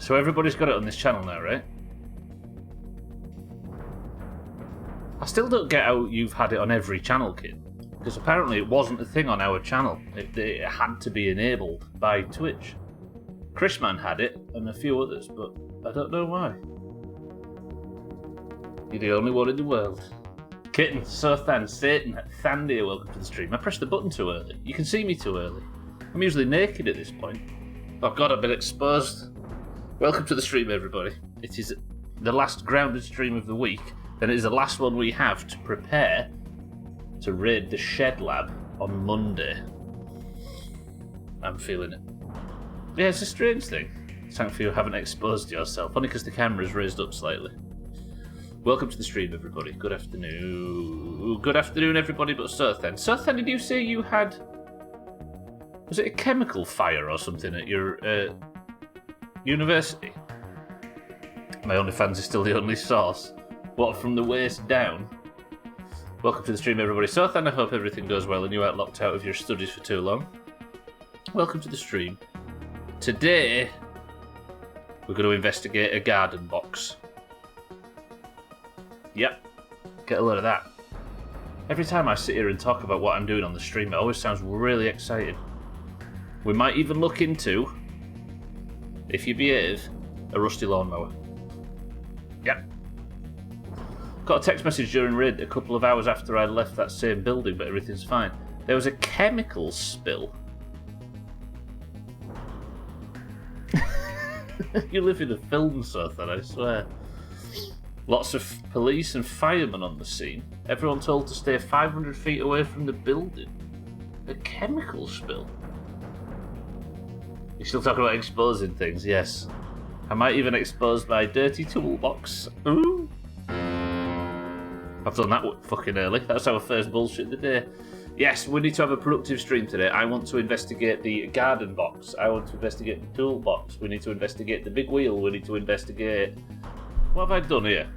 So everybody's got it on this channel now, right? I still don't get how you've had it on every channel, kid. Because apparently it wasn't a thing on our channel. It had to be enabled by Twitch. Chrisman had it, and a few others, but I don't know why. You're the only one in the world. Kitten, Sothan, Satan, Thandia, welcome to the stream. I pressed the button too early. You can see me too early. I'm usually naked at this point. Oh god, I've been exposed. Welcome to the stream, everybody. It is the last grounded stream of the week, and it is the last one we have to prepare to raid the Shed Lab on Monday. I'm feeling it. Yeah, it's a strange thing. Thankfully you haven't exposed yourself, only because the camera's raised up slightly. Welcome to the stream, everybody. Good afternoon. Good afternoon, everybody, but Sothan. Sothan, did you say you had... Was it a chemical fire or something at your university? My OnlyFans is still the only source. What, from the waist down? Welcome to the stream, everybody. Sothan, I hope everything goes well and you aren't locked out of your studies for too long. Welcome to the stream. Today, we're going to investigate a garden box. Yep, get a load of that. Every time I sit here and talk about what I'm doing on the stream, it always sounds really exciting. We might even look into, if you behave, a rusty lawnmower. Yep. Got a text message during raid a couple of hours after I left that same building, but everything's fine. There was a chemical spill. You live in a film, Sothan, I swear. Lots of police and firemen on the scene. Everyone told to stay 500 feet away from the building. A chemical spill. You're still talking about exposing things, yes. I might even expose my dirty toolbox. Ooh. I've done that fucking early. That's our first bullshit of the day. Yes, we need to have a productive stream today. I want to investigate the garden box. I want to investigate the toolbox. We need to investigate the big wheel. We need to investigate... What have I done here?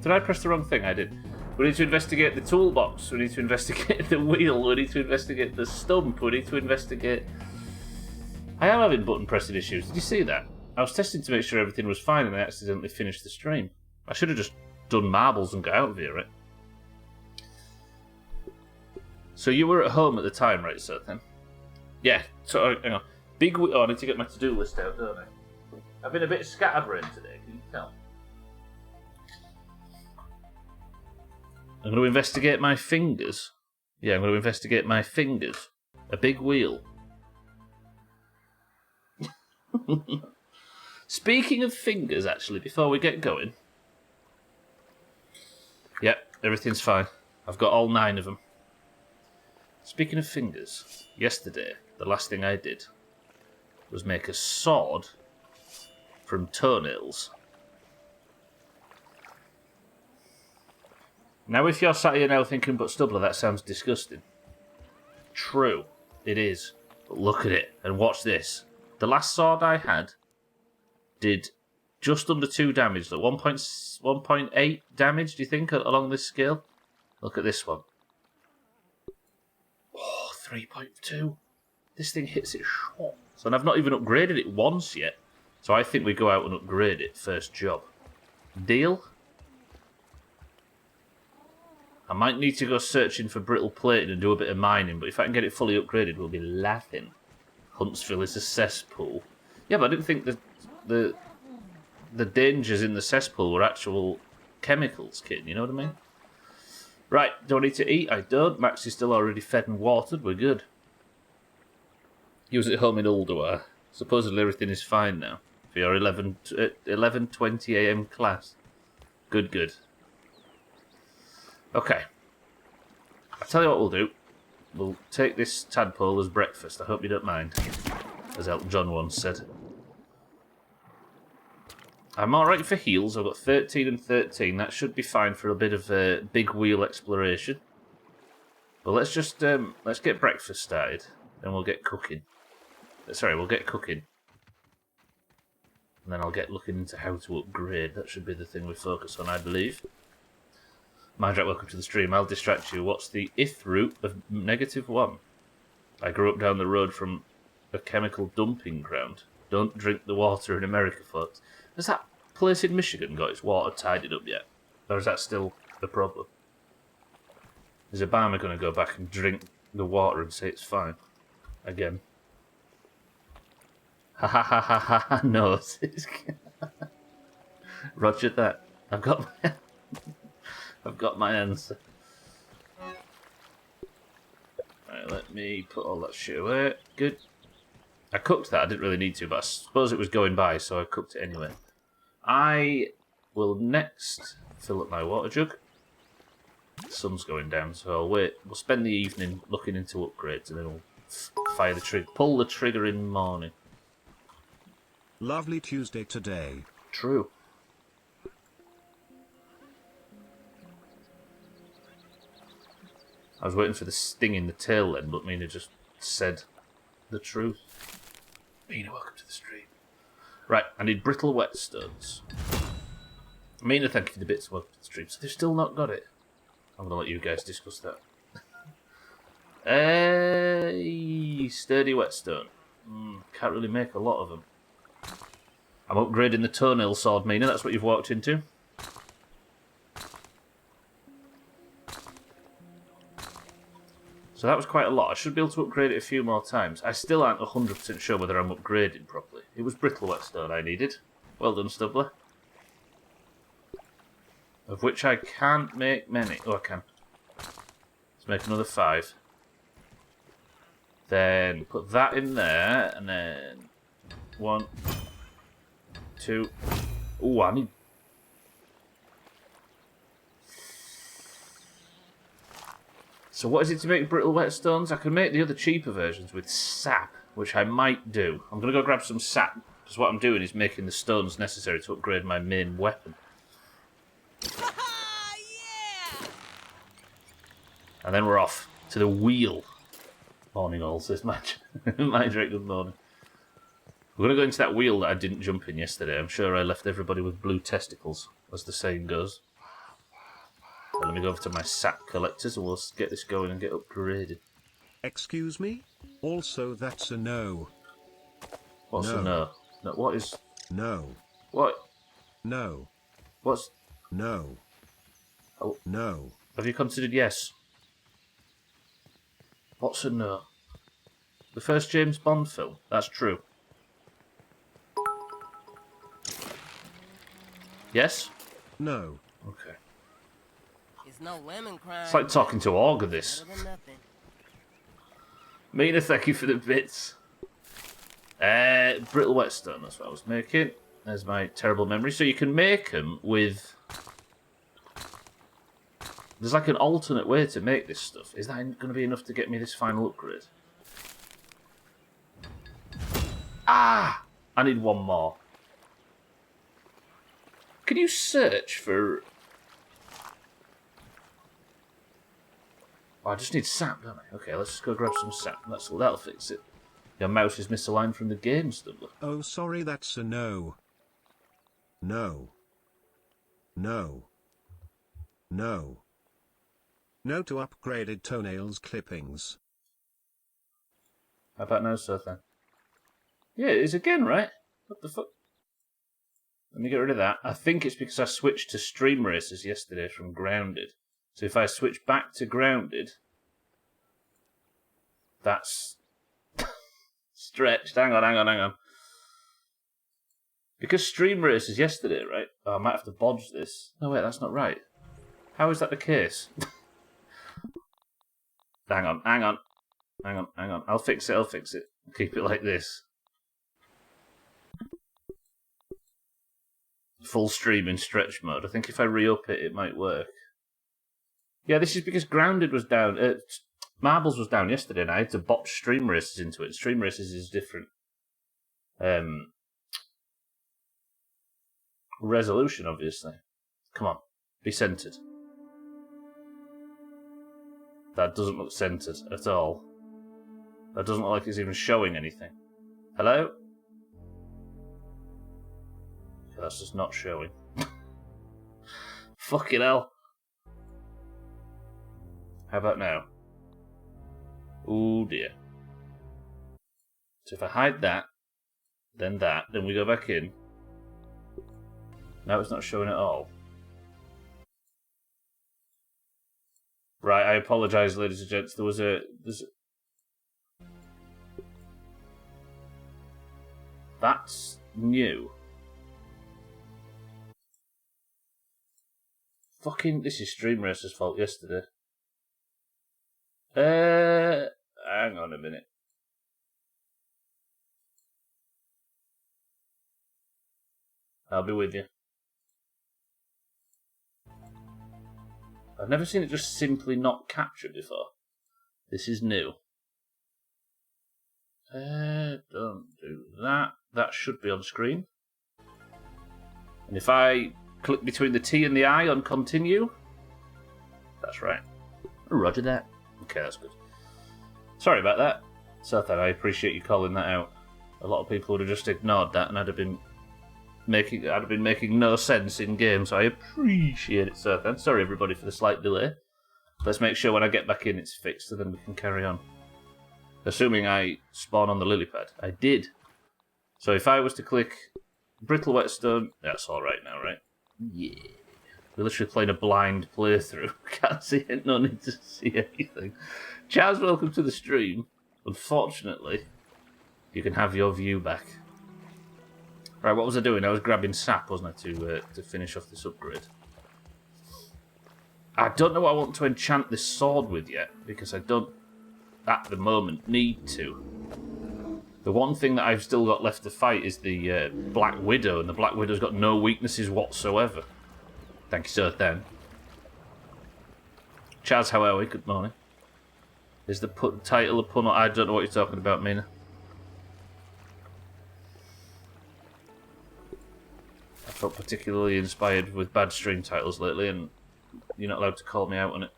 Did I press the wrong thing? I did. We need to investigate the toolbox. We need to investigate the wheel. We need to investigate the stump. We need to investigate... I am having button pressing issues. Did you see that? I was testing to make sure everything was fine and I accidentally finished the stream. I should have just done marbles and got out of here, right? So you were at home at the time, right, Sothan? Yeah, so, hang on. Big wheel... Oh, I need to get my to-do list out, don't I? I've been a bit scatterbrained today, can you tell? I'm going to investigate my fingers. Yeah, I'm going to investigate my fingers. A big wheel. Speaking of fingers, actually, before we get going... Yep, everything's fine. I've got all 9 of them. Speaking of fingers, yesterday, the last thing I did was make a sword from toenails. Now, if you're sat here now thinking, but Stubbler, that sounds disgusting. True, it is. But look at it, and watch this. The last sword I had did just under 2 damage, like 1.8 damage, do you think, along this scale? Look at this one. Oh, 3.2. This thing hits it short. And I've not even upgraded it once yet. So I think we go out and upgrade it first job. Deal? I might need to go searching for brittle plating and do a bit of mining, but if I can get it fully upgraded, we'll be laughing. Huntsville is a cesspool. Yeah, but I didn't think the dangers in the cesspool were actual chemicals, kid, you know what I mean? Right, do I need to eat? I don't. Max is still already fed and watered, we're good. He was at home in Ulduar. Supposedly everything is fine now. For your 11:20 AM class. Good, good. Okay. I'll tell you what we'll do. We'll take this tadpole as breakfast. I hope you don't mind. As Elton John once said. I'm alright for heals. I've got 13 and 13. That should be fine for a bit of big wheel exploration. But let's just let's get breakfast started. Then we'll get cooking. Sorry, we'll get cooking. And then I'll get looking into how to upgrade. That should be the thing we focus on, I believe. Mindrak, welcome to the stream. I'll distract you. What's the if root of -1? I grew up down the road from a chemical dumping ground. Don't drink the water in America, folks. Has that place in Michigan got its water tidied up yet? Or is that still the problem? Is Obama going to go back and drink the water and say it's fine? Again. Ha ha ha ha ha ha, no. Roger that. I've got my answer. Right, let me put all that shit away. Good. I cooked that. I didn't really need to, but I suppose it was going by, so I cooked it anyway. I will next fill up my water jug. The sun's going down, so I'll wait. We'll spend the evening looking into upgrades, and then we'll fire the trigger. Pull the trigger in the morning. Lovely Tuesday today. True. I was waiting for the sting in the tail then, but Mina just said the truth. Mina, welcome to the stream. Right, I need brittle whetstones. Mina, thank you for the bits. Welcome to the stream. So they've still not got it. I'm going to let you guys discuss that. Sturdy whetstone. Can't really make a lot of them. I'm upgrading the toenail sword, Mina. That's what you've walked into. So that was quite a lot. I should be able to upgrade it a few more times. I still aren't 100% sure whether I'm upgrading properly. It was brittle whetstone I needed. Well done, Stubbler. Of which I can't make many. Oh, I can. Let's make another 5. Then put that in there, and then 1, 2. Oh, I need. So what is it to make brittle whetstones? I can make the other cheaper versions with sap, which I might do. I'm going to go grab some sap, because what I'm doing is making the stones necessary to upgrade my main weapon. Yeah! And then we're off to the wheel. Morning all, says Madge. My direct good morning. We're going to go into that wheel that I didn't jump in yesterday. I'm sure I left everybody with blue testicles, as the saying goes. So let me go over to my sap collectors and we'll get this going and get upgraded. Excuse me? Also that's a no. What's a no? No, what is... No. What? No. What's... No. Oh. No. Have you considered yes? What's a no? The first James Bond film? That's true. Yes? No. Okay. It's no lemon crime. It's like talking to Augur, this. Better than nothing. Mina, thank you for the bits. Brittle whetstone, that's what I was making. There's my terrible memory. So you can make them with... There's like an alternate way to make this stuff. Is that going to be enough to get me this final upgrade? Ah! I need one more. Can you search for... Oh, I just need sap, don't I? Okay, let's just go grab some sap. That'll fix it. Your mouse is misaligned from the game, Stubbler. Oh, sorry, that's a no. No. No. No. No to upgraded toenails clippings. How about now, sir, then? Yeah, it is again, right? What the fuck? Let me get rid of that. I think it's because I switched to Stream Racers yesterday from Grounded. So if I switch back to Grounded, that's stretched. Hang on. Because Stream Racers yesterday, right? Oh, I might have to bodge this. No, wait, that's not right. How is that the case? Hang on. I'll fix it. Keep it like this. Full stream in stretch mode. I think if I re-up it, it might work. Yeah, this is because Grounded was down. Marbles was down yesterday, and I had to botch Stream Racers into it. Stream Racers is different. Resolution, obviously. Come on, be centered. That doesn't look centered at all. That doesn't look like it's even showing anything. Hello? Okay, that's just not showing. Fucking hell. How about now? Oh dear. So if I hide that, then that, then we go back in. Now it's not showing at all. Right, I apologise, ladies and gents. That's new. Fucking, this is Stream Racer's fault yesterday. Hang on a minute. I'll be with you. I've never seen it just simply not capture before. This is new. Don't do that. That should be on screen. And if I click between the T and the I on continue, that's right. Roger that. Okay, that's good. Sorry about that. Sothan, I appreciate you calling that out. A lot of people would have just ignored that, and I'd have been making no sense in game. So I appreciate it, Sothan. Sorry everybody for the slight delay. Let's make sure when I get back in it's fixed, and then we can carry on. Assuming I spawn on the lily pad. I did. So if I was to click brittle whetstone, that's all right now, right? Yeah. We're literally playing a blind playthrough. Can't see it, no need to see anything. Chaz, welcome to the stream. Unfortunately, you can have your view back. Right, what was I doing? I was grabbing sap, wasn't I, to finish off this upgrade. I don't know what I want to enchant this sword with yet, because I don't, at the moment, need to. The one thing that I've still got left to fight is the Black Widow, and the Black Widow's got no weaknesses whatsoever. Thank you, sir, then. Chaz, how are we? Good morning. Is the title a pun? I don't know what you're talking about, Mina. I felt particularly inspired with bad stream titles lately, and you're not allowed to call me out on it.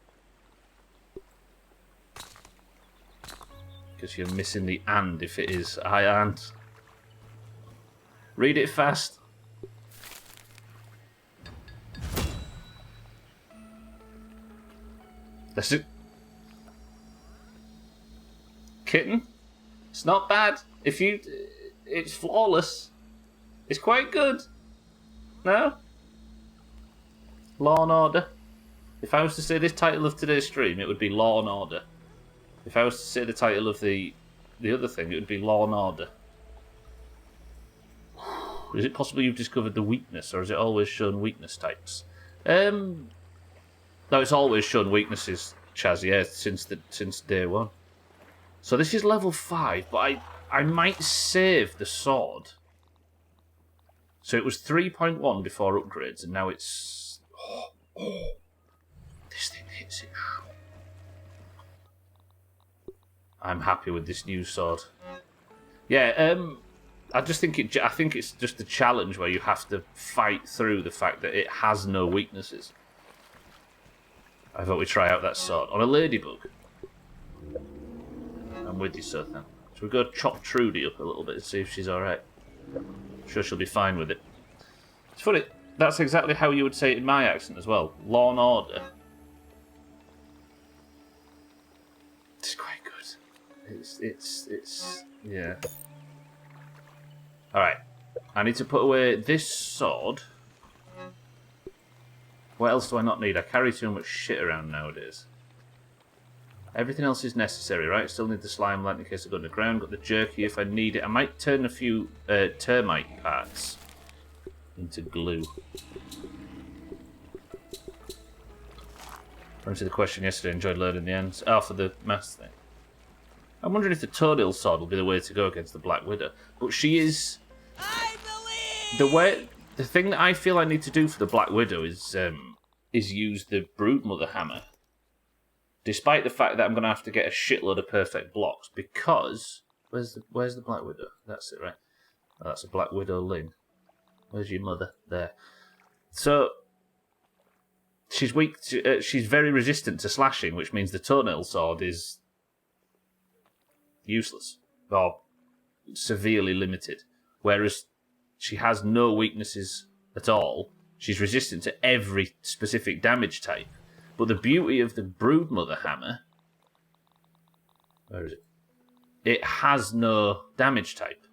Because you're missing the and if it is. I and. Read it fast. That's it. Kitten? It's not bad. It's flawless. It's quite good. No? Law and Order. If I was to say this title of today's stream, it would be Law and Order. If I was to say the title of the other thing, it would be Law and Order. Is it possible you've discovered the weakness, or has it always shown weakness types? No, it's always shown weaknesses, Chaz, yeah, since day one. So this is level 5, but I might save the sword. So it was 3.1 before upgrades, and now it's... this thing hits it. I'm happy with this new sword. Yeah, I think it's just a challenge where you have to fight through the fact that it has no weaknesses. I thought we'd try out that sword on a ladybug. I'm with you, sir. Then. Shall we go chop Trudy up a little bit and see if she's alright? I'm sure she'll be fine with it. It's funny, that's exactly how you would say it in my accent as well. Law and Order. It's quite good. It's yeah. Alright. I need to put away this sword. What else do I not need? I carry too much shit around nowadays. Everything else is necessary, right? Still need the slime light in case I go underground. Got the jerky if I need it. I might turn a few termite parts into glue. I answered the question yesterday. Enjoyed learning the ends. Oh, for the maths thing. I'm wondering if the toenail sword will be the way to go against the Black Widow. But she is... I believe! The thing that I feel I need to do for the Black Widow is use the Broodmother hammer. Despite the fact that I'm going to have to get a shitload of perfect blocks, because... Where's the Black Widow? That's it, right? Oh, that's a Black Widow Lynn. Where's your mother? There. So, she's weak to, she's very resistant to slashing, which means the toenail sword is useless. Or severely limited. Whereas she has no weaknesses at all. She's resistant to every specific damage type. But the beauty of the Broodmother hammer... Where is it? It has no damage type.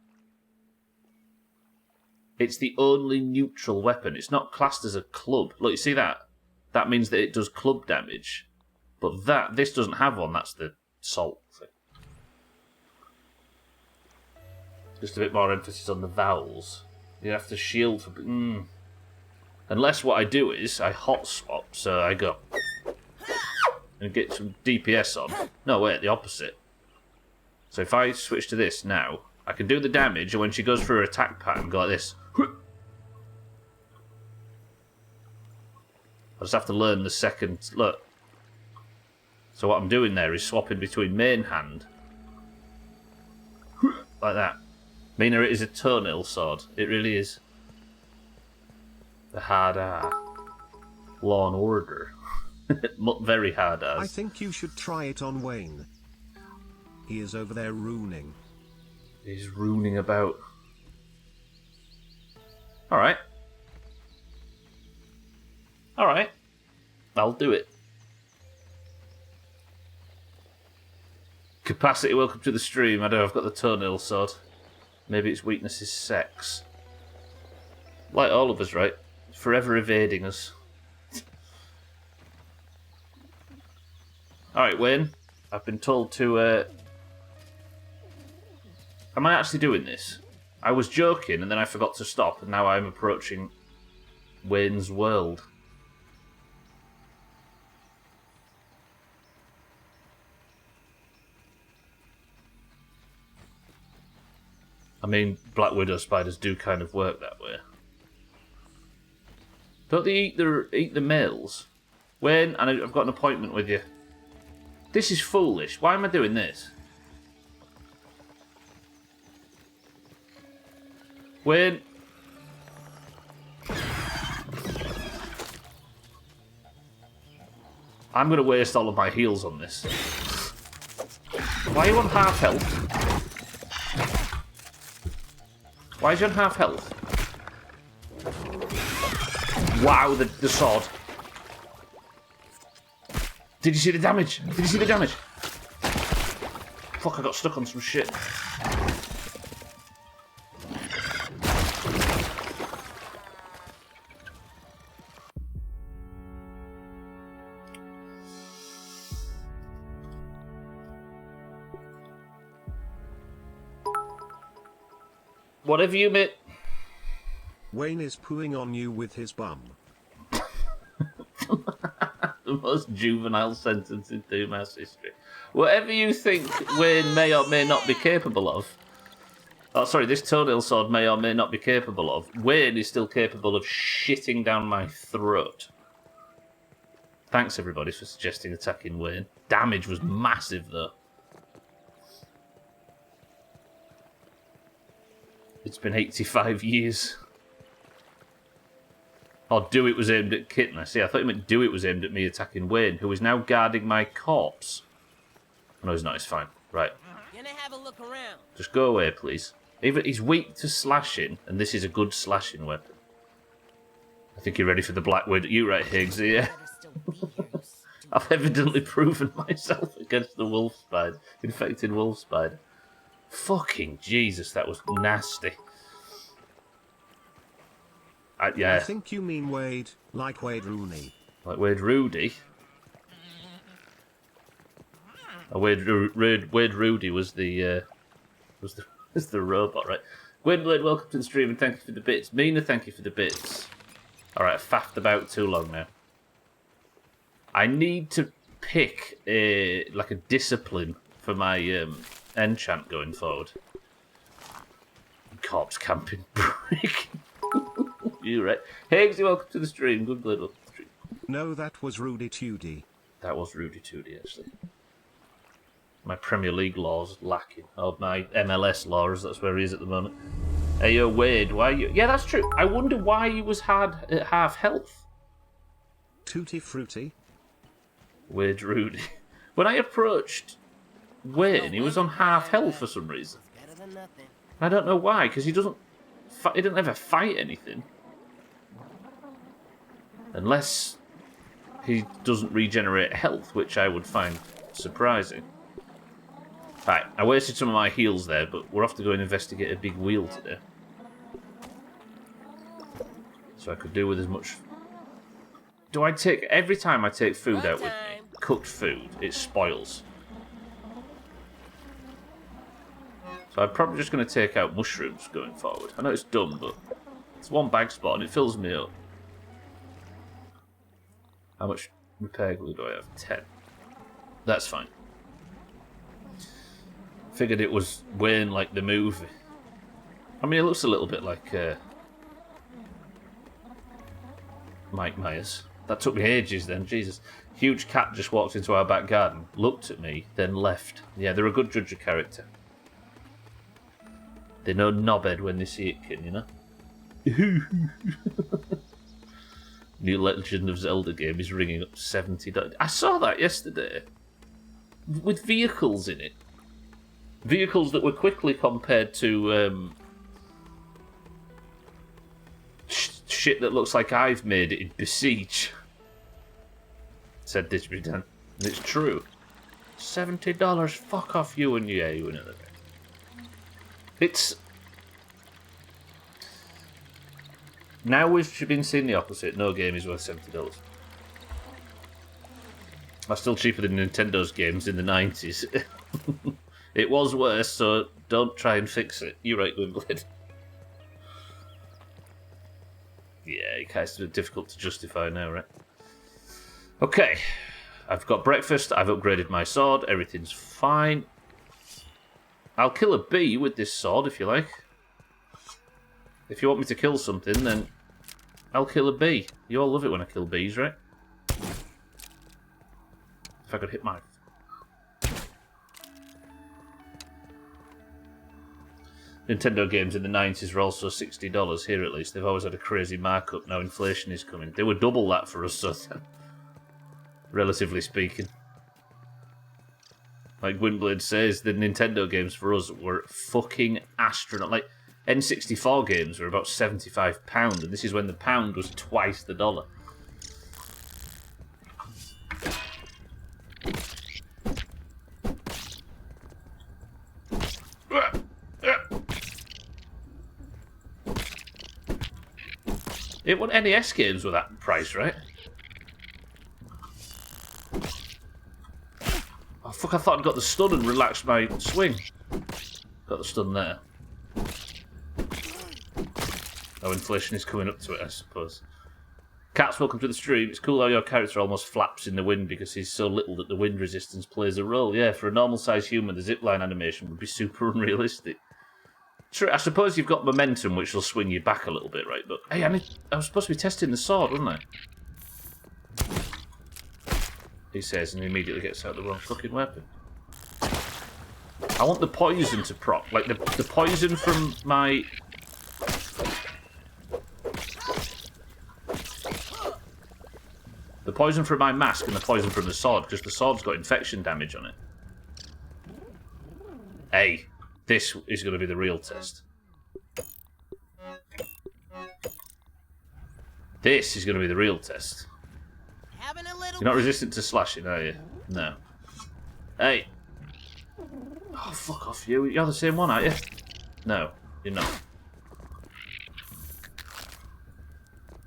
It's the only neutral weapon. It's not classed as a club. Look, you see that? That means that it does club damage. But this doesn't have one. That's the salt thing. Just a bit more emphasis on the vowels. You have to shield for... Unless what I do is I hot swap, so I go... and get some DPS on. No, wait, the opposite. So if I switch to this now, I can do the damage, and when she goes for her attack pattern, go like this. I just have to learn the second... Look. So what I'm doing there is swapping between main hand. Like that. Mina, it is a toenail sword. It really is. The hard R. Law and Order. Very hard as. I think you should try it on Wayne. He is over there ruining. He's ruining about. Alright. Alright. I'll do it. Capacity, welcome to the stream. I know I've got the toenail sword. Maybe its weakness is sex. Like all of us, right? Forever evading us. Alright, Wayne. I've been told to... Am I actually doing this? I was joking and then I forgot to stop and now I'm approaching Wayne's world. I mean, Black Widow spiders do kind of work that way. Don't they eat the males? Wayne, and I've got an appointment with you. This is foolish. Why am I doing this? Wayne. I'm going to waste all of my heals on this. Why are you on half health? Why is you on half health? Wow, the sword. Did you see the damage? Did you see the damage? Fuck, I got stuck on some shit. Whatever you mate. Wayne is pooing on you with his bum. The most juvenile sentence in Doomhaus history. Whatever you think Wayne may or may not be capable of... Oh, sorry, this toenail sword may or may not be capable of. Wayne is still capable of shitting down my throat. Thanks, everybody, for suggesting attacking Wayne. Damage was massive, though. It's been 85 years. Oh, Do It was aimed at Kitten. I see. I thought you meant Do It was aimed at me attacking Wayne, who is now guarding my corpse. No, he's not. He's fine. Right. Gonna have a look around. Just go away, please. Even he's weak to slashing, and this is a good slashing weapon. I think you're ready for the Black Widow. You right, Higgs? Yeah. I've evidently proven myself against the wolf spider, infected wolf spider. Fucking Jesus, that was nasty. Yeah. I think you mean Wade, like Wade Rooney. Like Wade Rudy. Oh, Wade Rudy was the robot, right? Wade, welcome to the stream and thank you for the bits. Mina, thank you for the bits. Alright, I've faffed about too long now. I need to pick a discipline for my enchant going forward. Corpse camping prick. You right. Higgs, welcome to the stream. Good blood, welcome to the stream. No, that was Rudy Tudy. That was Rudy Tudy, actually. My Premier League law's lacking. Oh, my MLS laws, that's where he is at the moment. Hey, yo, Wade, why are you... Yeah, that's true. I wonder why he was hard at half health. Tutti Frutti. Wade Rudy. When I approached Wayne, he was on half health for some reason. I don't know why, because he didn't ever fight anything. Unless he doesn't regenerate health, which I would find surprising. Right, I wasted some of my heals there, but we're off to go and investigate a big wheel today. So I could do with as much... Do I take... Every time I take food out with me, cooked food, it spoils. So I'm probably just going to take out mushrooms going forward. I know it's dumb, but it's one bag spot and it fills me up. How much repair glue do I have? 10. That's fine. Figured it was Wayne like the movie. I mean, it looks a little bit like Mike Myers. That took me ages then, Jesus. Huge cat just walked into our back garden, looked at me, then left. Yeah, they're a good judge of character. They know knobhead when they see it, kid, you know? New Legend of Zelda game is ringing up $70. I saw that yesterday. With vehicles in it. Vehicles that were quickly compared to shit that looks like I've made it in Besiege. Said Didgeridoo. And it's true. $70. Fuck off you and you and other. It's... Now we've been seeing the opposite. No game is worth $70. That's still cheaper than Nintendo's games in the 90s. It was worse, so don't try and fix it. You're right, Wimbledon. Yeah, it's difficult to justify now, right? Okay. I've got breakfast. I've upgraded my sword. Everything's fine. I'll kill a bee with this sword, if you like. If you want me to kill something, then I'll kill a bee. You all love it when I kill bees, right? If I could hit my... Nintendo games in the 90s were also $60 here, at least. They've always had a crazy markup. Now inflation is coming. They were double that for us, so relatively speaking. Like Windblade says, the Nintendo games for us were fucking astronaut. Like, N64 games were about £75, and this is when the pound was twice the dollar. It was NES games were that price, right? Oh fuck, I thought I'd got the stun and relaxed my swing. Got the stun there. Oh, inflation is coming up to it, I suppose. Cats, welcome to the stream. It's cool how your character almost flaps in the wind because he's so little that the wind resistance plays a role. Yeah, for a normal-sized human, the zipline animation would be super unrealistic. True, I suppose you've got momentum, which will swing you back a little bit, right? But hey, I was supposed to be testing the sword, wasn't I? He says, and he immediately gets out the wrong fucking weapon. I want the poison to proc, like the poison from my... The poison from my mask and the poison from the sword, because the sword's got infection damage on it. Hey. This is going to be the real test. This is going to be the real test. You're not resistant to slashing, are you? No. Hey. Oh, fuck off you. You're the same one, aren't you? No, you're not.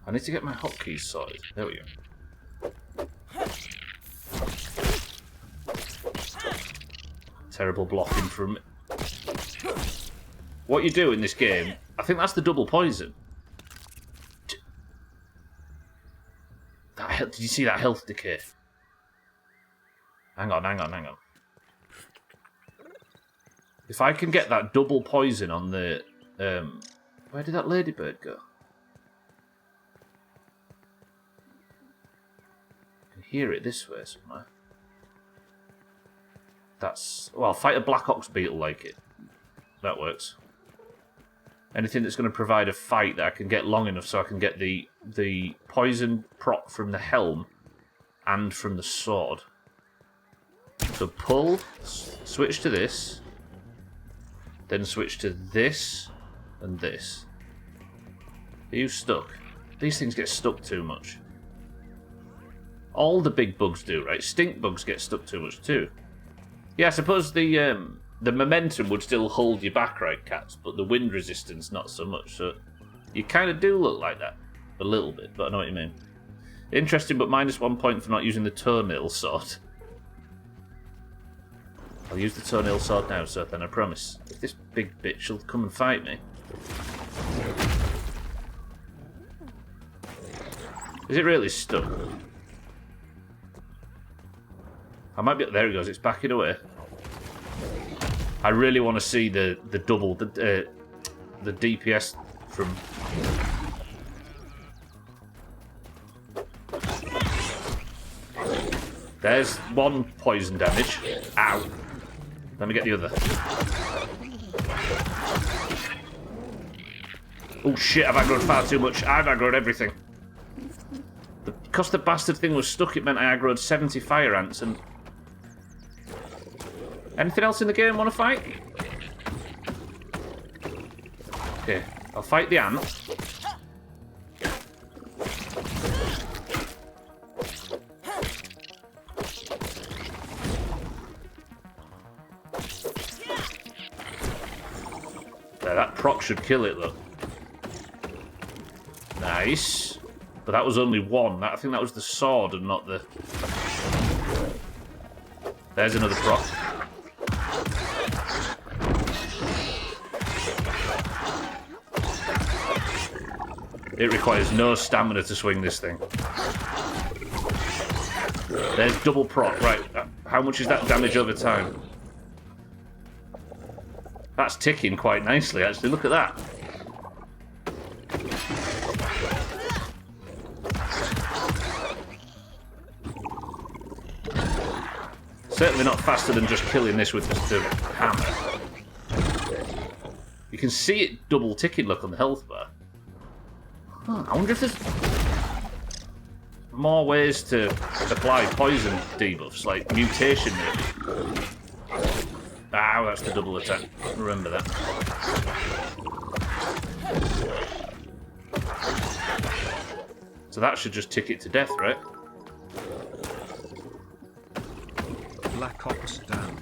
I need to get my hotkeys sorted. There we go. Terrible blocking from... What you do in this game, I think that's the double poison. Did you see that health decay? Hang on. If I can get that double poison on the... where did that ladybird go? I can hear it this way somewhere. That's... Well, fight a Black Ox beetle like it. That works. Anything that's going to provide a fight that I can get long enough so I can get the poison proc from the helm and from the sword. So pull, switch to this, then switch to this and this. Are you stuck? These things get stuck too much. All the big bugs do, right? Stink bugs get stuck too much too. Yeah, I suppose the momentum would still hold you back, right, cats? But the wind resistance, not so much. So you kind of do look like that. A little bit, but I know what you mean. Interesting, but -1 point for not using the toenail sword. I'll use the toenail sword now, so then I promise. If this big bitch will come and fight me. Is it really stuck? I might be... There it goes, it's backing away. I really want to see the double, the DPS from... There's one poison damage. Ow. Let me get the other. Oh shit, I've aggroed far too much. I've aggroed everything. Because the bastard thing was stuck, it meant I aggroed 70 fire ants and... Anything else in the game want to fight? Okay, I'll fight the ant. There, that proc should kill it though. Nice. But that was only one. I think that was the sword and not the... There's another proc. It requires no stamina to swing this thing. There's double proc. Right, how much is that damage over time? That's ticking quite nicely, actually. Look at that. Certainly not faster than just killing this with the hammer. You can see it double ticking, look, on the health bar. Huh, I wonder if there's more ways to apply poison debuffs, like mutation maybe. Ah, that's the double attack. Remember that. So that should just tick it to death, right? Black Ops down.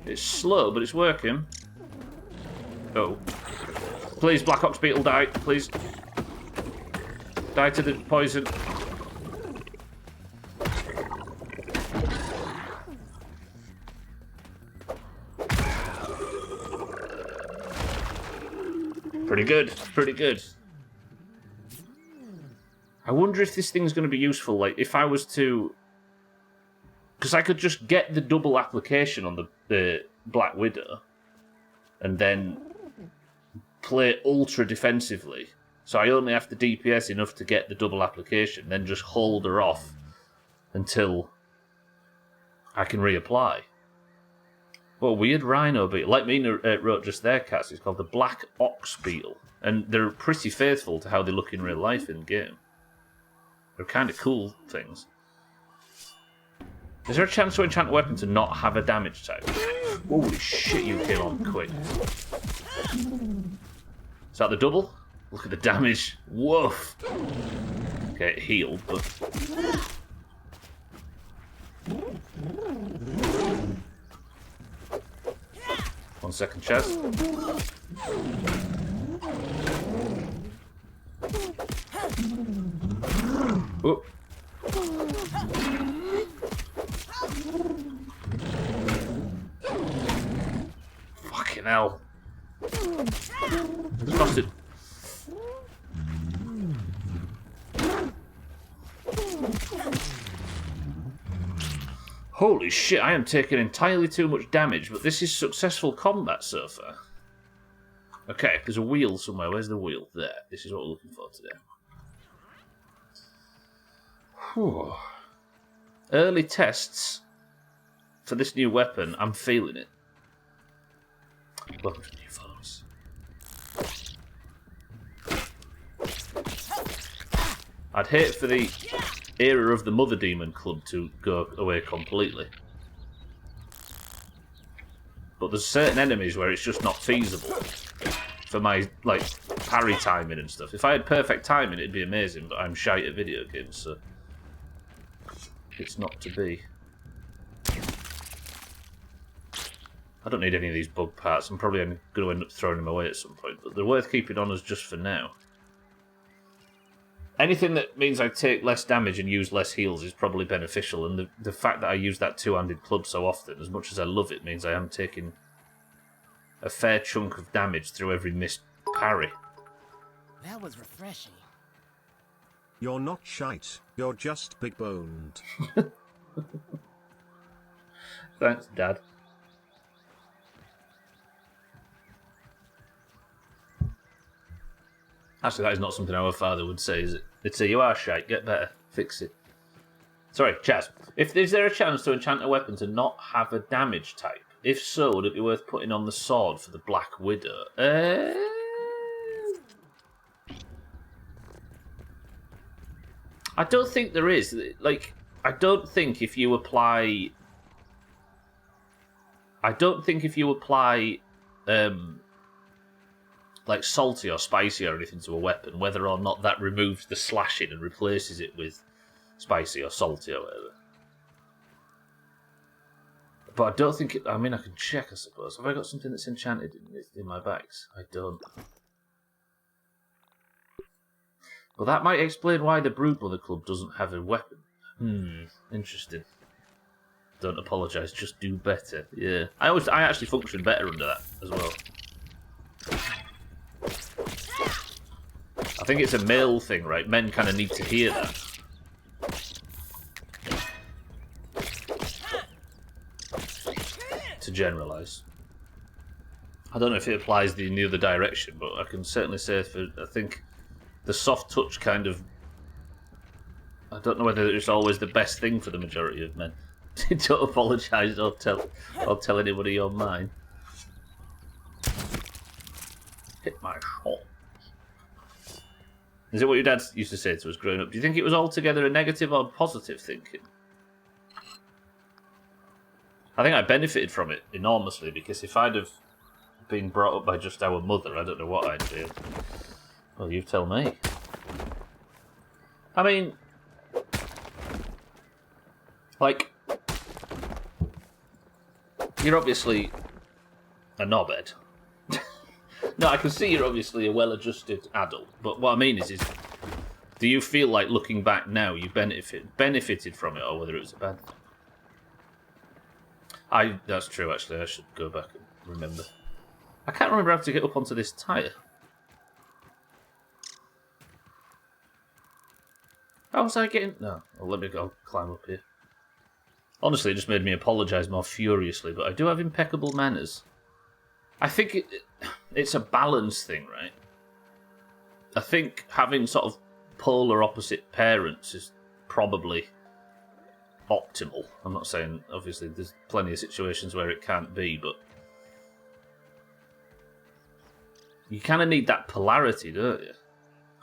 It's slow, but it's working. Oh. Please, Black Ox Beetle, die. Please. Die to the poison. Pretty good. Pretty good. I wonder if this thing's going to be useful. Like, if I was to... Because I could just get the double application on the Black Widow and then play ultra defensively. So I only have to DPS enough to get the double application, then just hold her off until I can reapply. Well, weird rhino beetle. Like me wrote just there, Cats, it's called the Black Ox Beetle. And they're pretty faithful to how they look in real life in game. They're kind of cool things. Is there a chance to enchant a weapon to not have a damage type? Holy shit, you came on quick. Is that the double? Look at the damage. Woof. Okay, it healed, but... One second, Chaz. Whoop. Fucking hell. It's lost it. Holy shit, I am taking entirely too much damage, but this is successful combat so far. Okay, there's a wheel somewhere. Where's the wheel? There. This is what we're looking for today. Whew. Early tests for this new weapon. I'm feeling it. Welcome to the new followers. I'd hate for the era of the Mother Demon Club to go away completely. But there's certain enemies where it's just not feasible for my, like, parry timing and stuff. If I had perfect timing, it'd be amazing, but I'm shite at video games, so it's not to be. I don't need any of these bug parts. I'm probably going to end up throwing them away at some point, but they're worth keeping on us just for now. Anything that means I take less damage and use less heals is probably beneficial, and the fact that I use that two-handed club so often, as much as I love it, means I am taking a fair chunk of damage through every missed parry. That was refreshing. You're not shite, you're just big-boned. Thanks, Dad. Actually, that is not something our father would say, is it? They'd say, you are shite, get better, fix it. Sorry, Chaz. Is there a chance to enchant a weapon to not have a damage type? If so, would it be worth putting on the sword for the Black Widow? I don't think there is. Like, I don't think if you apply... like salty or spicy or anything to a weapon, whether or not that removes the slashing and replaces it with spicy or salty or whatever. But I don't think it... I mean, I can check, I suppose. Have I got something that's enchanted in my bags? I don't. Well, that might explain why the Broodmother Club doesn't have a weapon. Interesting. Don't apologise, just do better. Yeah. I actually function better under that as well. I think it's a male thing, right? Men kind of need to hear that. To generalise. I don't know if it applies in the other direction, but I can certainly say I think the soft touch kind of... I don't know whether it's always the best thing for the majority of men. Don't apologise or tell anybody you're mine. Hit my shot. Is it what your dad used to say to us growing up? Do you think it was altogether a negative or positive thinking? I think I benefited from it enormously, because if I'd have been brought up by just our mother, I don't know what I'd do. Well, you tell me. I mean, like, you're obviously a knobhead. No, I can see you're obviously a well-adjusted adult, but what I mean is do you feel like, looking back now, you benefited from it, or whether it was a bad thing? That's true, actually. I should go back and remember. I can't remember how to get up onto this tyre. How was I getting... No, well, let me go climb up here. Honestly, it just made me apologise more furiously, but I do have impeccable manners. I think it's a balance thing, right? I think having sort of polar opposite parents is probably optimal. I'm not saying, obviously, there's plenty of situations where it can't be, but you kind of need that polarity, don't you?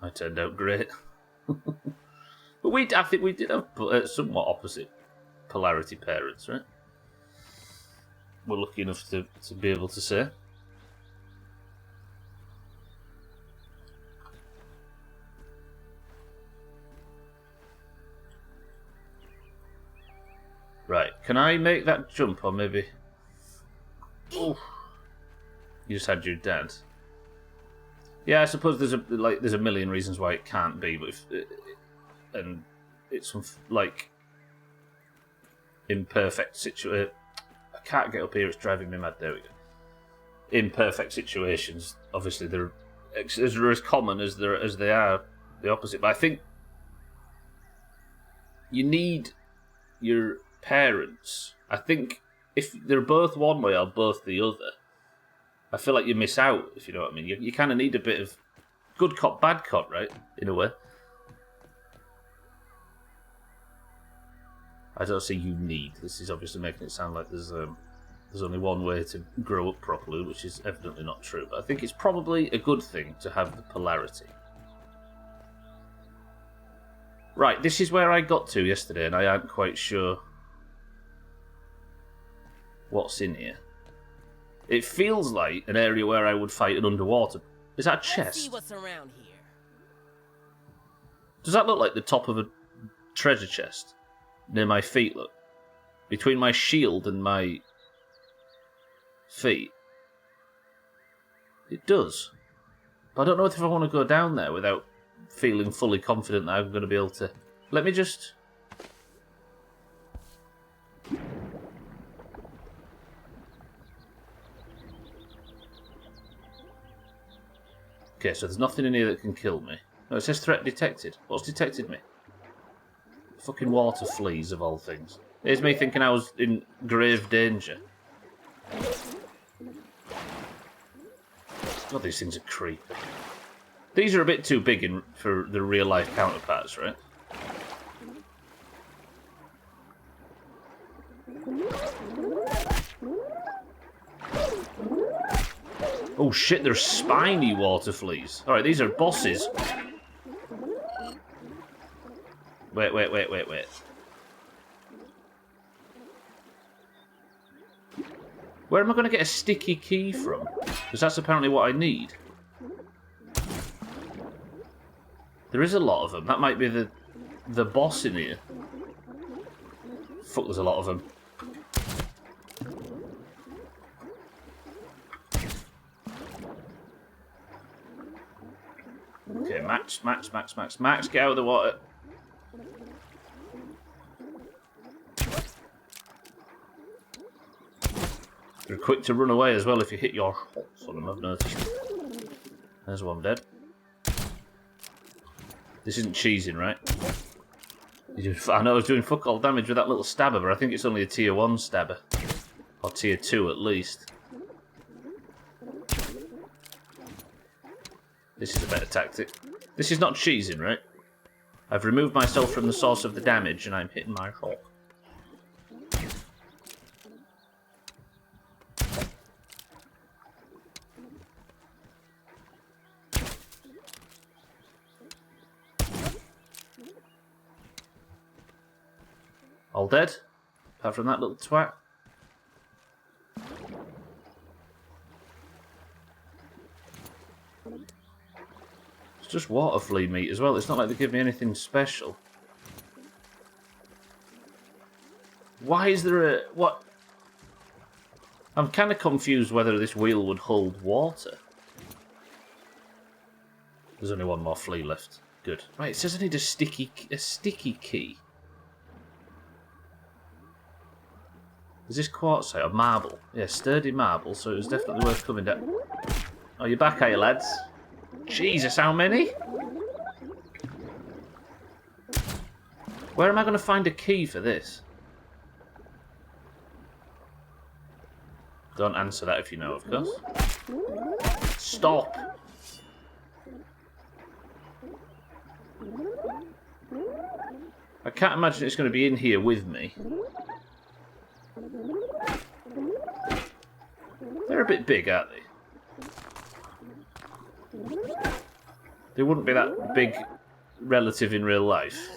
I turned out great. But I think we did have somewhat opposite polarity parents, right? We're lucky enough to be able to say. Right, can I make that jump, or maybe... Oof. You just had your dad. Yeah, I suppose there's a million reasons why it can't be, but and it's like imperfect situation. I can't get up here; it's driving me mad. There we go. Imperfect situations, obviously, they're as common as they are the opposite. But I think you need your parents. I think if they're both one way or both the other, I feel like you miss out, if you know what I mean. You kind of need a bit of good cop, bad cop, right? In a way. I don't say you need. This is obviously making it sound like there's only one way to grow up properly, which is evidently not true. But I think it's probably a good thing to have the polarity. Right, this is where I got to yesterday, and I aren't quite sure what's in here. It feels like an area where I would fight an underwater. Is that a chest? Let's see what's around here. Does that look like the top of a treasure chest? Near my feet, look. Between my shield and my feet. It does. But I don't know if I want to go down there without feeling fully confident that I'm going to be able to... Let me just... Okay, so there's nothing in here that can kill me. No, it says threat detected. What's detected me? Fucking water fleas, of all things. Here's me thinking I was in grave danger. God, these things are creepy. These are a bit too big for the real-life counterparts, right? Oh shit, they're spiny water fleas. Alright, these are bosses. Wait. Where am I going to get a sticky key from? Because that's apparently what I need. There is a lot of them. That might be the boss in here. Fuck, there's a lot of them. Okay, Max, get out of the water. You're quick to run away as well if you hit your shots on them, I've noticed. There's one dead. This isn't cheesing, right? I know I was doing fuck all damage with that little stabber, but I think it's only a tier 1 stabber. Or tier 2 at least. This is a better tactic. This is not cheesing, right? I've removed myself from the source of the damage and I'm hitting my shot. All dead? Apart from that little twat. It's just water flea meat as well. It's not like they give me anything special. Why is there a... what? I'm kind of confused whether this wheel would hold water. There's only one more flea left. Good. Right, it says I need a sticky key. Is this quartzite or marble? Yeah, sturdy marble, so it was definitely worth coming down. Oh, you're back, are you, lads? Jesus, how many? Where am I going to find a key for this? Don't answer that if you know, of course. Stop! I can't imagine it's going to be in here with me. They're a bit big, aren't they? They wouldn't be that big relative in real life.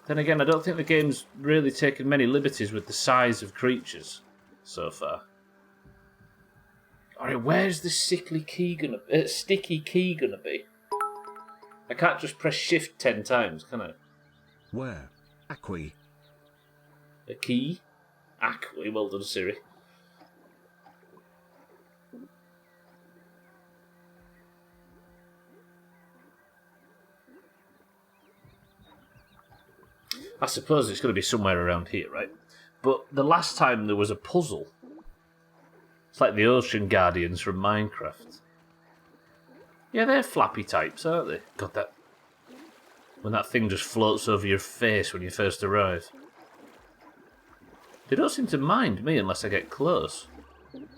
Then again, I don't think the game's really taken many liberties with the size of creatures so far. Alright, where's the sticky key gonna be? I can't just press shift 10 times, can I? Where? Acqui. A key? Acqui, well done, Siri. I suppose it's going to be somewhere around here, right? But the last time there was a puzzle. It's like the Ocean Guardians from Minecraft. Yeah, they're flappy types, aren't they? God, that... when that thing just floats over your face when you first arrive. They don't seem to mind me unless I get close. I'm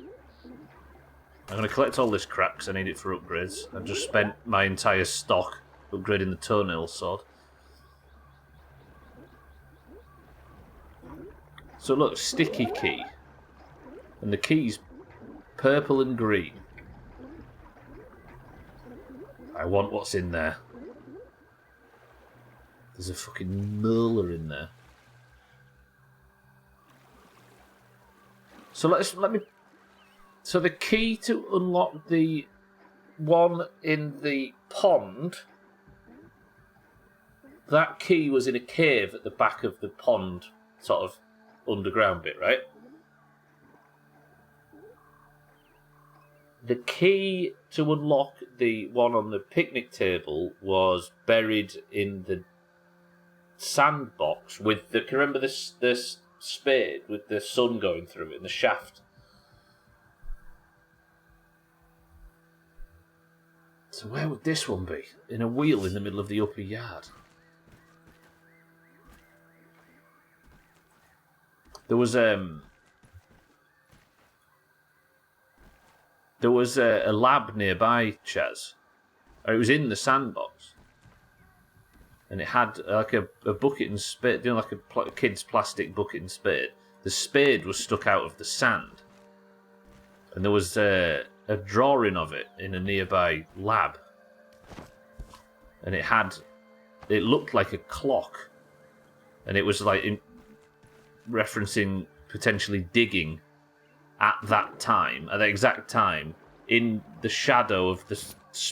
going to collect all this crap because I need it for upgrades. I've just spent my entire stock upgrading the toenail sword. So look, sticky key. And the key's purple and green. I want what's in there. There's a fucking molar in there. So let me. So the key to unlock the one in the pond that key was in a cave at the back of the pond, sort of underground bit, right? The key to unlock the one on the picnic table was buried in the sandbox with the... Can you remember this spade with the sun going through it in the shaft? So where would this one be? In a wheel in the middle of the upper yard. There was a lab nearby, Chaz. Or it was in the sandbox. And it had like a bucket and spade, like a kid's plastic bucket and spade. The spade was stuck out of the sand. And there was a drawing of it in a nearby lab. And it looked like a clock. And it was like referencing potentially digging at that time, at the exact time, in the shadow of the...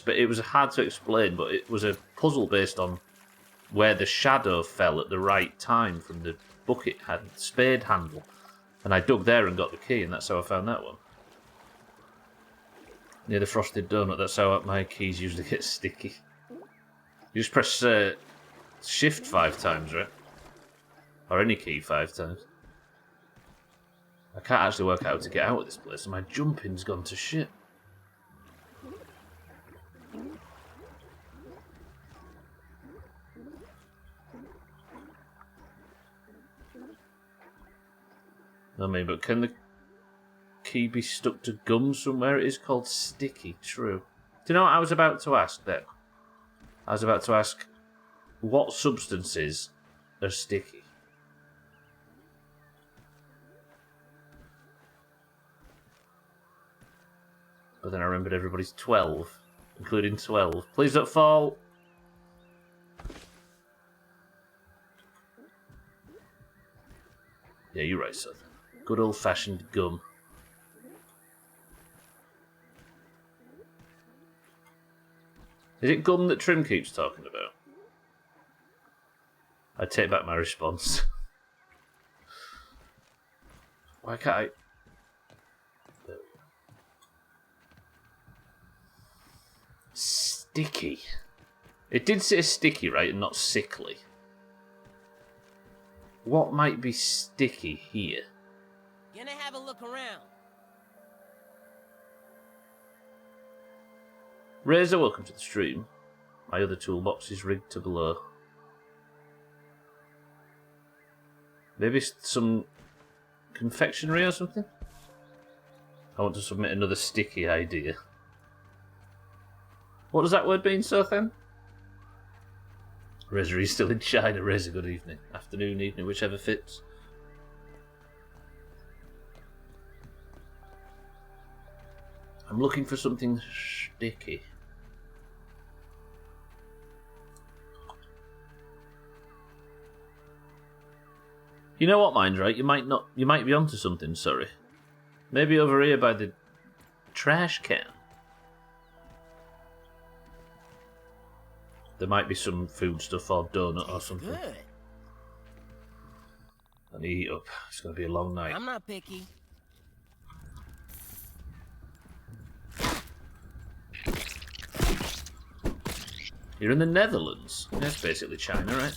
It was hard to explain, but it was a puzzle based on where the shadow fell at the right time from the spade handle. And I dug there and got the key, and that's how I found that one. Near the frosted donut, that's how my keys usually get sticky. You just press shift 5 times, right? Or any key 5 times. I can't actually work out how to get out of this place, and my jumping's gone to shit. I mean, but can the key be stuck to gum somewhere? It is called sticky, true. Do you know what I was about to ask then? I was about to ask, what substances are sticky? But then I remembered everybody's 12, including 12. Please don't fall. Yeah, you're right, son. Good old-fashioned gum. Is it gum that Trim keeps talking about? I take back my response. Why can't I... There we go. Sticky. It did say sticky, right, and not sickly. What might be sticky here? Gonna have a look around. Razor, welcome to the stream. My other toolbox is rigged to below. Maybe some confectionery or something? I want to submit another sticky idea. What does that word mean, Sothan? Razor is still in China. Razor, good evening. Afternoon, evening, whichever fits. I'm looking for something sticky. You know what, Mind, right? You might be onto something, sorry. Maybe over here by the trash can. There might be some food stuff or donut or something. Good. I need to eat up. It's going to be a long night. I'm not picky. You're in the Netherlands. That's basically China, right?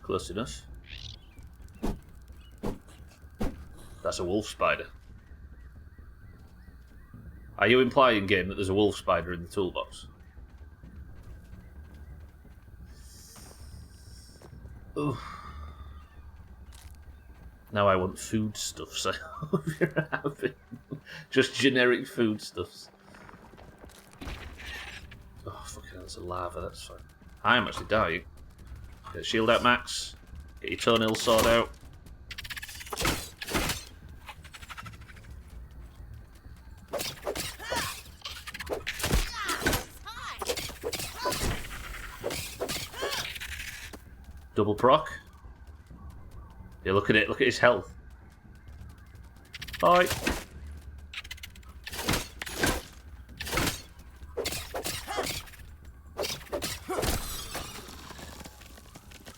Close enough. That's a wolf spider. Are you implying, game, that there's a wolf spider in the toolbox? Ooh. Now I want foodstuffs. I hope you're having just generic foodstuffs. Oh, fucking hell, it's a lava, that's fine. I am actually dying. Get shield out, Max. Get your toenail sawed out. Double proc. Yeah, look at it. Look at his health. Bye.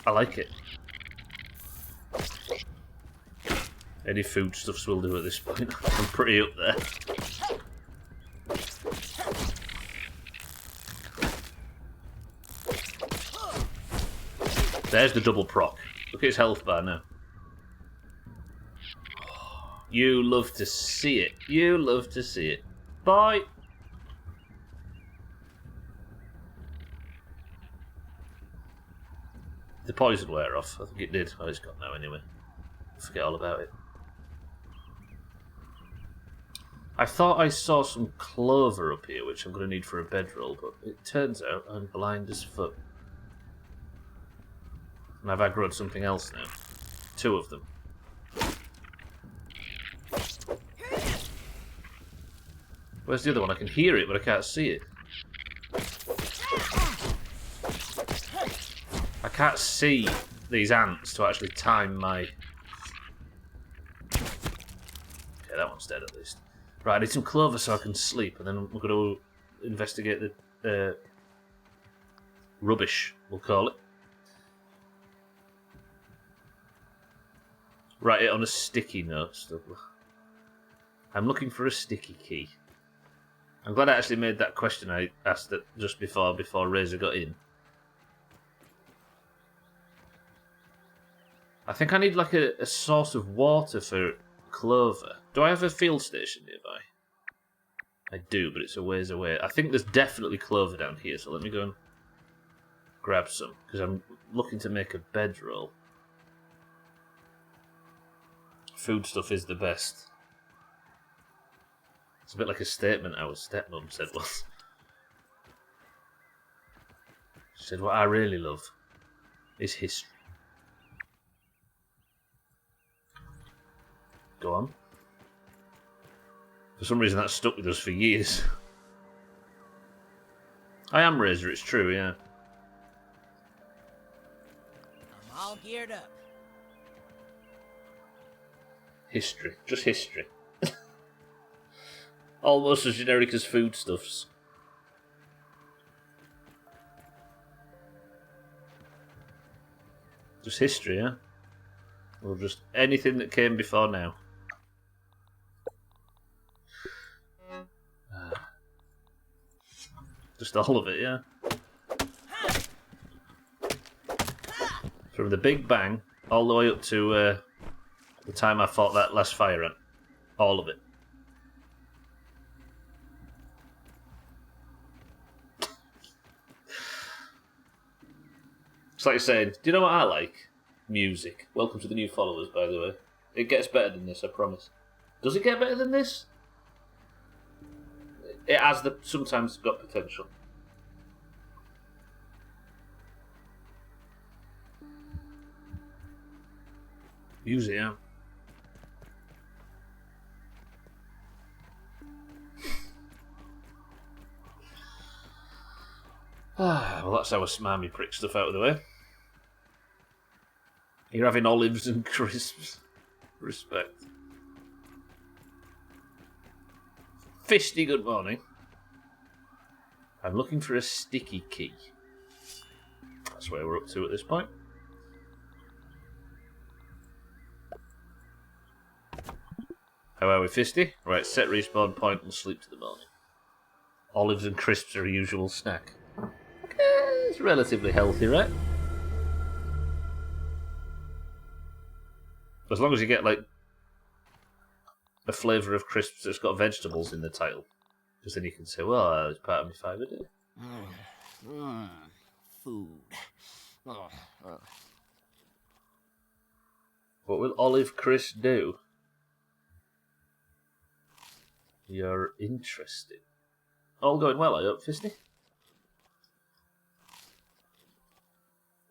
I like it. Any foodstuffs will do at this point. I'm pretty up there. There's the double proc. Look at his health bar now. You love to see it. You love to see it. Bye. The poison wear off. I think it did. Oh, it's gone now anyway. Forget all about it. I thought I saw some clover up here, which I'm going to need for a bedroll, but it turns out I'm blind as fuck. And I've aggroed something else now. 2 of them. Where's the other one? I can hear it, but I can't see it. I can't see these ants to actually time my... Okay, that one's dead at least. Right, I need some clover so I can sleep, and then we're going to investigate the rubbish, we'll call it. Write it on a sticky note, Stubbler. I'm looking for a sticky key. I'm glad I actually made that question I asked it just before Razor got in. I think I need like a source of water for clover. Do I have a field station nearby? I do, but it's a ways away. I think there's definitely clover down here, so let me go and grab some, because I'm looking to make a bedroll. Food stuff is the best. It's a bit like a statement our stepmom said once. She said, what I really love is history. Go on. For some reason that stuck with us for years. I am Razor, it's true, yeah. I'm all geared up. History. Just history. Almost as generic as foodstuffs. Just history, yeah? Or just anything that came before now. Just all of it, yeah? From the Big Bang all the way up to the time I fought that last fire ant. All of it. It's like saying, do you know what I like? Music. Welcome to the new followers, by the way. It gets better than this, I promise. Does it get better than this? It has sometimes got potential. Music, yeah. Well, that's our smarmy prick stuff out of the way. You're having olives and crisps. Respect. Fisty, good morning. I'm looking for a sticky key. That's where we're up to at this point. How are we, Fisty? Right, set respawn point and sleep to the morning. Olives and crisps are a usual snack. It's relatively healthy, right? As long as you get, like, a flavour of crisps that's got vegetables in the title. Because then you can say, well, it's part of my 5 a day. Food. What will Olive Crisp do? You're interested. All going well, I hope, Fisty?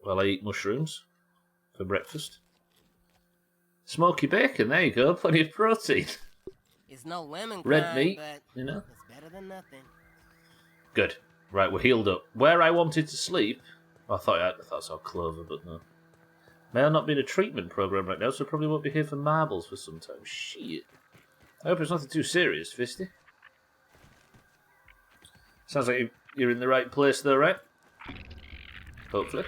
Well, I eat mushrooms for breakfast. Smoky bacon, there you go, plenty of protein. It's no lemon Red kind, meat, but you know. it's better than nothing. Good. Right, we're healed up. Where I wanted to sleep, I thought I saw clover, but no. May I not be in a treatment program right now, so I probably won't be here for marbles for some time. Shit. I hope it's nothing too serious, Fisty. Sounds like you're in the right place though, right? Hopefully.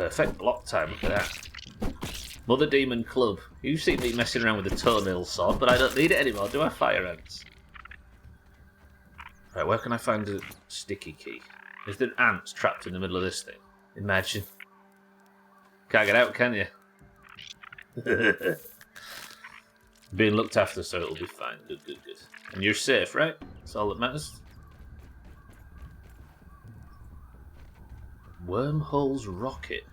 Perfect block time, look at that. Mother Demon Club. You've seen me messing around with the toenail sword, but I don't need it anymore, do I, fire ants? Right, where can I find a sticky key? Is there ants trapped in the middle of this thing? Imagine. Can't get out, can you? Being looked after, so it'll be fine. Good, good, good. And you're safe, right? That's all that matters. Wormhole's rocket.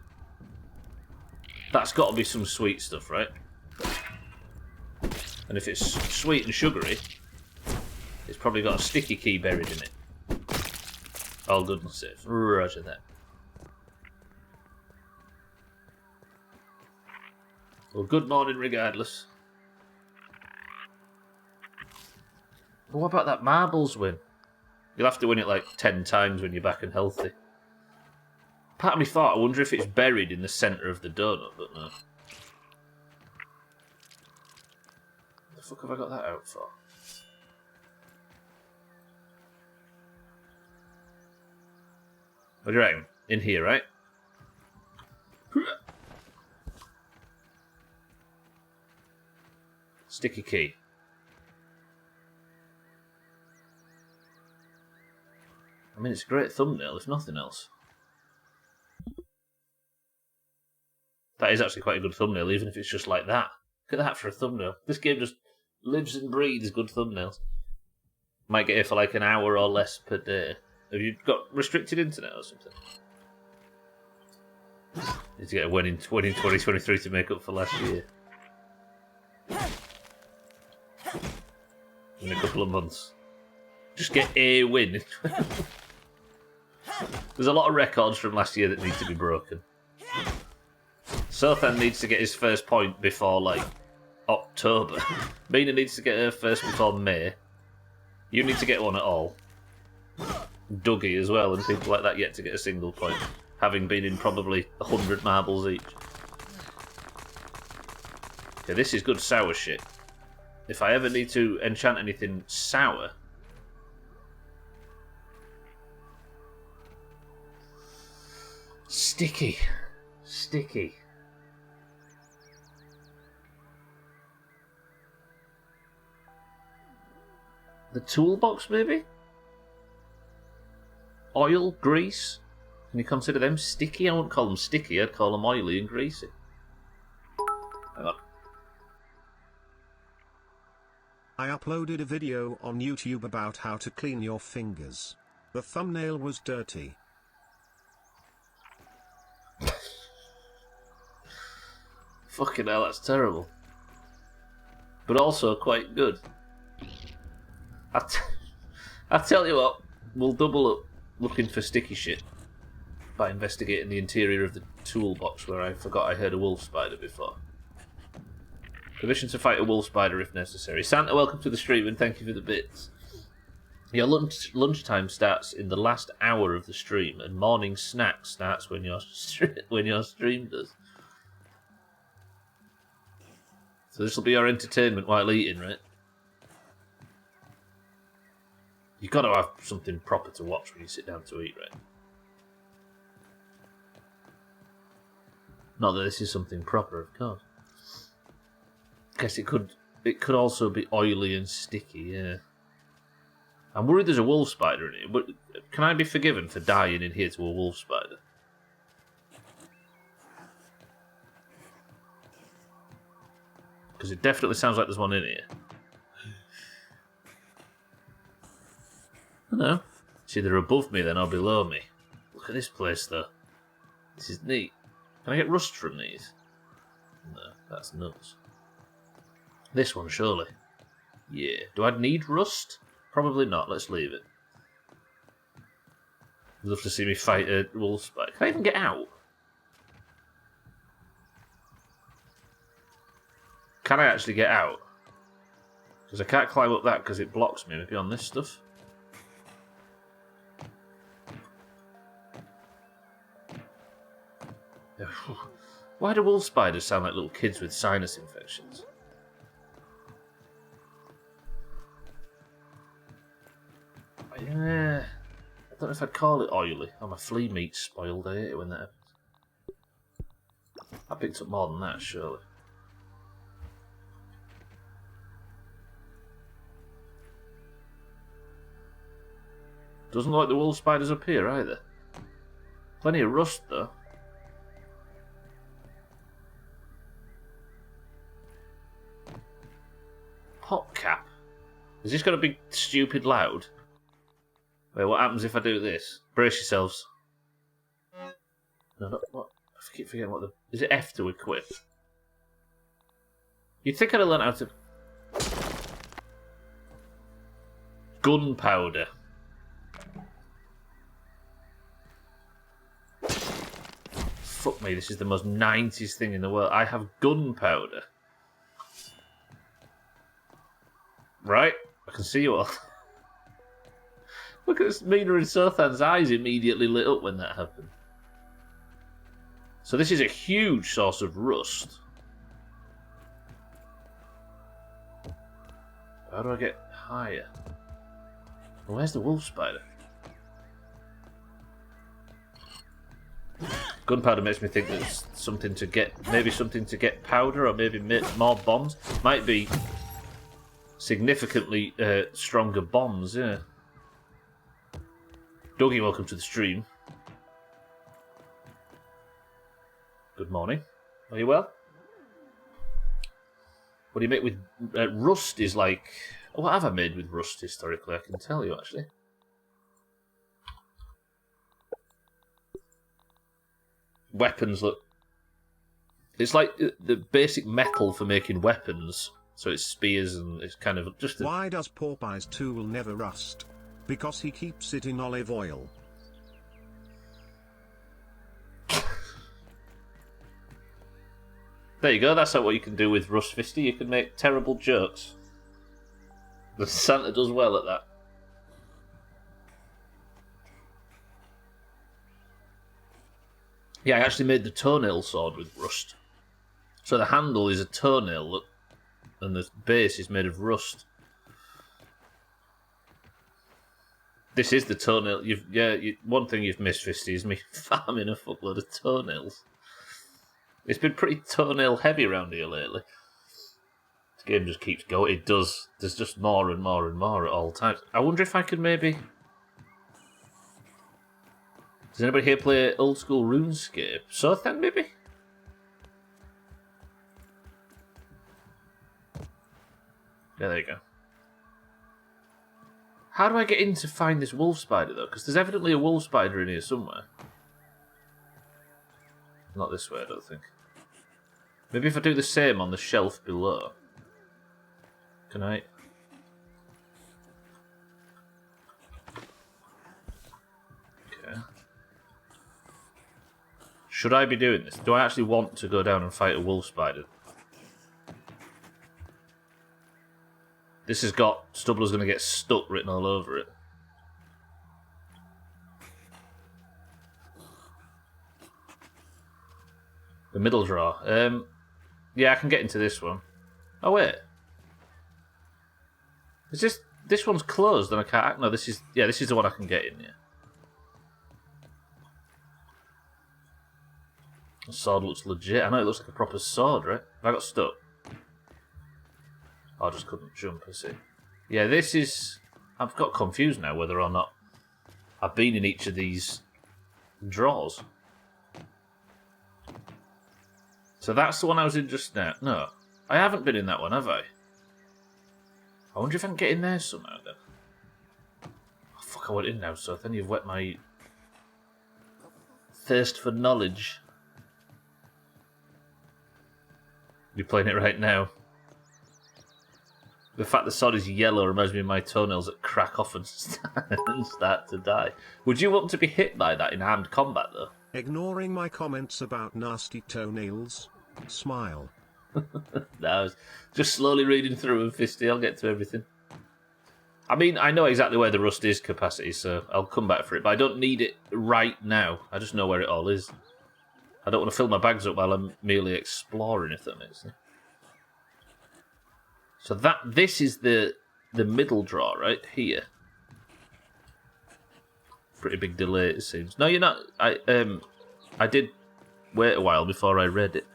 That's got to be some sweet stuff, right? And if it's sweet and sugary, it's probably got a sticky key buried in it. All good and safe. Roger that. Well, good morning regardless. But what about that marbles win? You'll have to win it like 10 times when you're back and healthy. Part of me thought, I wonder if it's buried in the centre of the donut, but no. What the fuck have I got that out for? What do you reckon? In here, right? Sticky key. I mean, it's a great thumbnail, if nothing else. That is actually quite a good thumbnail, even if it's just like that. Look at that for a thumbnail. This game just lives and breathes good thumbnails. Might get here for like an hour or less per day. Have you got restricted internet or something? Need to get a win in 2023 to make up for last year. In a couple of months. Just get a win. There's a lot of records from last year that need to be broken. Sothan needs to get his first point before, like, October. Mina needs to get her first before May. You need to get one at all. Dougie as well, and people like that yet to get a single point, having been in probably 100 marbles each. Okay, this is good sour shit. If I ever need to enchant anything sour... Sticky. Sticky. The toolbox, maybe? Oil, grease? Can you consider them sticky? I wouldn't call them sticky, I'd call them oily and greasy. Hang on. I uploaded a video on YouTube about how to clean your fingers. The thumbnail was dirty. Fucking hell, that's terrible. But also quite good. I tell you what, we'll double up looking for sticky shit by investigating the interior of the toolbox where I forgot I heard a wolf spider before. Permission to fight a wolf spider if necessary. Santa, welcome to the stream and thank you for the bits. Your lunchtime starts in the last hour of the stream, and morning snack starts when your stream does. So this will be your entertainment while eating, right? You've got to have something proper to watch when you sit down to eat, right? Not that this is something proper, of course. I guess it could also be oily and sticky, yeah. I'm worried there's a wolf spider in here, but can I be forgiven for dying in here to a wolf spider? Because it definitely sounds like there's one in here. I don't know. It's either above me then or below me. Look at this place though. This is neat. Can I get rust from these? No, that's nuts. This one, surely. Yeah. Do I need rust? Probably not. Let's leave it. You'd love to see me fight a wolf spider. Can I even get out? Can I actually get out? Because I can't climb up that because it blocks me. Maybe on this stuff. Why do wolf spiders sound like little kids with sinus infections? Yeah, I don't know if I'd call it oily. Oh, my flea meat's spoiled. I hate it when that happens. I picked up more than that, surely. Doesn't look like the wolf spider's up here either. Plenty of rust though. Pot cap. Is this going to be stupid loud? Wait, what happens if I do this? Brace yourselves. No, what? I keep forgetting what the... Is it F to equip? You'd think I'd have learned how to... Gunpowder. Fuck me, this is the most 90s thing in the world. I have gunpowder. Right? I can see you all. Look at Mina and Sothan's eyes immediately lit up when that happened. So this is a huge source of rust. How do I get higher? Well, where's the wolf spider? Gunpowder makes me think there's something to get, maybe something to get powder, or maybe more bombs. Might be significantly stronger bombs, yeah. Dougie, welcome to the stream. Good morning. Are you well? What do you make with... rust is like... What have I made with rust historically? I can tell you, actually. Weapons look... It's like the basic metal for making weapons. So it's spears and it's kind of just... Why does Popeye's tool never rust? Because he keeps it in olive oil. There you go, that's what you can do with Rust Fisty. You can make terrible jokes. The Santa does well at that. Yeah, I actually made the toenail sword with rust. So the handle is a toenail, and the base is made of rust. This is the toenail. One thing you've missed, Fisty, is me farming a fuckload of toenails. It's been pretty toenail heavy around here lately. This game just keeps going. It does. There's just more and more and more at all times. I wonder if I could maybe... Does anybody here play old school RuneScape? Sothan, maybe? Yeah, there you go. How do I get in to find this wolf spider, though? Because there's evidently a wolf spider in here somewhere. Not this way, I don't think. Maybe if I do the same on the shelf below. Can I? Okay. Should I be doing this? Do I actually want to go down and fight a wolf spider? This has got Stubbler's going to get stuck written all over it. The middle drawer. Yeah, I can get into this one. Oh wait, is this one's closed and I can't? No, this is the one I can get in. Yeah. The sword looks legit. I know it looks like a proper sword, right? Have I got stuck? I just couldn't jump, I see. Yeah, this is... I've got confused now whether or not I've been in each of these drawers. So that's the one I was in just now. No, I haven't been in that one, have I? I wonder if I can get in there somehow, then. Oh, fuck, I went in now, so then you've whet my thirst for knowledge. You're playing it right now. The fact the sword is yellow reminds me of my toenails that crack off and start to die. Would you want to be hit by that in armed combat, though? Ignoring my comments about nasty toenails. Smile. No, I was just slowly reading through them, Fisty. I'll get to everything. I mean, I know exactly where the rust is capacity, so I'll come back for it. But I don't need it right now. I just know where it all is. I don't want to fill my bags up while I'm merely exploring, if that makes sense. So this is the middle drawer, right? Here. Pretty big delay, it seems. No, you're not. I did wait a while before I read it.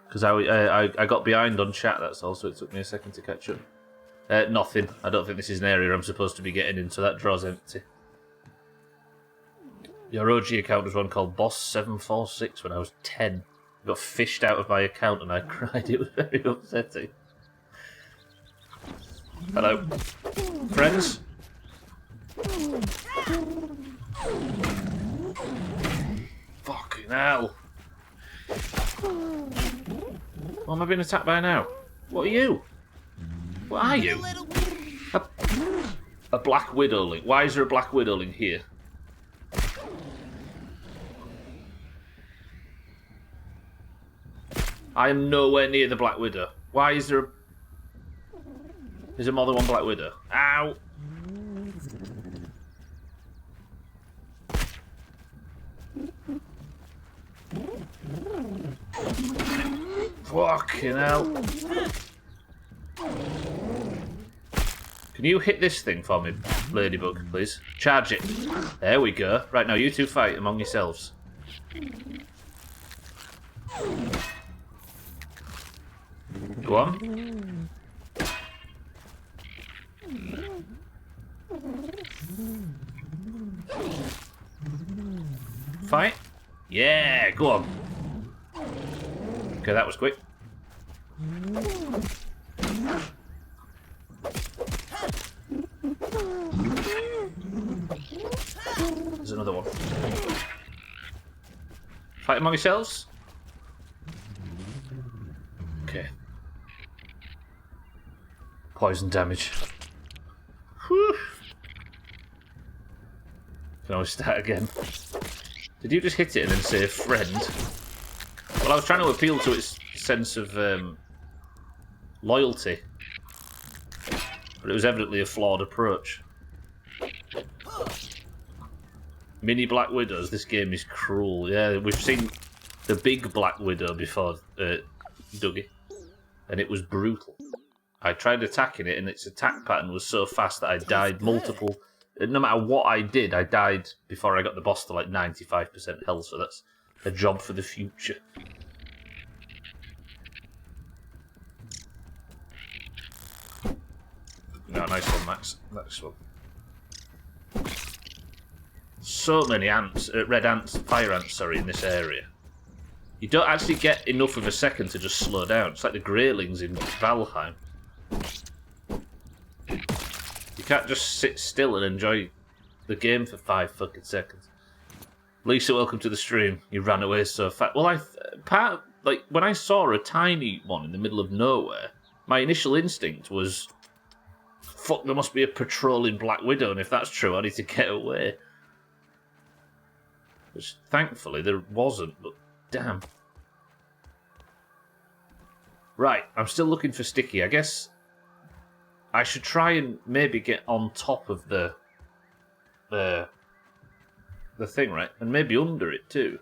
Because I got behind on chat, that's all, so it took me a second to catch up. Nothing. I don't think this is an area I'm supposed to be getting into. That draw's empty. Your OG account was one called Boss746 when I was 10. I got fished out of my account and I cried. It was very upsetting. Hello. Friends? Fucking hell. What am I being attacked by now? What are you? What are you? A black widowling. Why is there a black widowling here? I am nowhere near the Black Widow. Why is there a... Is there more than one Black Widow? Ow! Fucking hell. Can you hit this thing for me, Ladybug, please? Charge it. There we go. Right, now you two fight among yourselves. Go on. Fight. Yeah, go on. Okay, that was quick. There's another one. Fight among yourselves. Okay. Poison damage. Whew. Can always start again. Did you just hit it and then say friend? Well, I was trying to appeal to its sense of loyalty. But it was evidently a flawed approach. Mini Black Widows, this game is cruel. Yeah, we've seen the big Black Widow before, Dougie. And it was brutal. I tried attacking it and its attack pattern was so fast that I died multiple... No matter what I did, I died before I got the boss to like 95% health, so that's a job for the future. No, nice one, Max. Nice one. So many ants, red ants, fire ants, sorry, in this area. You don't actually get enough of a second to just slow down. It's like the Greylings in Valheim. You can't just sit still and enjoy the game for 5 fucking seconds. Lisa, welcome to the stream. You ran away so fast. Well, when I saw a tiny one in the middle of nowhere, my initial instinct was, fuck, there must be a patrolling Black Widow, and if that's true, I need to get away. Which, thankfully, there wasn't, but damn. Right, I'm still looking for Sticky. I guess I should try and maybe get on top of the thing, right? And maybe under it too.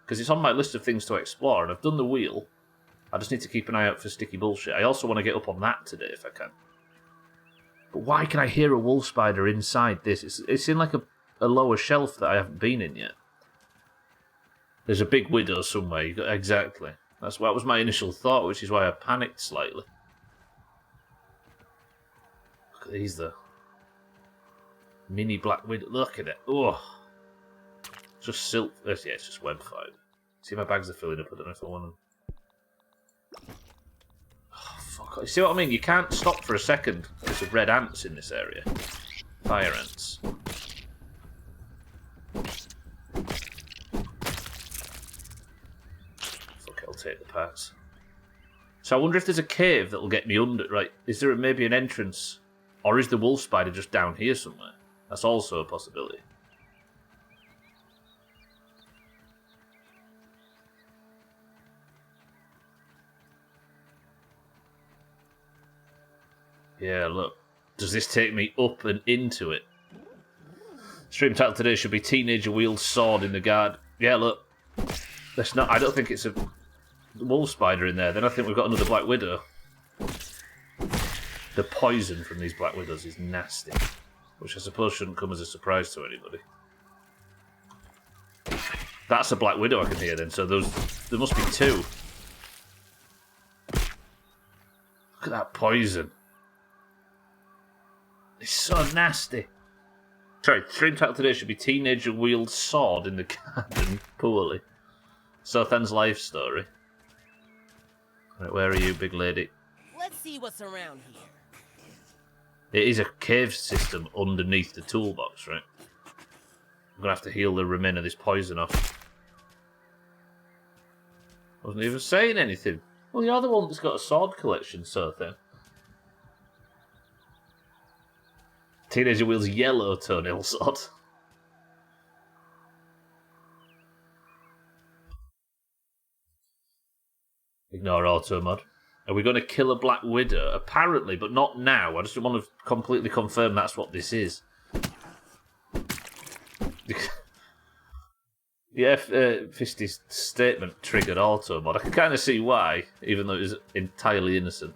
Because it's on my list of things to explore, and I've done the wheel. I just need to keep an eye out for sticky bullshit. I also want to get up on that today if I can. But why can I hear a wolf spider inside this? It's in like a lower shelf that I haven't been in yet. There's a big widow somewhere. Exactly. That was my initial thought, which is why I panicked slightly. Look at these, though. Mini Black Widow. Look at it. Oh. Just silk. Yeah, it's just web fired. See, my bags are filling up. I don't know if I want them. Oh, fuck. You see what I mean? You can't stop for a second because of red ants in this area. Fire ants. Fuck it, I'll take the parts. So I wonder if there's a cave that'll get me under. Right, is there maybe an entrance? Or is the wolf spider just down here somewhere? That's also a possibility. Yeah, look. Does this take me up and into it? Stream title today should be Teenager wields sword in the guard. Yeah, look. That's not. I don't think it's a wolf spider in there. Then I think we've got another Black Widow. The poison from these Black Widows is nasty. Which I suppose shouldn't come as a surprise to anybody. That's a Black Widow I can hear then, so there must be two. Look at that poison. It's so nasty. Sorry, stream title today should be Teenager wields sword in the garden poorly. Sothan's life story. Right, where are you, big lady? Let's see what's around here. It is a cave system underneath the toolbox, right? I'm gonna have to heal the remainder of this poison off. Wasn't even saying anything. Well, you're the one that's got a sword collection, Sothan. Teenager wields yellow toenail sword. Ignore auto mod. Are we going to kill a Black Widow? Apparently, but not now. I just want to completely confirm that's what this is. Yeah, Fisty's statement triggered auto mod. I can kind of see why, even though it was entirely innocent.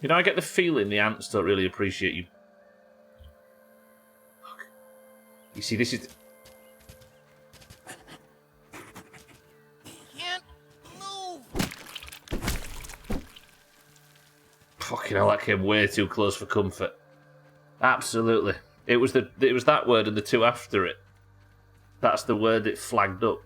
You know, I get the feeling the ants don't really appreciate you. You see, this is... Can't move. Fucking hell, that came way too close for comfort. Absolutely. It was that word and the two after it. That's the word it flagged up.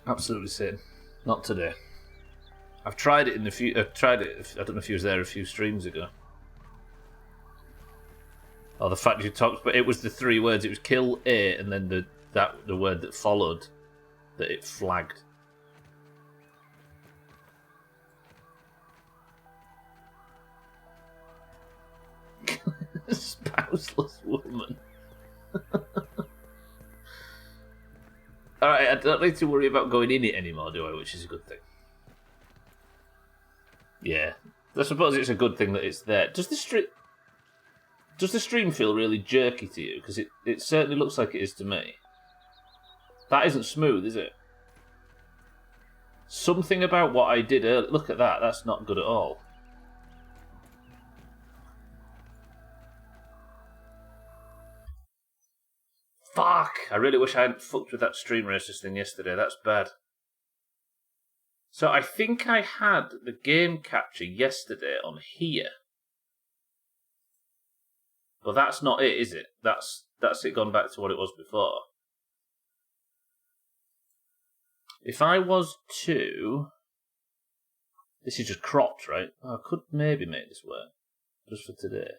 Absolutely sane. Not today. I've tried it I don't know if you was there a few streams ago. Oh, the fact you talked, but it was the three words. It was kill A, and then the word that followed that it flagged. Spouseless woman. Alright, I don't need to worry about going in it anymore, do I? Which is a good thing. Yeah. I suppose it's a good thing that it's there. Does the stream feel really jerky to you? Because it certainly looks like it is to me. That isn't smooth, is it? Something about what I did earlier... Look at that, that's not good at all. Fuck! I really wish I hadn't fucked with that stream racist thing yesterday. That's bad. So I think I had the game capture yesterday on here. But that's not it, is it? That's it gone back to what it was before. If I was to... This is just cropped, right? Oh, I could maybe make this work. Just for today.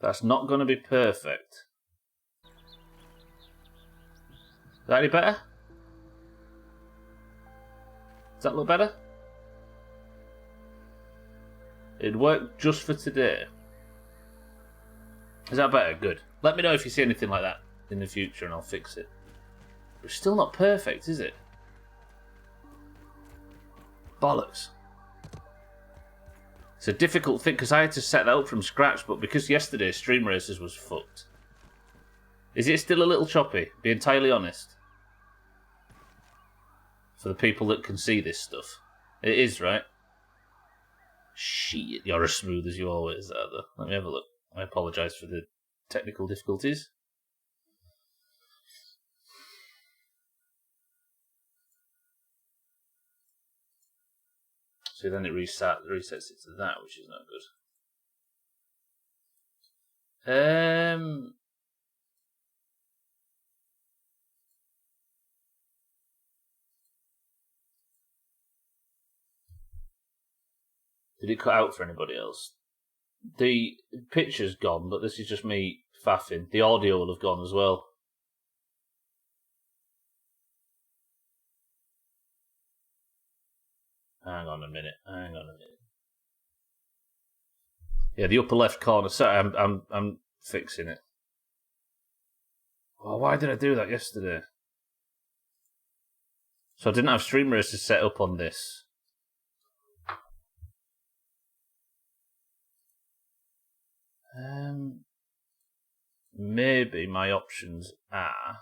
That's not going to be perfect. Is that any better? Does that look better? It'd work just for today. Is that better? Good. Let me know if you see anything like that in the future and I'll fix it. But it's still not perfect, is it? Bollocks. It's a difficult thing because I had to set that up from scratch, but because yesterday's Stream Racers was fucked. Is it still a little choppy? Be entirely honest. For the people that can see this stuff. It is, right? Shit, you're as smooth as you always are, though. Let me have a look. I apologise for the technical difficulties. So then it resets it to that, which is not good. Did it cut out for anybody else? The picture's gone, but this is just me faffing. The audio will have gone as well. Hang on a minute. Yeah, the upper left corner. Sorry, I'm fixing it. Oh, why did I do that yesterday? So I didn't have Stream Racers set up on this. Maybe my options are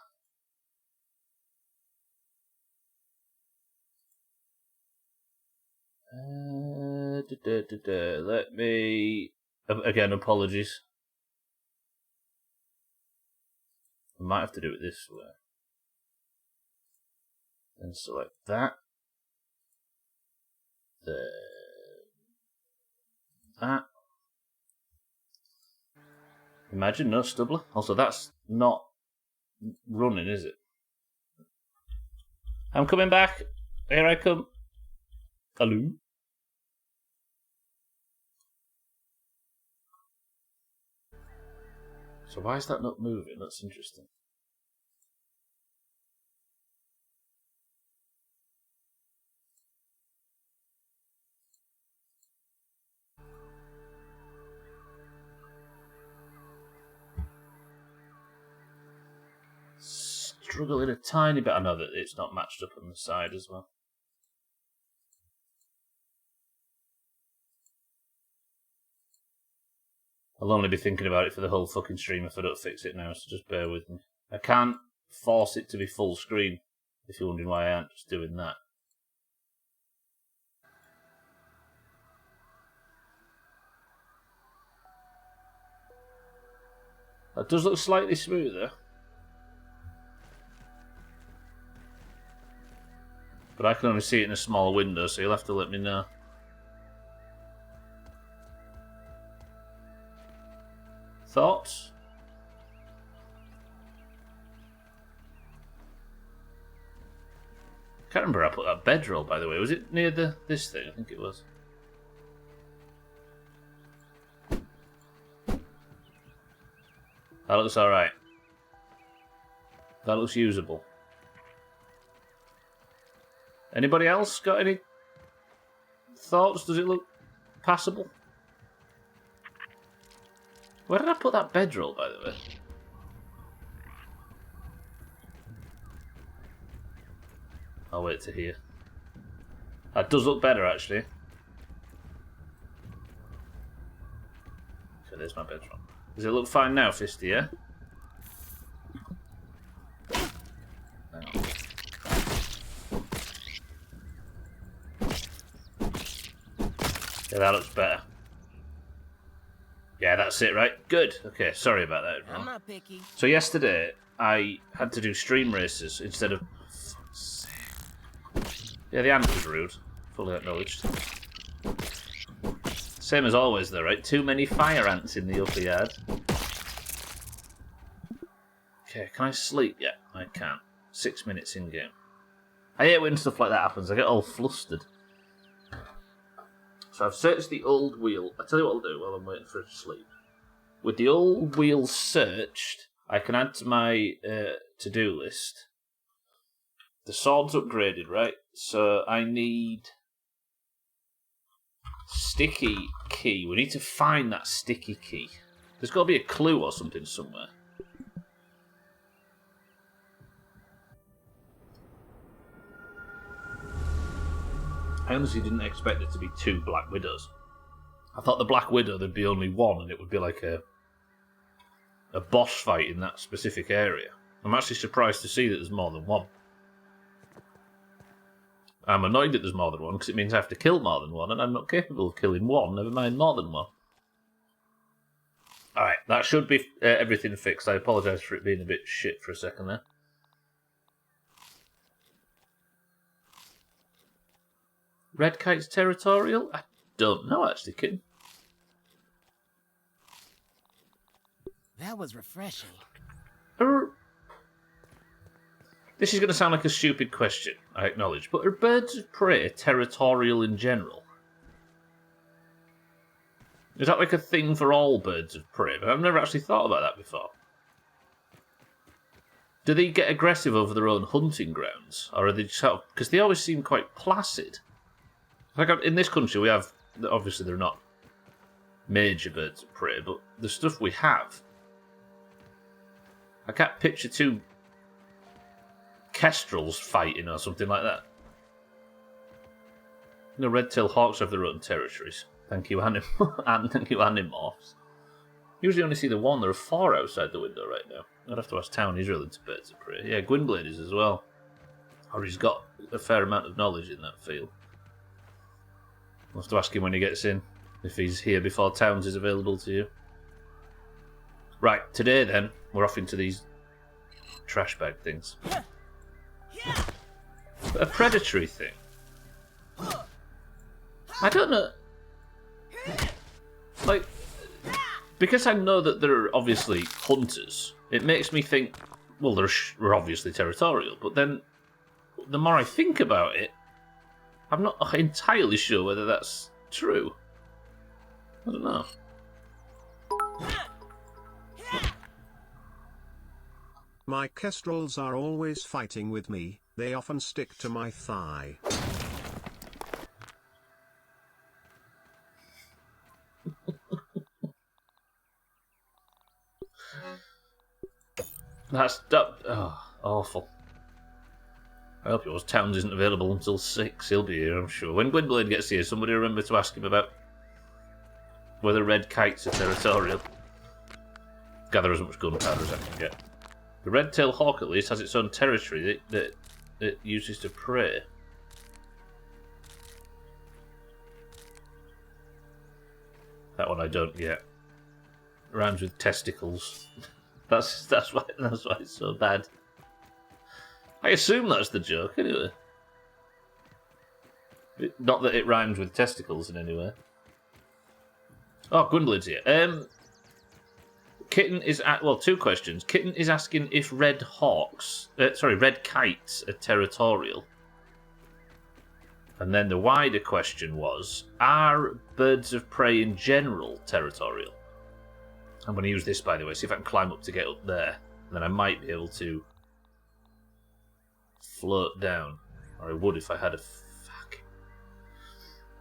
Let me... Again, apologies. I might have to do it this way. And select that. There. That. Imagine, no Stubbler. Also, that's not running, is it? I'm coming back. Here I come. Hello. So why is that not moving? That's interesting. Struggling a tiny bit. I know that it's not matched up on the side as well. I'll only be thinking about it for the whole fucking stream if I don't fix it now, so just bear with me. I can't force it to be full screen, if you're wondering why I aren't just doing that. That does look slightly smoother. But I can only see it in a small window, so you'll have to let me know. Thoughts? I can't remember where I put that bedroll, by the way. Was it near this thing? I think it was. That looks alright. That looks usable. Anybody else got any thoughts? Does it look passable? Where did I put that bedroll, by the way? I'll wait to hear. That does look better, actually. So there's my bedroll. Does it look fine now, Fisty, yeah? No. Yeah, that looks better. Yeah, that's it, right? Good. Okay, sorry about that, everyone. I'm not picky. So yesterday, I had to do stream races instead of... Yeah, the ant was rude. Fully acknowledged. Same as always, though, right? Too many fire ants in the upper yard. Okay, can I sleep? Yeah, I can. 6 minutes in game. I hate when stuff like that happens. I get all flustered. So I've searched the old wheel. I'll tell you what I'll do while I'm waiting for it to sleep. With the old wheel searched, I can add to my to-do list. The sword's upgraded, right? So I need sticky key. We need to find that sticky key. There's got to be a clue or something somewhere. I honestly didn't expect there to be 2 Black Widows. I thought the Black Widow there'd be only one, and it would be like a boss fight in that specific area. I'm actually surprised to see that there's more than one. I'm annoyed that there's more than one, because it means I have to kill more than one, and I'm not capable of killing one, never mind more than one. Alright, that should be everything fixed. I apologise for it being a bit shit for a second there. Red Kite's territorial? I don't know, actually, kid. That was refreshing. This is going to sound like a stupid question, I acknowledge, but are birds of prey territorial in general? Is that like a thing for all birds of prey? But I've never actually thought about that before. Do they get aggressive over their own hunting grounds? Or are they just sort of... Because they always seem quite placid. Like in this country we have... Obviously they're not major birds of prey, but the stuff we have... I can't picture 2 kestrels fighting or something like that. No, red-tailed hawks have their own territories. Thank you, and thank you, Animorphs. Usually only see the one. There are 4 outside the window right now. I'd have to ask Town. He's really into birds of prey. Yeah, Gwynblade is as well. Or he's got a fair amount of knowledge in that field. I'll have to ask him when he gets in, if he's here before Towns is available to you. Right, today then, we're off into these trash bag things. A predatory thing. I don't know. Like, because I know that there are obviously hunters, it makes me think, well, they're obviously territorial, but then the more I think about it, I'm not entirely sure whether that's true. I don't know. My kestrels are always fighting with me, they often stick to my thigh. Awful. I hope yours Towns isn't available until 6. He'll be here, I'm sure. When Gwynblade gets here, somebody remember to ask him about whether red kites are territorial. Gather as much gunpowder as I can get. The red-tailed hawk, at least, has its own territory that it uses to prey. That one I don't get. Rhymes with testicles. That's why it's so bad. I assume that's the joke, anyway. Not that it rhymes with testicles in any way. Oh, Gwynblade's here. Kitten is at, well, 2 questions. Kitten is asking if red kites are territorial. And then the wider question was, are birds of prey in general territorial? I'm going to use this, by the way, see if I can climb up to get up there. And then I might be able to float down. Or I would if I had a... Fuck.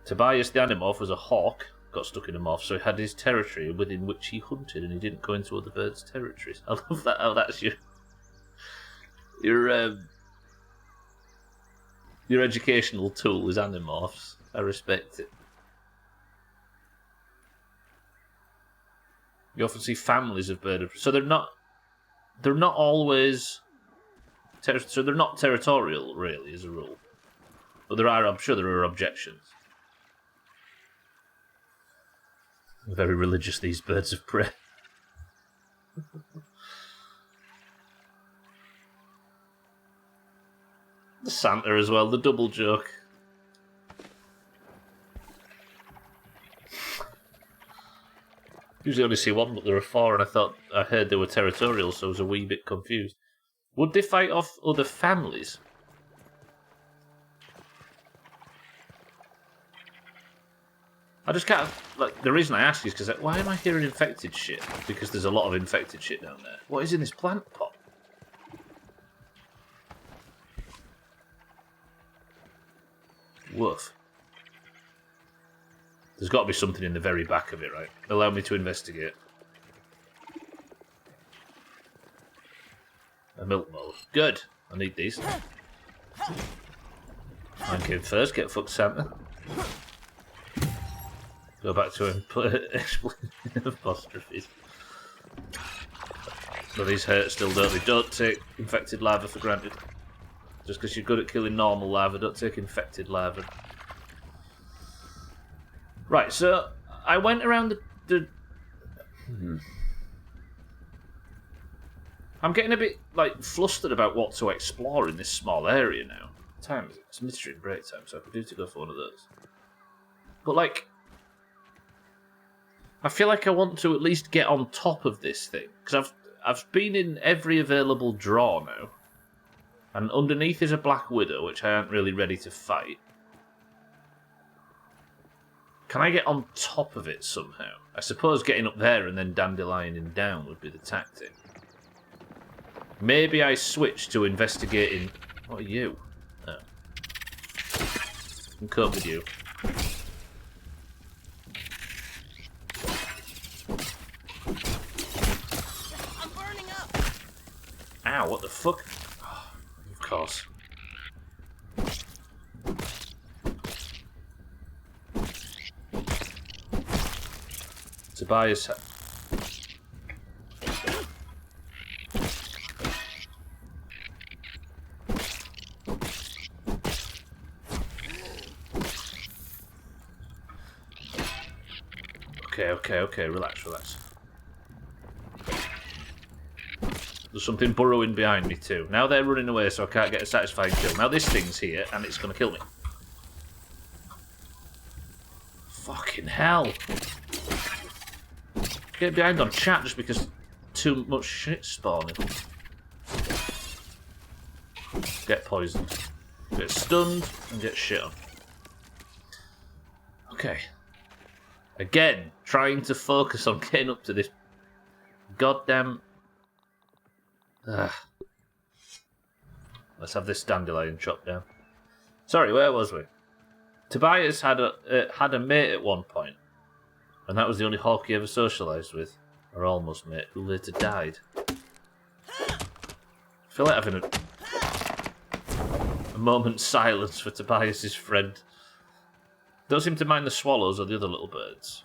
Tobias the Animorph was a hawk, got stuck in a morph, so he had his territory within which he hunted, and he didn't go into other birds' territories. I love that. Oh, that's your educational tool is Animorphs. I respect it. You often see families of bird of prey, so they're not always so they're not territorial really as a rule, but I'm sure there are objections. Very religious, these birds of prey. The Santa as well, the double joke. Usually only see one, but there are 4, and I heard they were territorial, so I was a wee bit confused. Would they fight off other families? I just can't... Like, the reason I ask is because... Why am I hearing infected shit? Because there's a lot of infected shit down there. What is in this plant pot? Woof. There's got to be something in the very back of it, right? Allow me to investigate. A milk mold. Good. I need these. I'm going first. Get fucked, Santa. Go back to apostrophes. But these hurt still, don't they? Don't take infected larvae for granted. Just because you're good at killing normal larvae, don't take infected larvae. Right, so I went around the I'm getting a bit flustered about what to explore in this small area now. What time is it? It's midstream break time, so I could do to go for one of those. But I feel like I want to at least get on top of this thing, because I've been in every available draw now, and underneath is a Black Widow, which I aren't really ready to fight. Can I get on top of it somehow? I suppose getting up there and then dandelioning down would be the tactic. Maybe I switch to investigating... What are you? Oh. I can cope with you. I'm burning up. Ow, what the fuck? Oh, of course. Tobias... Okay, relax. There's something burrowing behind me too. Now they're running away, so I can't get a satisfying kill. Now this thing's here, and it's going to kill me. Fucking hell. Get behind on chat just because too much shit spawning. Get poisoned. Get stunned, and get shit on. Okay. Again, trying to focus on getting up to this goddamn... Let's have this dandelion chopped down. Sorry, where was we? Tobias had a mate at one point, and that was the only hawk he ever socialised with, or almost mate, who later died. I feel like having a moment's silence for Tobias's friend. Don't seem to mind the swallows or the other little birds.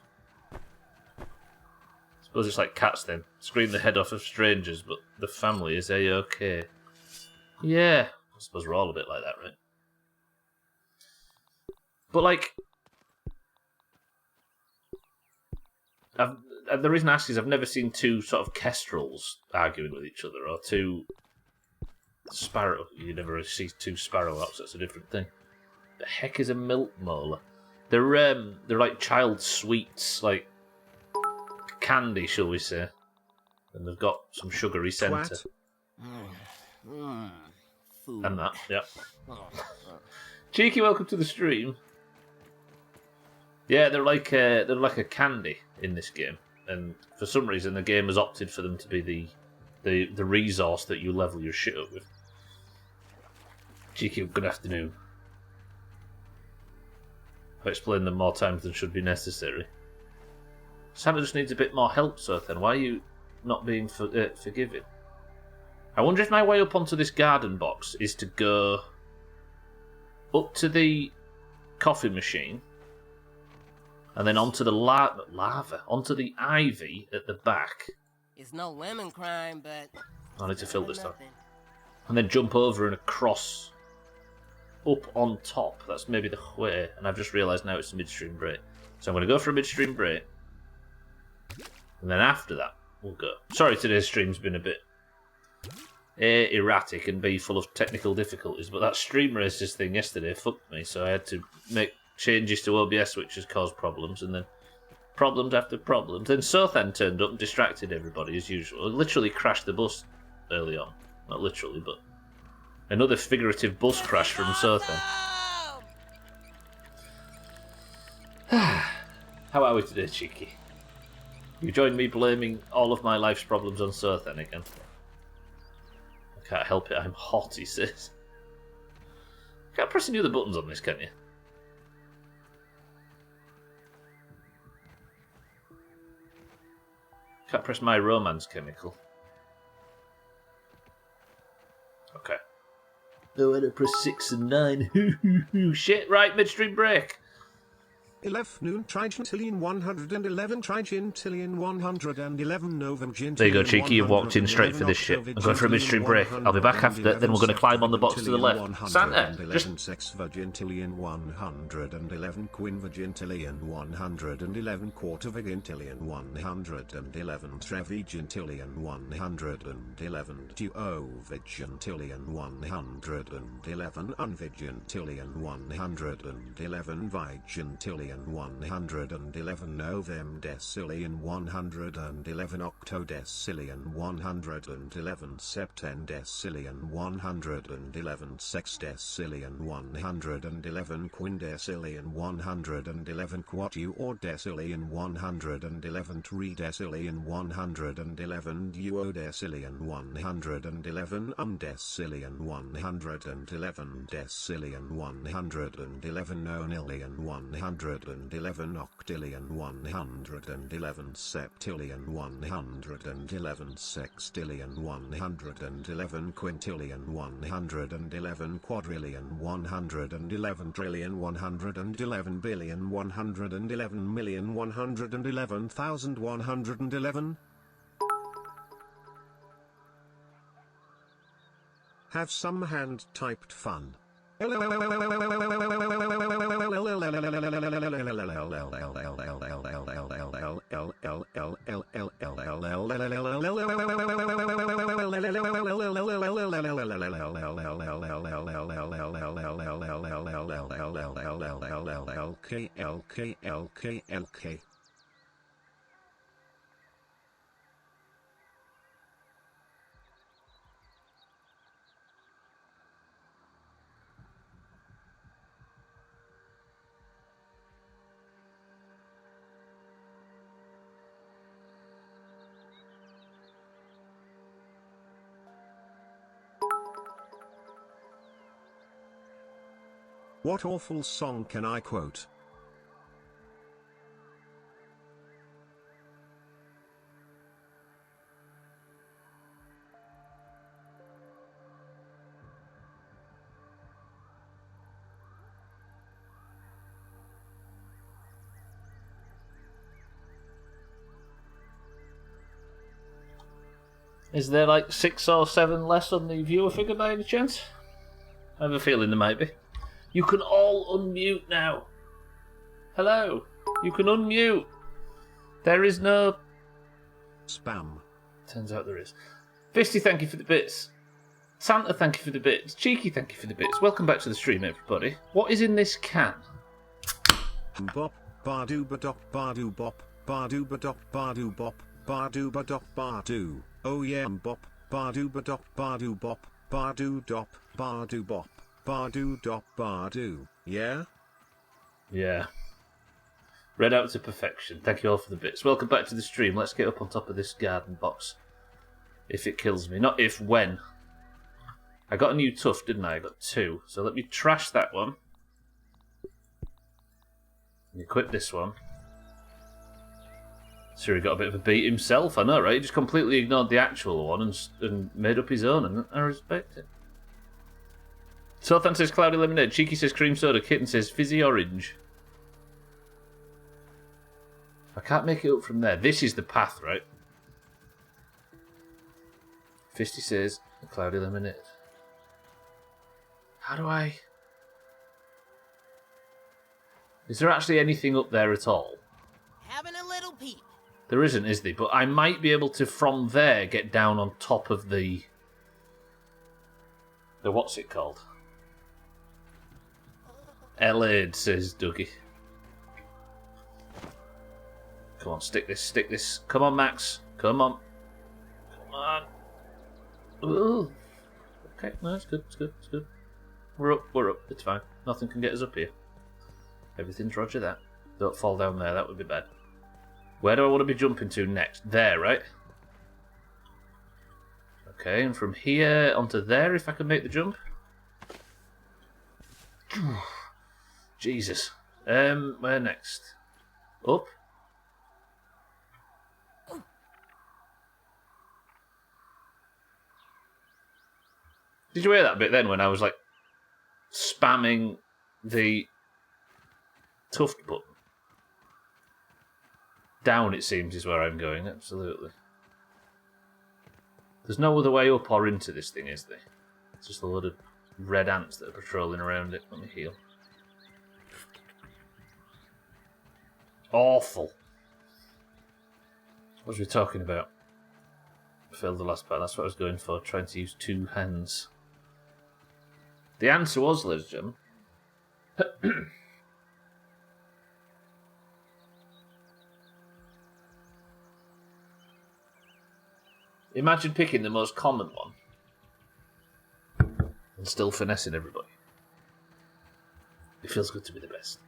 Suppose it's like cats then. Scream the head off of strangers, but the family is A-OK. Yeah, I suppose we're all a bit like that, right? But like, the reason I ask is I've never seen two sort of kestrels arguing with each other, or two sparrow. You never see two sparrowhawks. That's a different thing. The heck is a milk molar? They're like child sweets, like candy, shall we say? And they've got some sugary centre. And that, yeah. Cheeky, welcome to the stream. Yeah, they're like a candy in this game, and for some reason the game has opted for them to be the resource that you level your shit up with. Cheeky, good afternoon. I've explained them more times than should be necessary. Santa just needs a bit more help, so then why are you not being forgiving? I wonder if my way up onto this garden box is to go up to the coffee machine, and then onto the onto the ivy at the back. It's no lemon crime, but I need to fill this up. And then jump over and across up on top. That's maybe the way. And I've just realised now it's a midstream break. So I'm going to go for a midstream break. And then after that, we'll go. Sorry, today's stream's been a bit A, erratic, and B, full of technical difficulties. But that stream racers thing yesterday fucked me, so I had to make changes to OBS, which has caused problems, and then problems after problems. Then Sothan turned up and distracted everybody, as usual. It literally crashed the bus early on. Not literally, but another figurative bus crash from Sothan. How are we today, Cheeky? You joined me blaming all of my life's problems on Sothan again. I can't help it, I'm hot, he says. Can't press any other buttons on this, can you? Can't press my romance chemical. Okay. No, I don't press 6 and 9. Shit, right, midstream break. 11 trigintillion 111 trigintillion 111 novum. There you go, Cheeky, you've walked in straight for this shit. I'm going for a midstream break. I'll be back after that, then we're going to climb on the box to the left. Santa, just... sex virgintillion 111 quin virgintillion 111 quarter virgintillion 111 trevigintillion 111 duo virgintillion 111 unvirgintillion 111 vigintillion 111 novem decillion 111 octodecillion 111 septendecillion 111 sexdecillion 111 quindecillion 111 quatuordecillion 111 tridecillion 111 duodecillion 111 undecillion 111 decillion 111 nonillion 111 octillion 111 septillion 111 sextillion 111 quintillion 111 quadrillion 111 trillion 111 billion 111 million 111,111. Have some hand-typed fun. What awful song can I quote? Is there like 6 or 7 less on the viewer figure by any chance? I have a feeling there might be. You can all unmute now. Hello. You can unmute. There is no... Spam. Turns out there is. Fisty, thank you for the bits. Santa, thank you for the bits. Cheeky, thank you for the bits. Welcome back to the stream, everybody. What is in this can? Bop, badu badop, badu bop, badu badop, badu bop, badu badop, badu. Oh yeah, bop, badu badop, badu bop, badu dop, badu bop, badu dop, badu. Yeah? Yeah. Read out to perfection. Thank you all for the bits. Welcome back to the stream. Let's get up on top of this garden box. If it kills me. Not if, when. I got a new tuft, didn't I? I got 2. So let me trash that one. And equip this one. Sure, he got a bit of a beat himself. I know, right? He just completely ignored the actual one and made up his own, and I respect it. Sothan says cloudy lemonade. Cheeky says cream soda. Kitten says fizzy orange. I can't make it up from there. This is the path, right? Fisty says cloudy lemonade. How do I... Is there actually anything up there at all? Having a little peep. There isn't, is there? But I might be able to, from there, get down on top of the what's it called? Elade, says Dougie. Come on, stick this. Come on, Max. Come on. Come on. Ooh. Okay, no, it's good. We're up. It's fine. Nothing can get us up here. Everything's roger that. Don't fall down there, that would be bad. Where do I want to be jumping to next? There, right? Okay, and from here onto there, if I can make the jump. Jesus. Where next? Up? Did you hear that bit then when I was like spamming the tuft button? Down, it seems, is where I'm going, absolutely. There's no other way up or into this thing, is there? It's just a load of red ants that are patrolling around it. Let me heal. Awful. What was we talking about? Failed the last part, that's what I was going for, trying to use 2 hands. The answer was, ladies and gentlemen, imagine picking the most common one and still finessing everybody. It feels good to be the best.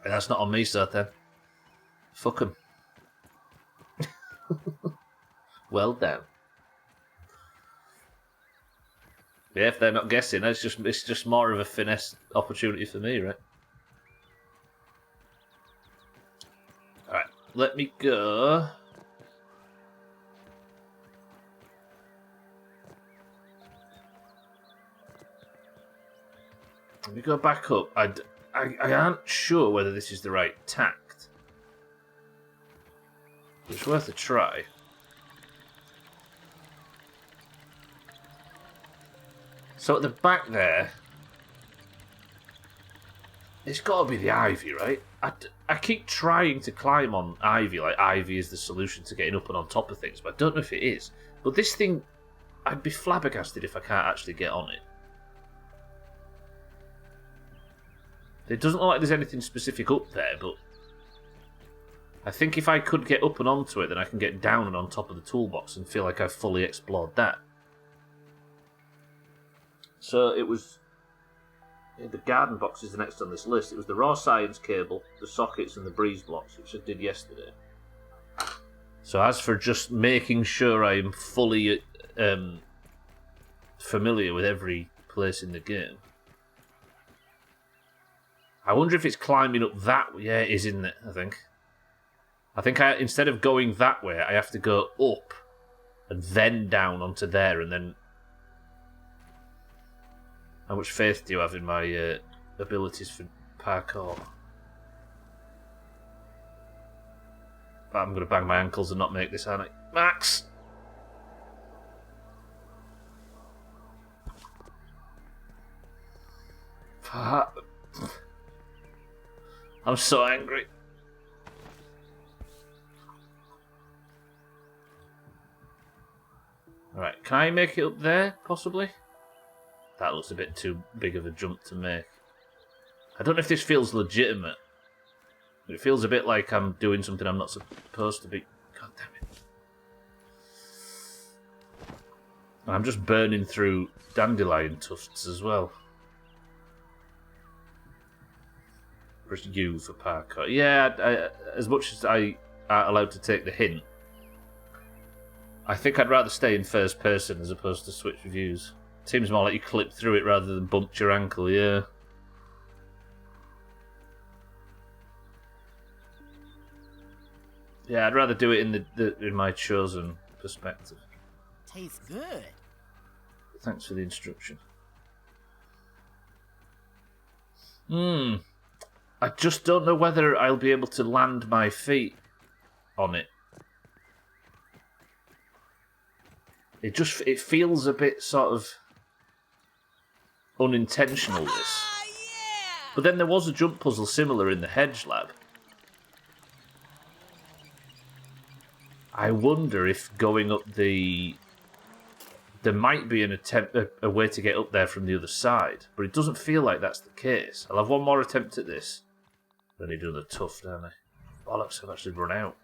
And that's not on me, sir, then. Fuck 'em. Well done. Yeah, if they're not guessing, it's just more of a finesse opportunity for me, right? Alright, let me go. Let me go back up. I aren't sure whether this is the right tact. It's worth a try. So at the back there, It's got to be the ivy, right? I keep trying to climb on ivy, like ivy is the solution to getting up and on top of things, but I don't know if it is. But this thing, I'd be flabbergasted if I can't actually get on it. It doesn't look like there's anything specific up there, but I think if I could get up and onto it, then I can get down and on top of the toolbox and feel like I've fully explored that. So it was... The garden box is the next on this list. It was the raw science cable, the sockets and the breeze blocks, which I did yesterday. So as for just making sure I am fully familiar with every place in the game, I wonder if it's climbing up that way. Yeah, it is, isn't it? I think instead of going that way, I have to go up and then down onto there, and then... How much faith do you have in my abilities for parkour? I'm going to bang my ankles and not make this, aren't I? Max! I'm so angry. Alright, can I make it up there, possibly? That looks a bit too big of a jump to make. I don't know if this feels legitimate. It feels a bit like I'm doing something I'm not supposed to be. God damn it. And I'm just burning through dandelion tufts as well. Press U for parkour. Yeah, as much as I are allowed to take the hint, I think I'd rather stay in first person as opposed to switch views. Seems more like you clip through it rather than bumped your ankle, yeah. Yeah, I'd rather do it in my chosen perspective. Tastes good. Thanks for the instruction. I just don't know whether I'll be able to land my feet on it. It feels a bit sort of unintentional, this. Yeah! But then there was a jump puzzle similar in the Hedge Lab. I wonder if going up the... There might be an attempt, a way to get up there from the other side, but it doesn't feel like that's the case. I'll have one more attempt at this. Then he do the tough, don't I? Bollocks, I've actually run out.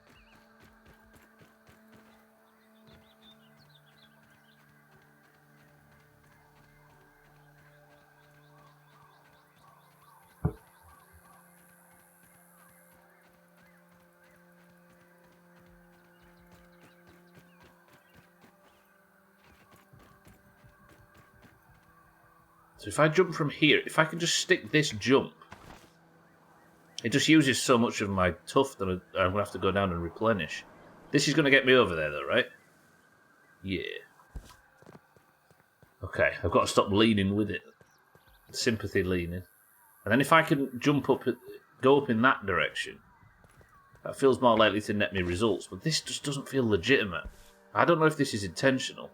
So if I jump from here, if I can just stick this jump, it just uses so much of my tuft that I'm going to have to go down and replenish. This is going to get me over there though, right? Yeah. Okay, I've got to stop leaning with it. Sympathy leaning. And then if I can jump up, go up in that direction, that feels more likely to net me results, but this just doesn't feel legitimate. I don't know if this is intentional.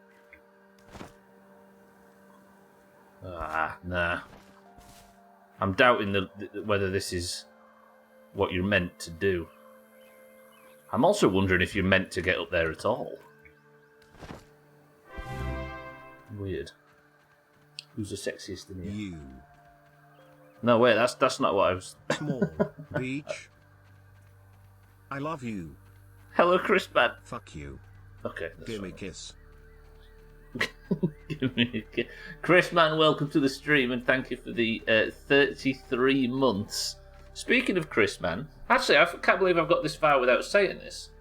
Nah. I'm doubting whether this is what you're meant to do. I'm also wondering if you're meant to get up there at all. Weird. Who's the sexiest in here? You. No, wait, that's not what I was... Small. Beach. I love you. Hello, Chris Man. Fuck you. Okay. Give me a kiss. Give me a kiss. Chris Man, welcome to the stream and thank you for the 33 months. Speaking of Chris Man, actually, I can't believe I've got this far without saying this.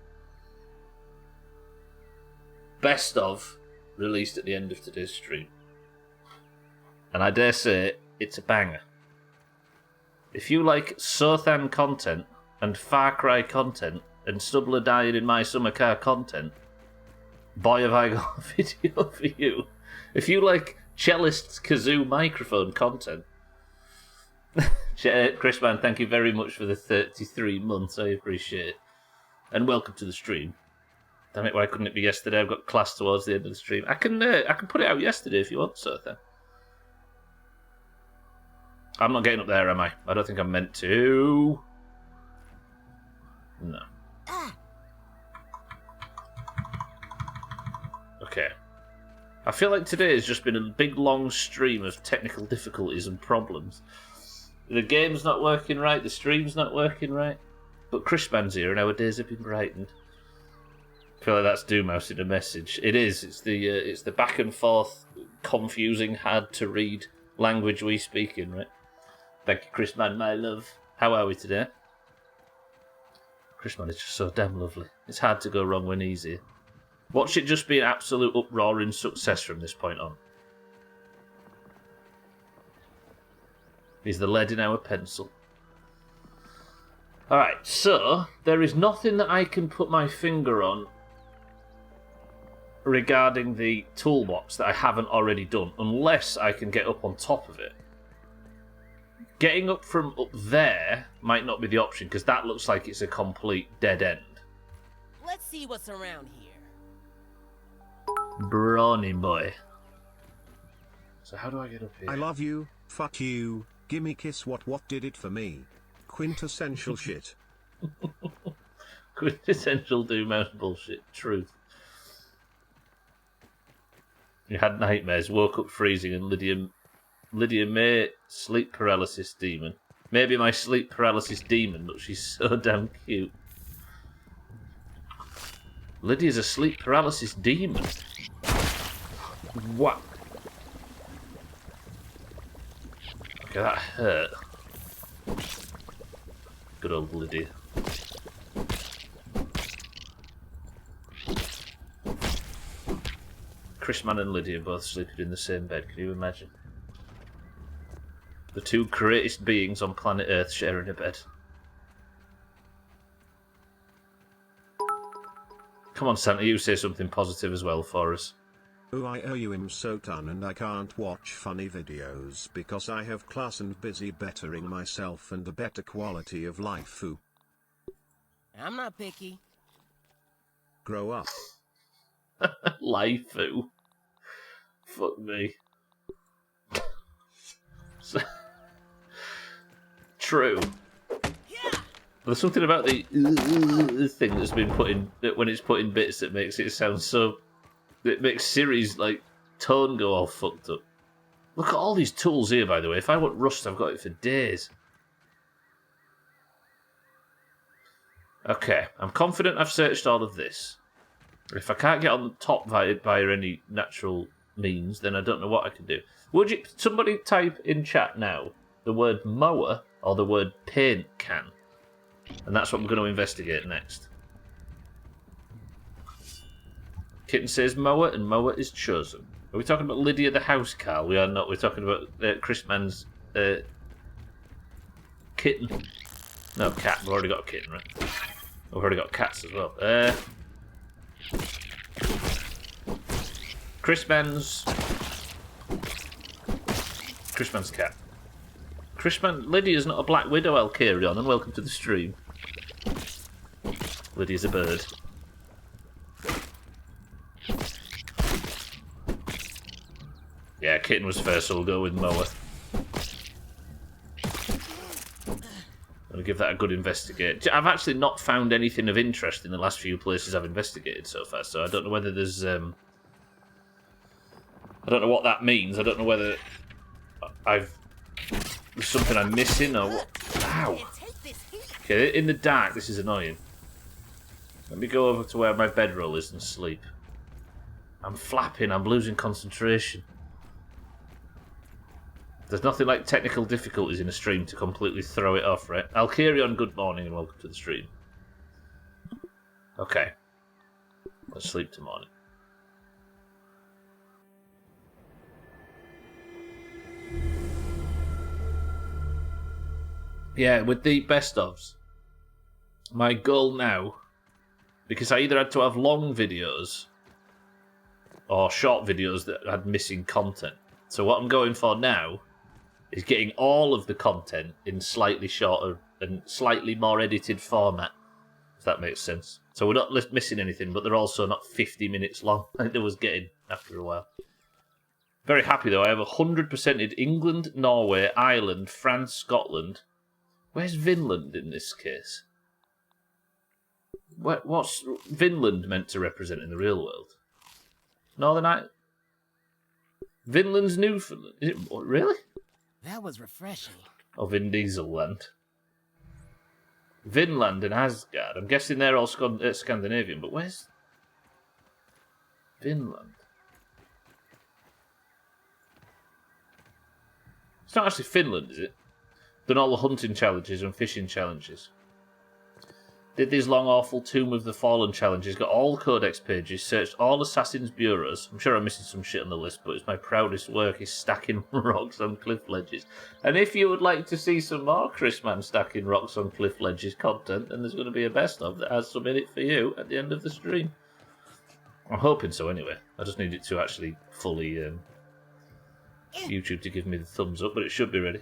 Best of released at the end of today's stream. And I dare say it's a banger. If you like Sothan content and Far Cry content and Stubbler dying in my summer car content, boy have I got a video for you. If you like cellist's kazoo microphone content, Chris Man, thank you very much for the 33 months. I appreciate it. And welcome to the stream. Damn it, why couldn't it be yesterday? I've got class towards the end of the stream. I can put it out yesterday if you want, Sothan. I'm not getting up there, am I? I don't think I'm meant to. No. Okay. I feel like today has just been a big long stream of technical difficulties and problems. The game's not working right, the stream's not working right. But Chrisman's here and our days have been brightened. I feel like that's Doomhaus in a message. It is. It's the back and forth, confusing, hard to read language we speak in, right? Thank you, Chrisman, my love. How are we today? Chrisman is just so damn lovely. It's hard to go wrong when he's here. Watch it just be an absolute uproaring success from this point on. He's the lead in our pencil. Alright, so there is nothing that I can put my finger on regarding the toolbox that I haven't already done, unless I can get up on top of it. Getting up from up there might not be the option, because that looks like it's a complete dead end. Let's see what's around here. Brawny boy. So how do I get up here? I love you, fuck you, gimme kiss what did it for me. Quintessential shit. Quintessential Doomhaus bullshit. Truth. You had nightmares, woke up freezing, and Lydia May, sleep paralysis demon. Maybe my sleep paralysis demon, but she's so damn cute. Lydia's a sleep paralysis demon. What? Okay, that hurt. Good old Lydia. Chrisman and Lydia both sleeping in the same bed, can you imagine? The two greatest beings on planet Earth sharing a bed. Come on, Santa, you say something positive as well for us. Oh, I owe you Imsotan and I can't watch funny videos because I have class and busy bettering myself and a better quality of life. Ooh. I'm not picky. Grow up. Life-oo. Fuck me. True. There's something about the thing that's been put in, when it's put in bits, that makes it sound so... It makes Siri's, like, tone go all fucked up. Look at all these tools here, by the way. If I want rust, I've got it for days. Okay, I'm confident I've searched all of this. If I can't get on the top via any natural means, then I don't know what I can do. Would you somebody type in chat now the word mower or the word paint can? And that's what I'm going to investigate next. Kitten says mower, and mower is chosen. Are we talking about Lydia the house, Carl? We are not. We're talking about Chrisman's kitten. No, cat. We've already got a kitten, right? We've already got cats as well. Chrisman's cat. Lydia's not a black widow, I'll carry on, and welcome to the stream. Lydia's a bird. Yeah, kitten was first, so we'll go with mower. I'm going to give that a good investigate. I've actually not found anything of interest in the last few places I've investigated so far, so I don't know whether there's... I don't know what that means. I don't know whether there's something I'm missing or what. Ow! Okay, in the dark, this is annoying. Let me go over to where my bedroll is and sleep. I'm flapping, I'm losing concentration. There's nothing like technical difficulties in a stream to completely throw it off, right? I'll carry on. Good morning and welcome to the stream. Okay. Let's sleep till morning. Yeah, with the best ofs, my goal now, because I either had to have long videos or short videos that had missing content. So what I'm going for now is getting all of the content in slightly shorter and slightly more edited format, if that makes sense. So we're not missing anything, but they're also not 50 minutes long like they was getting after a while. Very happy though. I have 100%ed England, Norway, Ireland, France, Scotland. Where's Vinland in this case? What's Vinland meant to represent in the real world? Northern Ireland? Vinland's Newfoundland. Is it really? That was refreshing. Or Vin Diesel land. Vinland and Asgard. I'm guessing they're all Scandinavian, but where's Vinland? It's not actually Finland, is it? Done all the hunting challenges and fishing challenges. Did these long, awful Tomb of the Fallen challenges, got all the codex pages, searched all Assassin's bureaus. I'm sure I'm missing some shit on the list, but it's my proudest work is stacking rocks on cliff ledges. And if you would like to see some more Chris Man stacking rocks on cliff ledges content, then there's going to be a best of that has some in it for you at the end of the stream. I'm hoping so anyway. I just need it to actually fully YouTube to give me the thumbs up, but it should be ready.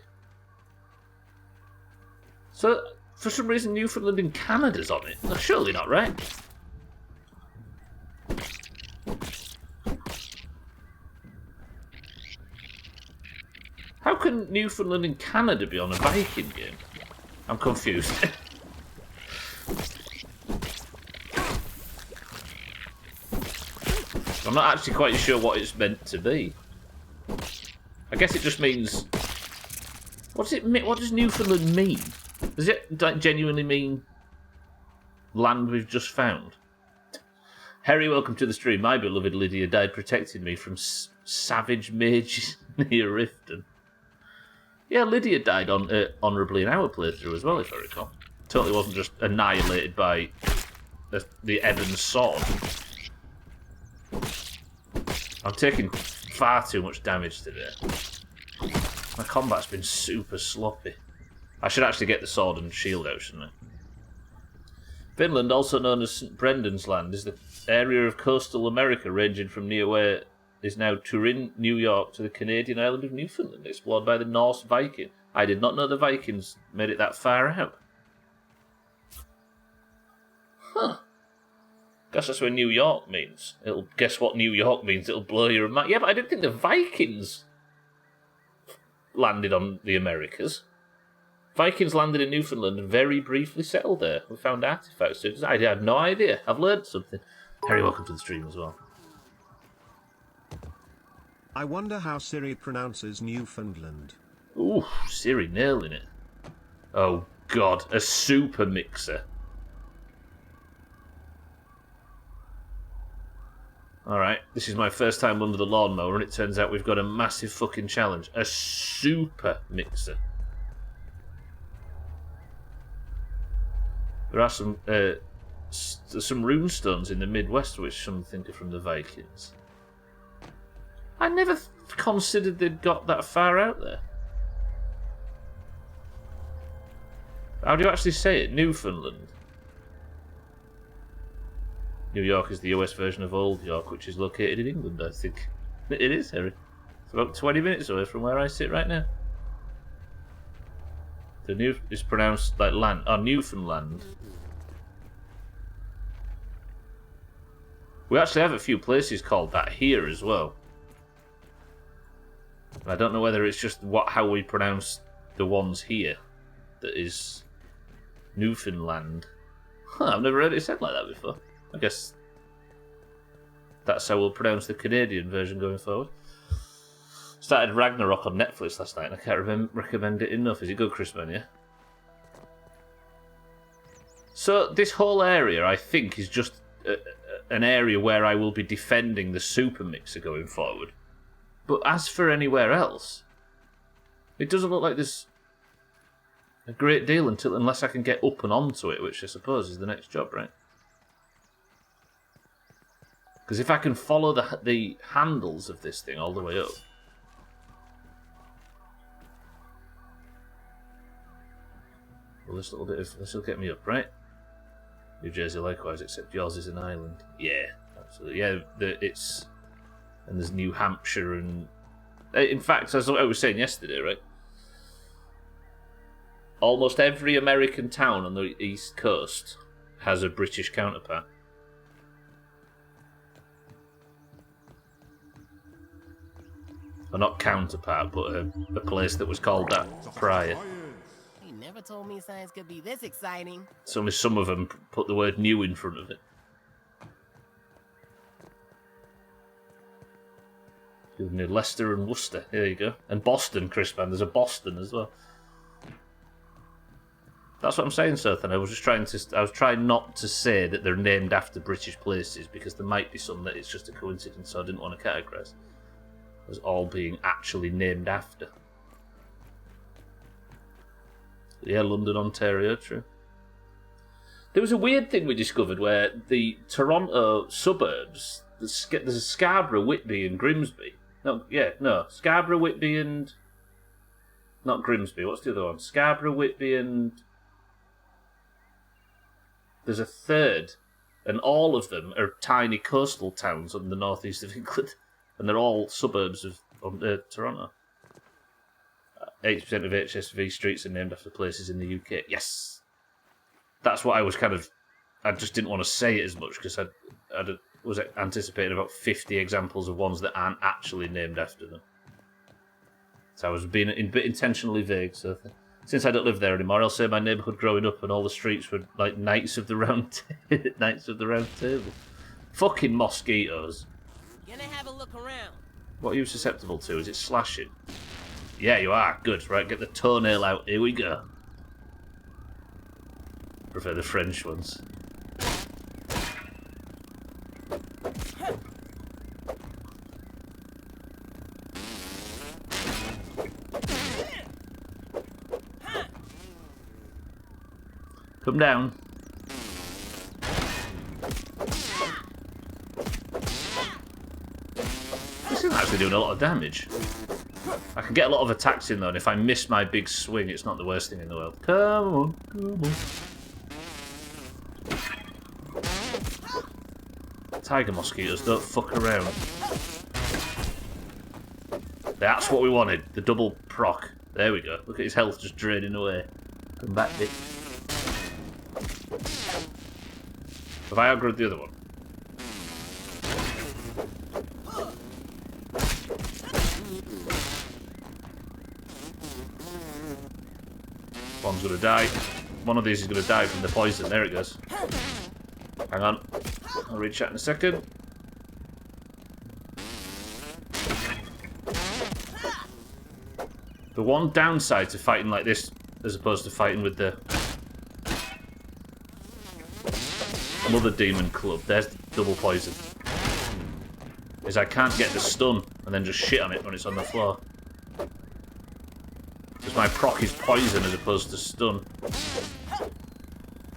So, for some reason, Newfoundland and Canada's on it. No, surely not, right? How can Newfoundland and Canada be on a Viking game? I'm confused. I'm not actually quite sure what it's meant to be. I guess it just means... What does Newfoundland mean? Does it genuinely mean land we've just found? Harry, welcome to the stream. My beloved Lydia died protecting me from savage mages near Riften. Yeah, Lydia died honourably in our playthrough as well, if I recall. Totally wasn't just annihilated by the Evans sword. I'm taking far too much damage today. My combat's been super sloppy. I should actually get the sword and shield out, shouldn't I? Finland, also known as St. Brendan's Land, is the area of coastal America ranging from near where is now Turin, New York, to the Canadian island of Newfoundland, explored by the Norse Viking. I did not know the Vikings made it that far out. Huh. Guess that's where New York means. Guess what New York means? It'll blow your mind. Yeah, but I didn't think the Vikings landed on the Americas. Vikings landed in Newfoundland and very briefly settled there. We found artifacts. I had no idea. I've learned something. Harry, welcome to the stream as well. I wonder how Siri pronounces Newfoundland. Ooh, Siri nailing it. Oh, God. A super mixer. Alright, this is my first time under the lawnmower, and it turns out we've got a massive fucking challenge. A super mixer. There are some runestones in the Midwest which some think are from the Vikings. I never considered they'd got that far out there. How do you actually say it? Newfoundland. New York is the US version of Old York, which is located in England, I think. It is, Harry. It's about 20 minutes away from where I sit right now. The new is pronounced like land. Oh, Newfoundland. We actually have a few places called that here as well. I don't know whether it's just how we pronounce the ones here that is Newfoundland. Huh, I've never heard it said like that before. I guess that's how we'll pronounce the Canadian version going forward. Started Ragnarok on Netflix last night and I can't recommend it enough. Is it good, Chris Man, yeah? So this whole area, I think, is just an area where I will be defending the Super Mixer going forward. But as for anywhere else, it doesn't look like there's a great deal unless I can get up and onto it, which I suppose is the next job, right? Because if I can follow the handles of this thing all the way up... Well, this will get me up, right? New Jersey likewise, except yours is an island. Yeah, absolutely. Yeah, it's... And there's New Hampshire and... In fact, as I was saying yesterday, right? Almost every American town on the East Coast has a British counterpart. Or not counterpart, but a place that was called that prior. He never told me science could be this exciting. So only some of them put the word new in front of it. Near Leicester and Worcester. There you go. And Boston, Chris, man. There's a Boston as well. That's what I'm saying, Sothan. I was trying not to say that they're named after British places because there might be some that it's just a coincidence, so I didn't want to categorise as all being actually named after. Yeah, London, Ontario, true. There was a weird thing we discovered where the Toronto suburbs, there's a Scarborough, Whitby and Grimsby. Scarborough, Whitby and... Not Grimsby, what's the other one? Scarborough, Whitby and... There's a third, and all of them are tiny coastal towns on the northeast of England, and they're all suburbs of Toronto. 80% of HSV streets are named after places in the UK. Yes! That's what I was I just didn't want to say it as much, because I was anticipating about 50 examples of ones that aren't actually named after them. So I was being a bit intentionally vague, so... Since I don't live there anymore, I'll say my neighbourhood growing up and all the streets were like Knights of the Round Table. Fucking mosquitoes. Gonna have a look around. What are you susceptible to? Is it slashing? Yeah, you are. Good. Right, get the toenail out. Here we go. Prefer the French ones. Come down. This isn't actually doing a lot of damage. I can get a lot of attacks in though, and if I miss my big swing, it's not the worst thing in the world. Come on, come on. Tiger mosquitoes don't fuck around. That's what we wanted, the double proc. There we go. Look at his health just draining away. Come back, bitch. Have I outgrown the other one? One's gonna die. One of these is gonna die from the poison. There it goes. Hang on. I'll reach out in a second. The one downside to fighting like this, as opposed to fighting with the Mother Demon Club, there's the double poison, is I can't get the stun and then just shit on it when it's on the floor. Because my proc is poison as opposed to stun.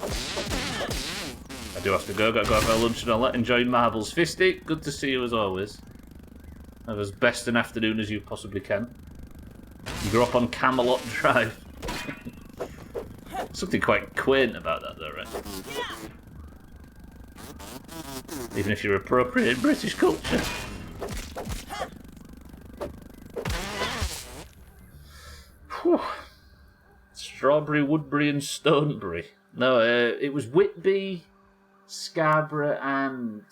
I do have to go, gotta go have my lunch and all that. Enjoying marbles. Fisty, good to see you as always. Have as best an afternoon as you possibly can. You grew up on Camelot Drive. Something quite quaint about that though, right? Even if you're appropriating British culture. Whew. Strawberry, Woodbury and Stonebury. No, it was Whitby, Scarborough and...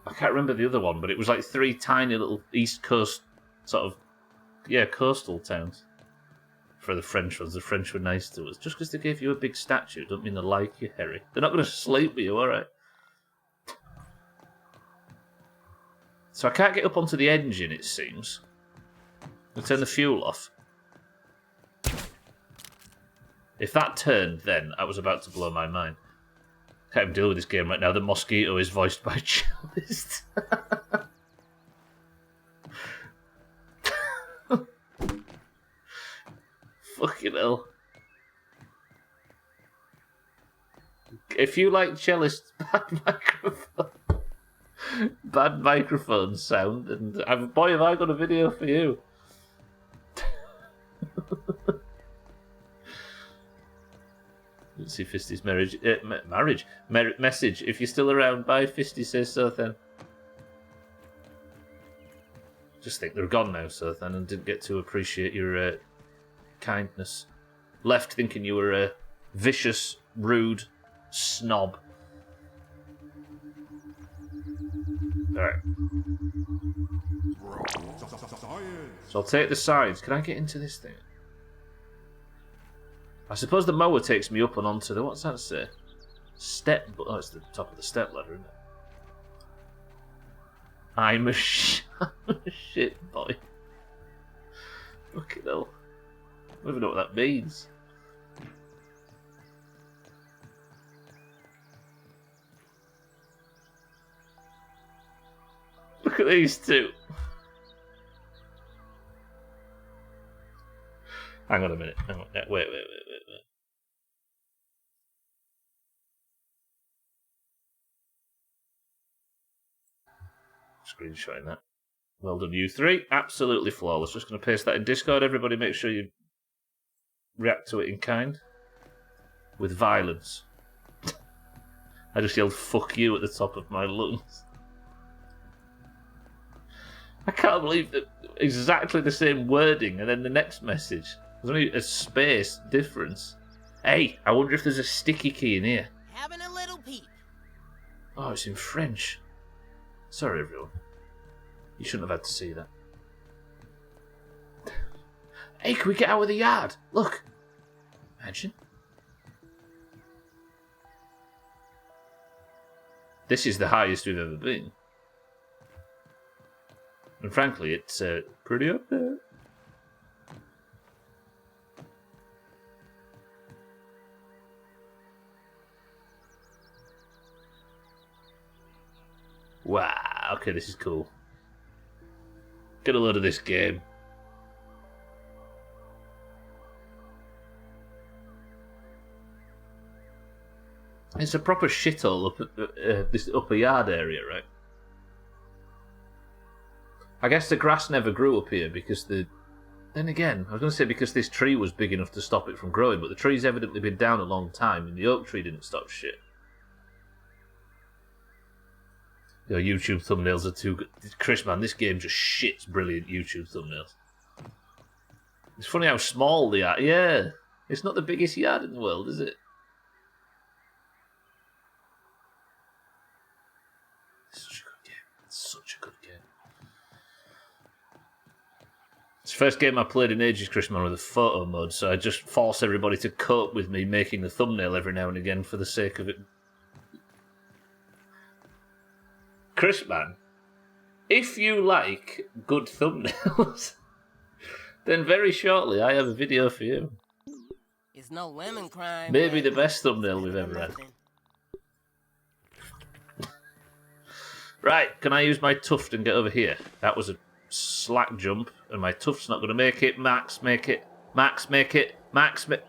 I can't remember the other one, but it was like 3 tiny little East Coast sort of... Yeah, coastal towns. For the French ones. The French were nice to us. Just because they gave you a big statue don't mean they like you, Harry. They're not going to sleep with you, alright? So I can't get up onto the engine, it seems. I'll turn the fuel off. If that turned, then I was about to blow my mind. Can't even deal with this game right now. The mosquito is voiced by Cellist. Fucking hell. If you like Cellist's bad microphone sound, and boy, have I got a video for you. Let's see Fisty's message. If you're still around, bye. Fisty says so then. Just think they're gone now, so then, and didn't get to appreciate your kindness. Left thinking you were a vicious, rude snob. Alright. So I'll take the sides. Can I get into this thing? I suppose the mower takes me up and onto the... What's that say? Step... Oh, it's the top of the step ladder, isn't it? I'm a shit boy. Fucking hell. I don't even know what that means. Look at these two. Hang on a minute. Hang on. Wait. Screenshotting that. Well done, you three. Absolutely flawless. Just going to paste that in Discord. Everybody make sure you react to it in kind. With violence. I just yelled, fuck you, at the top of my lungs. I can't believe that exactly the same wording and then the next message. There's only a space difference. Hey, I wonder if there's a sticky key in here. Having a little peep. Oh, it's in French. Sorry, everyone. You shouldn't have had to see that. Hey, can we get out of the yard? Look. Imagine. This is the highest we've ever been. And frankly, it's pretty up there. Wow, okay, this is cool. Get a load of this game. It's a proper shithole up at this upper yard area, right? I guess the grass never grew up here because the... Then again, I was going to say because this tree was big enough to stop it from growing, but the tree's evidently been down a long time and the oak tree didn't stop shit. Your YouTube thumbnails are too good. Chris, man, this game just shits brilliant YouTube thumbnails. It's funny how small they are. Yeah, it's not the biggest yard in the world, is it? It's such a good game. It's such a good game. It's the first game I played in ages, Chris, man, with a photo mode, so I just force everybody to cope with me making the thumbnail every now and again for the sake of it. Chris, man, if you like good thumbnails, then very shortly I have a video for you. It's no lemon crime. Maybe the best thumbnail we've ever had. Right, can I use my tuft and get over here? That was a slack jump, and my tuft's not going to make it. Max, make it. Max, make it. Max, make...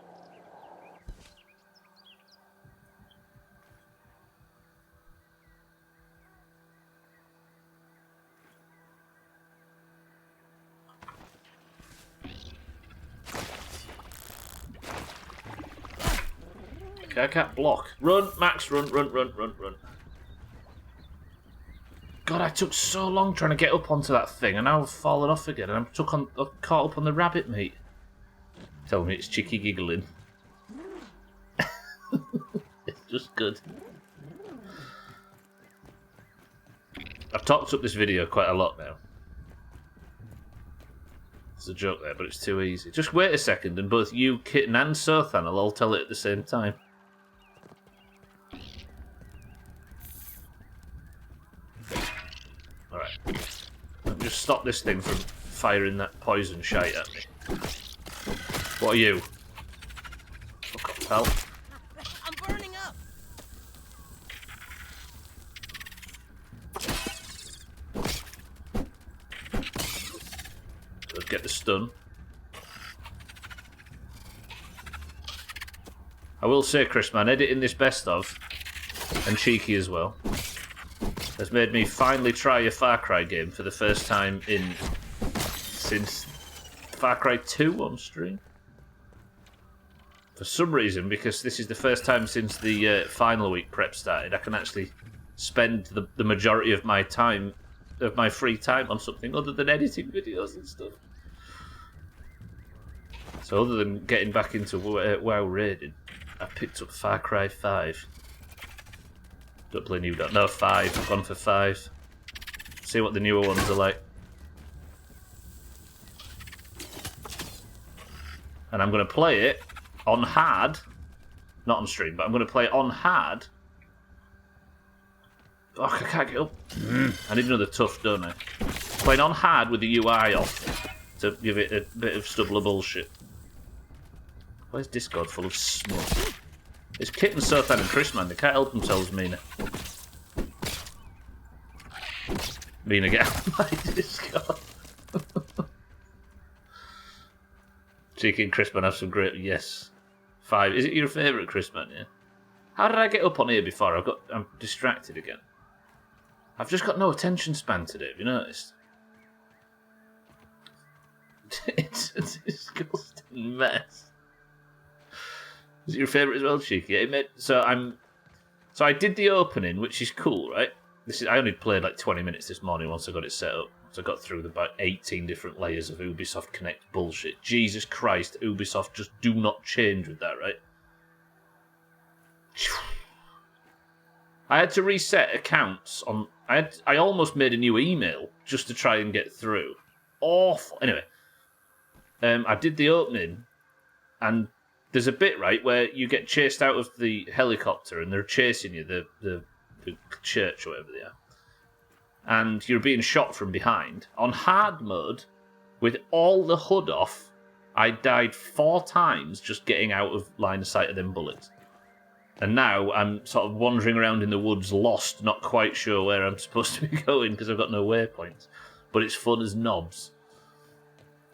Okay, I can't block. Run, Max, run. God, I took so long trying to get up onto that thing, and now I've fallen off again, and I'm caught up on the rabbit meat. Tell me it's Chicky giggling. It's just good. I've talked up this video quite a lot now. There's a joke there, but it's too easy. Just wait a second, and both you, Kitten, and Sothan will all tell it at the same time. Alright. Just stop this thing from firing that poison shite at me. What are you? Fuck off, pal. I'm burning up. Let's get the stun. I will say, Chris, man, editing this best of, and Cheeky as well, has made me finally try a Far Cry game for the first time since Far Cry 2 on stream. For some reason, because this is the first time since the final week prep started, I can actually spend the majority of my time, of my free time, on something other than editing videos and stuff. So other than getting back into WoW raiding, I picked up Far Cry 5. Don't play new. No, 5. I've gone for 5. See what the newer ones are like. and I'm going to play it on hard. Not on stream, but I'm going to play it on hard. Oh, I can't get up. I need another tough, don't I? Playing on hard with the UI off to give it a bit of Stubbler bullshit. Where's Discord full of smut? It's Kitten, Sothan and Chris, man. They can't help themselves, Mina. Mina, get out of my Discord. Cheeky and Chris, man, have some great... Yes. 5. Is it your favourite, Chris, man, yeah? How did I get up on here before? I'm distracted again. I've just got no attention span today, have you noticed? It's a disgusting mess. Is it your favourite as well, Cheeky? Yeah, so I did the opening, which is cool, right? I only played like 20 minutes this morning once I got it set up. So I got through about 18 different layers of Ubisoft Connect bullshit. Jesus Christ, Ubisoft just do not change with that, right? I had to reset accounts on... I almost made a new email just to try and get through. Awful. Anyway, I did the opening, and there's a bit, right, where you get chased out of the helicopter and they're chasing you, the church or whatever they are. And you're being shot from behind. On hard mode, with all the HUD off, I died 4 times just getting out of line of sight of them bullets. And now I'm sort of wandering around in the woods, lost, not quite sure where I'm supposed to be going because I've got no waypoints. But it's fun as knobs.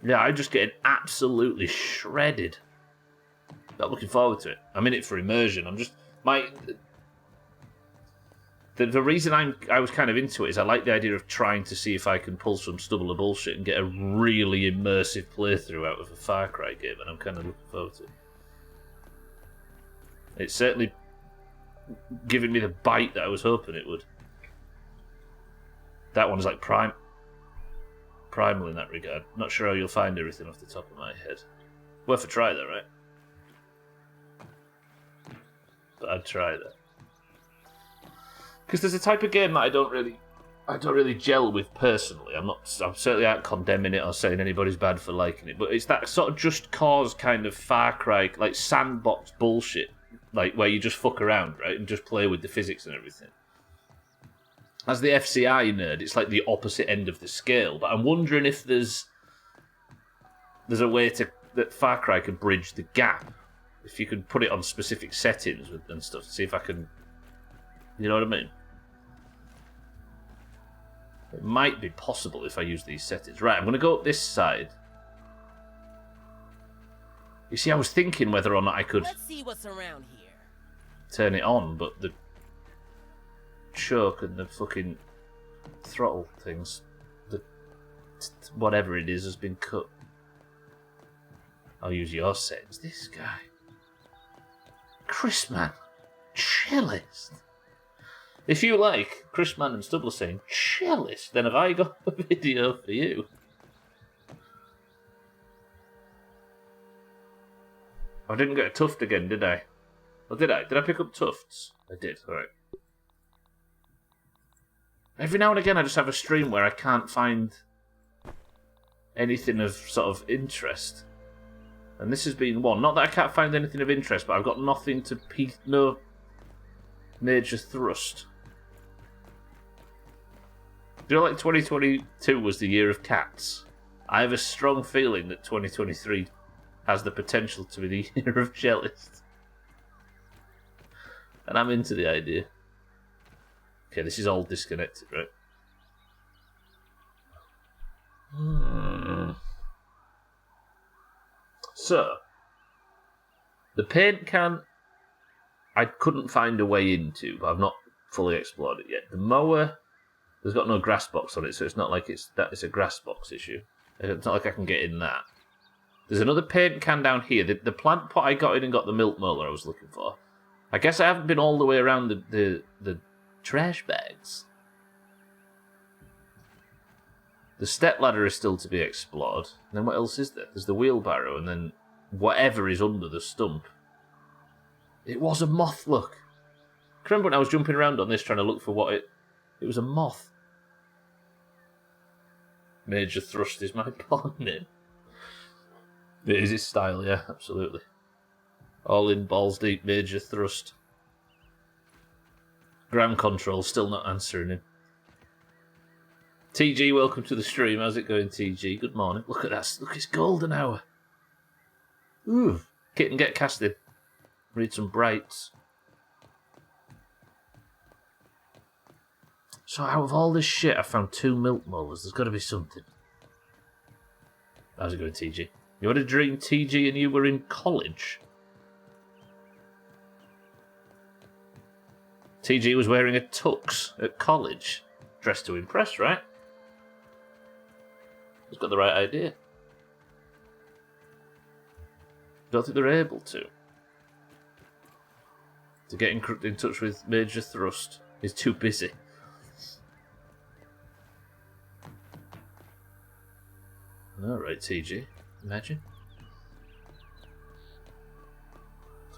Yeah, I'm just getting absolutely shredded. Not looking forward to it. I'm in it for immersion. I'm just... The reason I was kind of into it is I like the idea of trying to see if I can pull some Stubbler bullshit and get a really immersive playthrough out of a Far Cry game, and I'm kind of looking forward to it. It's certainly giving me the bite that I was hoping it would. That one's like primal in that regard. Not sure how you'll find everything off the top of my head. Worth a try though, right? But I'd try that. Because there's a type of game that I don't really gel with personally. I'm certainly not condemning it or saying anybody's bad for liking it, but it's that sort of Just Cause kind of Far Cry, like sandbox bullshit, like where you just fuck around, right, and just play with the physics and everything. As the FCI nerd, it's like the opposite end of the scale. But I'm wondering if there's a way that Far Cry could bridge the gap. If you could put it on specific settings and stuff, see if I can. You know what I mean? It might be possible if I use these settings. Right, I'm going to go up this side. You see, I was thinking whether or not I could... Let's see what's around here. Turn it on, but the choke and the fucking throttle things, whatever it is, has been cut. I'll use your settings. This guy. Chris, man. Chillest. If you like Chris Mann and Stubbler saying chillest, then have I got a video for you? I didn't get a tuft again, did I? Or did I? Did I pick up tufts? I did, alright. Every now and again I just have a stream where I can't find anything of sort of interest. And this has been one. Not that I can't find anything of interest, but I've got nothing to no major thrust. Do you know, like 2022 was the year of cats? I have a strong feeling that 2023 has the potential to be the year of jellies. And I'm into the idea. Okay, this is all disconnected, right? So, the paint can, I couldn't find a way into, but I've not fully explored it yet. The mower, there's got no grass box on it, so it's not like it's a grass box issue. It's not like I can get in that. There's another paint can down here. The plant pot I got in and got the milk molar I was looking for. I guess I haven't been all the way around the trash bags. The step ladder is still to be explored. And then what else is there? There's the wheelbarrow, and then whatever is under the stump. It was a moth, look. I remember when I was jumping around on this trying to look for what it was a moth. Major Thrust is my porn name. It is his style, yeah, absolutely. All in, balls deep, major thrust. Ground control still not answering him. TG, welcome to the stream. How's it going, TG? Good morning. Look at that. Look, it's golden hour. Ooh. Kitten, get casted. Read some brights. So out of all this shit, I found 2 milk molars. There's got to be something. How's it going, TG? You had a dream, TG, and you were in college? TG was wearing a tux at college. Dressed to impress, right? He's got the right idea. Don't think they're able to. To get in touch with Major Thrust. He's too busy. Alright, TG. Imagine.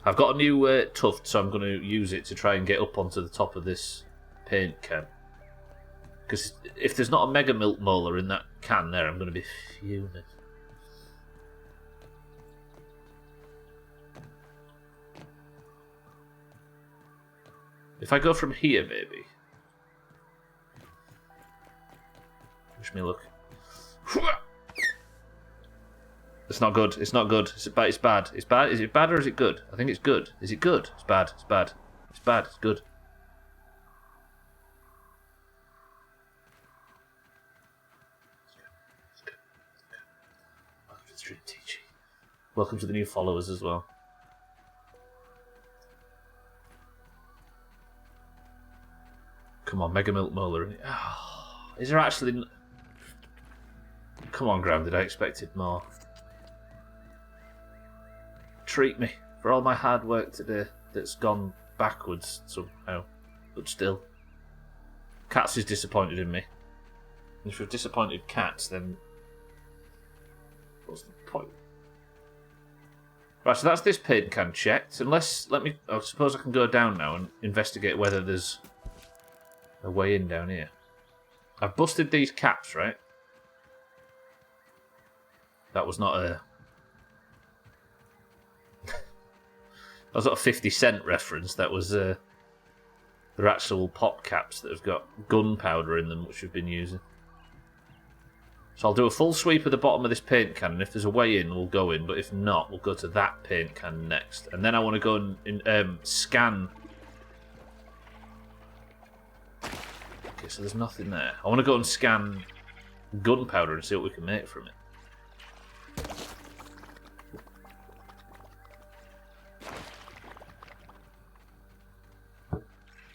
I've got a new tuft, so I'm going to use it to try and get up onto the top of this paint can. Because if there's not a mega milk molar in that can there, I'm going to be fuming. If I go from here, maybe. Wish me luck. It's not good. It's not good. It's bad. It's bad. It's bad. Is it bad or is it good? I think it's good. Is it good? It's bad. It's bad. It's bad. It's good. Welcome to the stream, TG. Welcome to the new followers as well. Come on, Mega Milk Molar. Oh, is there actually... Come on, Grounded. I expected more. Treat me for all my hard work today that's gone backwards somehow. But still. Cats is disappointed in me. And if we've disappointed Cats, then... What's the point? Right, so that's this paint can checked. Unless, I suppose I can go down now and investigate whether there's a way in down here. I've busted these caps, right? That was not a... That was not a 50-cent reference. That was they're actual pop caps that have got gunpowder in them, which we've been using. So I'll do a full sweep of the bottom of this paint can, and if there's a way in, we'll go in. But if not, we'll go to that paint can next. And then I want to go and scan... Okay, so there's nothing there. I want to go and scan gunpowder and see what we can make from it.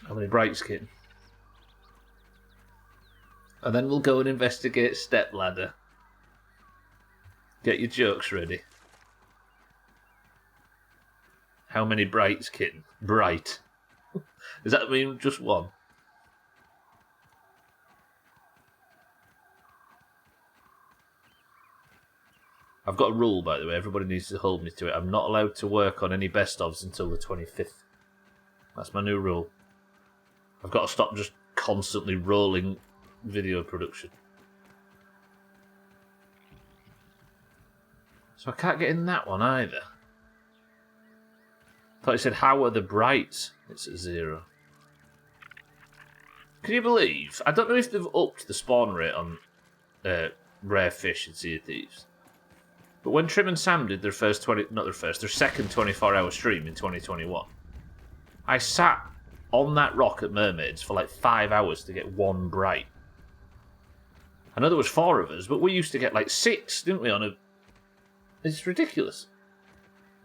How many brights, kid? And then we'll go and investigate Stepladder. Get your jokes ready. How many brights, kitten? Bright. Does that mean just one? I've got a rule, by the way. Everybody needs to hold me to it. I'm not allowed to work on any best-ofs until the 25th. That's my new rule. I've got to stop just constantly rolling video production. So I can't get in that one either. I thought it said, how are the brights? It's at 0. Can you believe? I don't know if they've upped the spawn rate on rare fish in Sea of Thieves. But when Trim and Sam did their their second 24-hour stream in 2021, I sat on that rock at Mermaids for like 5 hours to get one bright. I know there was 4 of us, but we used to get like 6, didn't we? It's ridiculous.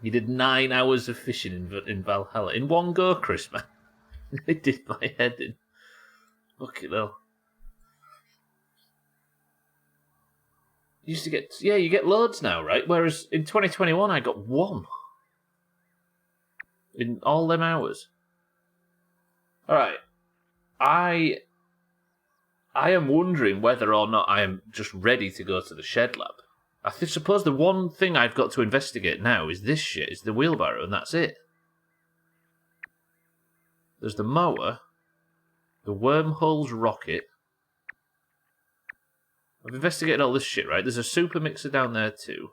You did 9 hours of fishing in Valhalla in one go, Chris, man. It did my head in. Fucking hell. You used to get... Yeah, you get loads now, right? Whereas in 2021, I got 1. In all them hours. Alright. I am wondering whether or not I am just ready to go to the shed lab. I suppose the one thing I've got to investigate now is this shit, is the wheelbarrow, and that's it. There's the mower, the wormholes rocket. I've investigated all this shit, right? There's a super mixer down there too.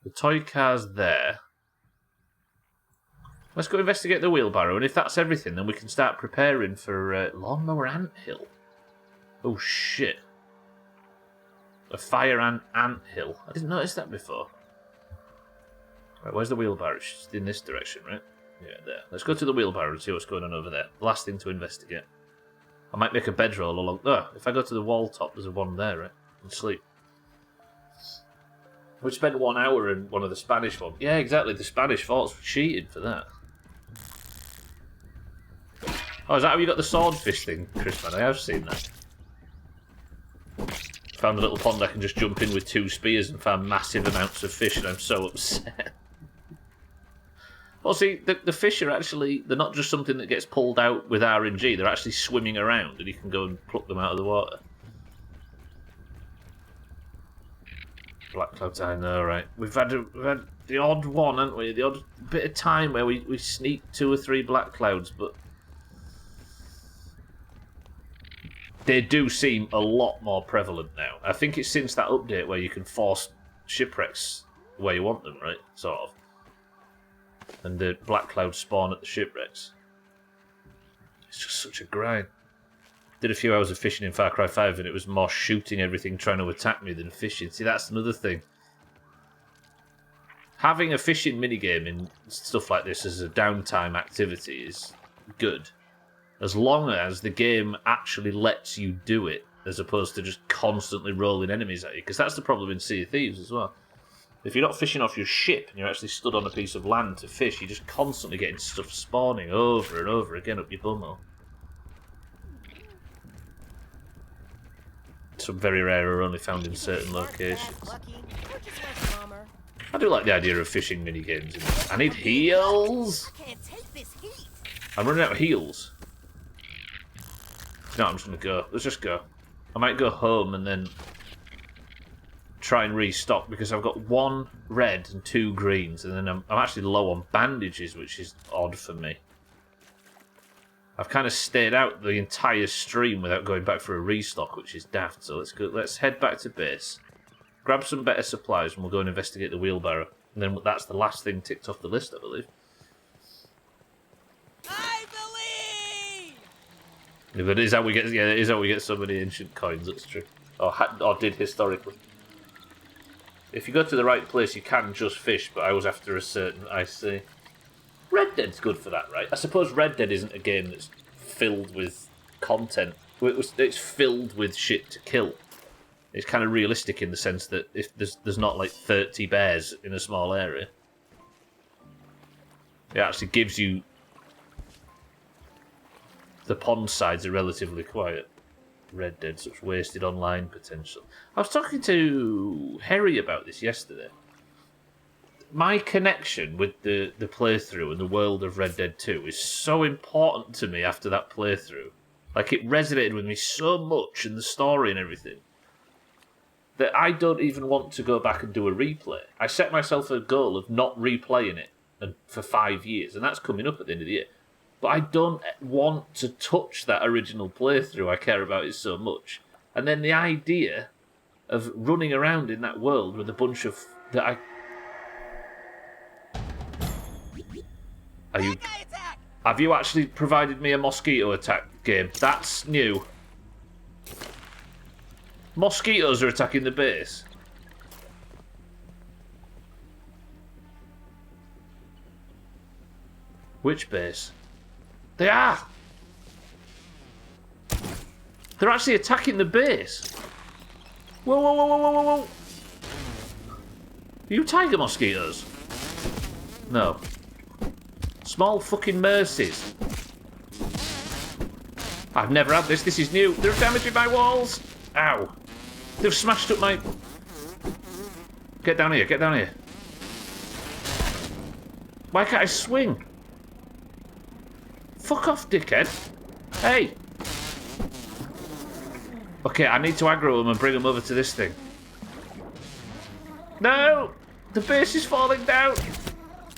The toy car's there. Let's go investigate the wheelbarrow, and if that's everything, then we can start preparing for Lawnmower Anthill. Oh shit. A fire anthill. I didn't notice that before. Right, where's the wheelbarrow? It's just in this direction, right? Yeah, there. Let's go to the wheelbarrow and see what's going on over there. Last thing to investigate. I might make a bedroll along... Oh, if I go to the wall top, there's one there, right? And sleep. We spent 1 hour in one of the Spanish ones. Yeah, exactly. The Spanish forts were cheating for that. Oh, is that how you got the swordfish thing, Chris, man? I have seen that. Found a little pond I can just jump in with 2 spears and found massive amounts of fish, and I'm so upset. Well, see, the fish are actually... They're not just something that gets pulled out with RNG. They're actually swimming around, and you can go and pluck them out of the water. Black clouds, I know, right? We've had the odd one, haven't we? The odd bit of time where we sneak 2 or 3 black clouds, but they do seem a lot more prevalent now. I think it's since that update where you can force shipwrecks where you want them, right? Sort of. And the black clouds spawn at the shipwrecks. It's just such a grind. Did a few hours of fishing in Far Cry 5 and it was more shooting everything trying to attack me than fishing. See, that's another thing. Having a fishing minigame in stuff like this as a downtime activity is good. As long as the game actually lets you do it, as opposed to just constantly rolling enemies at you. Because that's the problem in Sea of Thieves as well. If you're not fishing off your ship and you're actually stood on a piece of land to fish, you're just constantly getting stuff spawning over and over again up your bumhole. Some very rare are only found in certain locations. I do like the idea of fishing minigames in this. I need heals! I'm running out of heals. No, I'm just going to go. Let's just go. I might go home and then try and restock because I've got 1 red and 2 greens, and then I'm actually low on bandages, which is odd for me. I've kind of stayed out the entire stream without going back for a restock, which is daft. So let's go. Let's head back to base, grab some better supplies, and we'll go and investigate the wheelbarrow. And then that's the last thing ticked off the list, I believe. I believe. If it is how we get, yeah, it is how we get so many ancient coins. That's true. Or did historically. If you go to the right place, you can just fish, but I was after a certain. I see. Red Dead's good for that, right? I suppose Red Dead isn't a game that's filled with content. It's filled with shit to kill. It's kind of realistic in the sense that if there's not like 30 bears in a small area, it actually gives you... The pond sides are relatively quiet. Red Dead, such wasted online potential. I was talking to Harry about this yesterday. My connection with the playthrough and the world of Red Dead 2 is so important to me after that playthrough. Like, it resonated with me so much in the story and everything that I don't even want to go back and do a replay. I set myself a goal of not replaying it for 5 years, and that's coming up at the end of the year. But I don't want to touch that original playthrough. I care about it so much. And then the idea of running around in that world with a bunch of... Have you actually provided me a mosquito attack game? That's new. Mosquitoes are attacking the base. Which base? They are! They're actually attacking the base. Whoa, whoa, whoa, whoa, whoa, whoa, whoa. Are you tiger mosquitoes? No. Small fucking mercies. I've never had this. This is new. They're damaging my walls. Ow. They've smashed up my... Get down here. Get down here. Why can't I swing? Fuck off, dickhead. Hey. Okay, I need to aggro them and bring them over to this thing. No! The base is falling down.